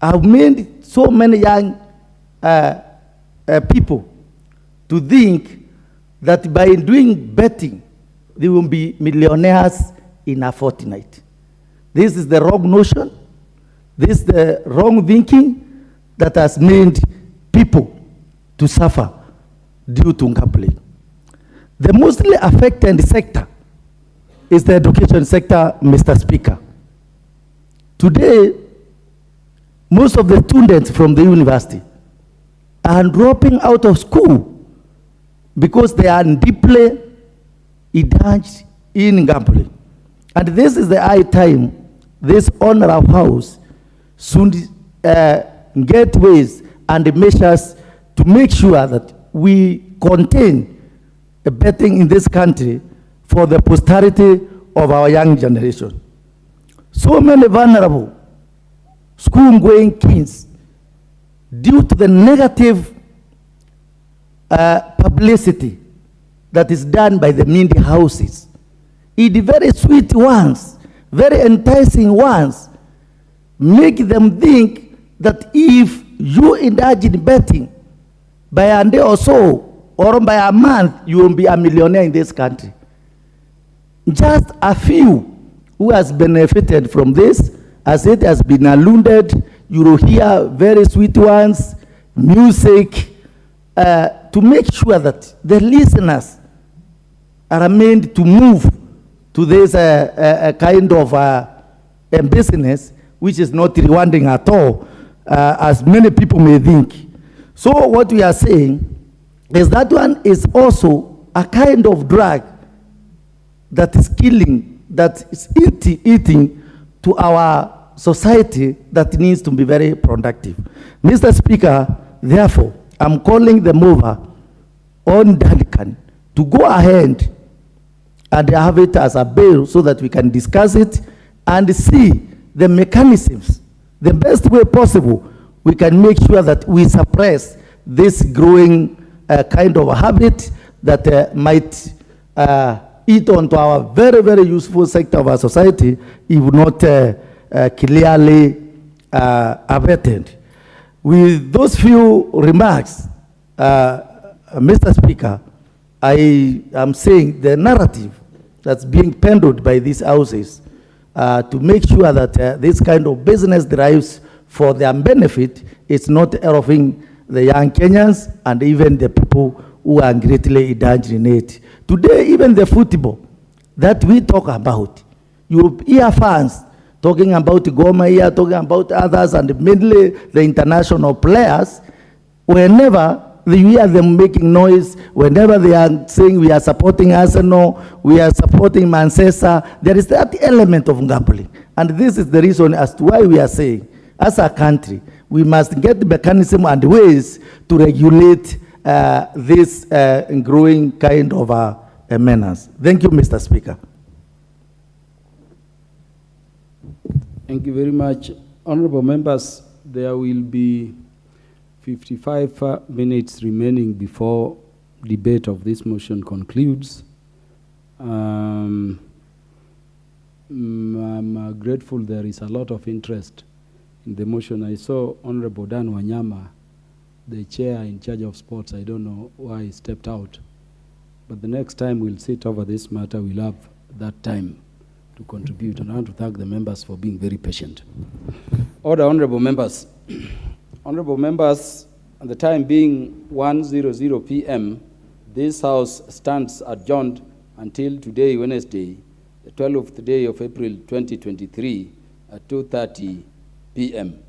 have made so many young people to think that by doing betting, they will be millionaires in a fortnight. This is the wrong notion. This is the wrong thinking that has made people to suffer due to gambling. The mostly affected sector is the education sector, Mr. Speaker. Today, most of the students from the university are dropping out of school because they are deeply indulged in gambling. And this is the high time this owner of house should get ways and measures to make sure that we contain betting in this country for the posterity of our young generation. So many vulnerable school-going kids, due to the negative publicity that is done by the media houses, it very sweet ones, very enticing ones, make them think that if you indulge in betting, by a day or so, or by a month, you will be a millionaire in this country. Just a few who has benefited from this, as it has been alluded, you will hear very sweet ones, music, to make sure that the listeners are made to move to this kind of business, which is not rewarding at all, as many people may think. So what we are saying is that one is also a kind of drug that is killing, that is eating to our society that needs to be very productive. Mr. Speaker, therefore, I'm calling the mover on Duncan to go ahead and have it as a bill so that we can discuss it and see the mechanisms, the best way possible we can make sure that we suppress this growing kind of habit that might eat onto our very, very useful sector of our society if not clearly averted. With those few remarks, Mr. Speaker, I am saying the narrative that's being peddled by these houses to make sure that this kind of business derives for their benefit is not helping the young Kenyans and even the people who are greatly endangered in it. Today, even the football that we talk about, you hear fans talking about Goma here, talking about others, and mainly the international players, whenever you hear them making noise, whenever they are saying we are supporting Arsenal, we are supporting Manchester, there is that element of gambling. And this is the reason as to why we are saying, as a country, we must get the mechanism and ways to regulate this growing kind of menace. Thank you, Mr. Speaker. Thank you very much. Honorable members, there will be 55 minutes remaining before debate of this motion concludes. I'm grateful there is a lot of interest in the motion. I saw Honorable Dan Wanyama, the chair in charge of sports. I don't know why he stepped out. But the next time we'll sit over this matter, we'll have that time to contribute. And I want to thank the members for being very patient. Order, honorable members. Honorable members, at the time being 1:00 p.m., this House stands adjourned until today, Wednesday, the 12th day of April 2023 at 2:30 p.m.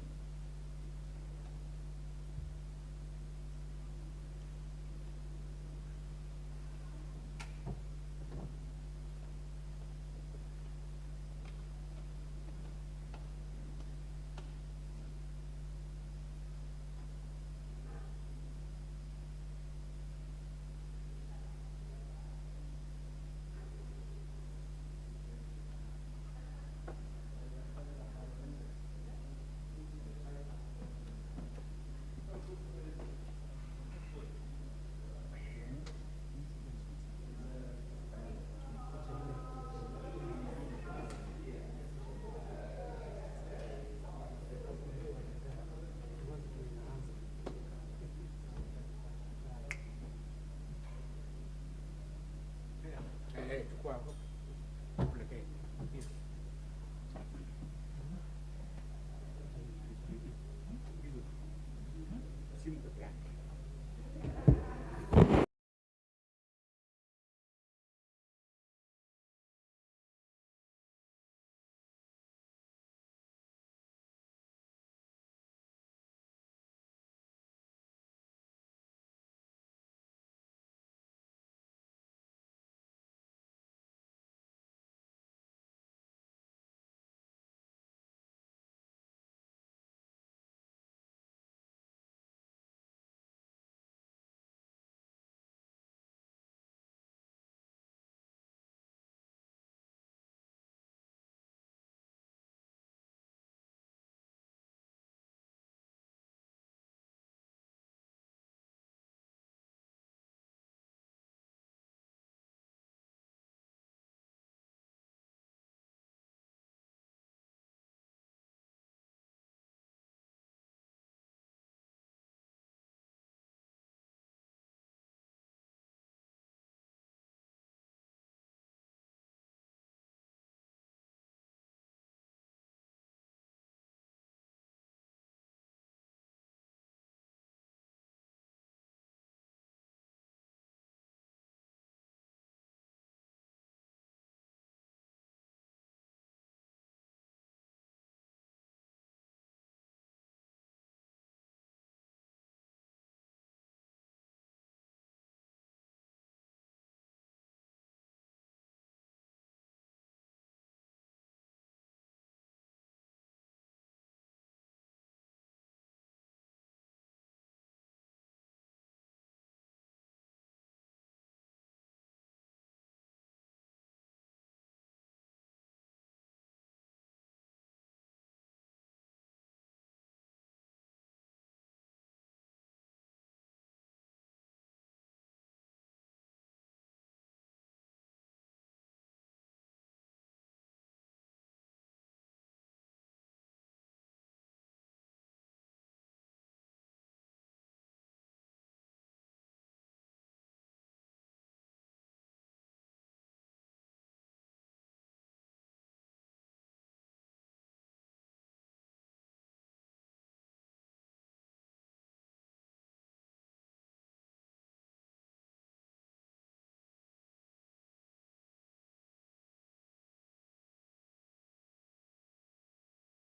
Hey,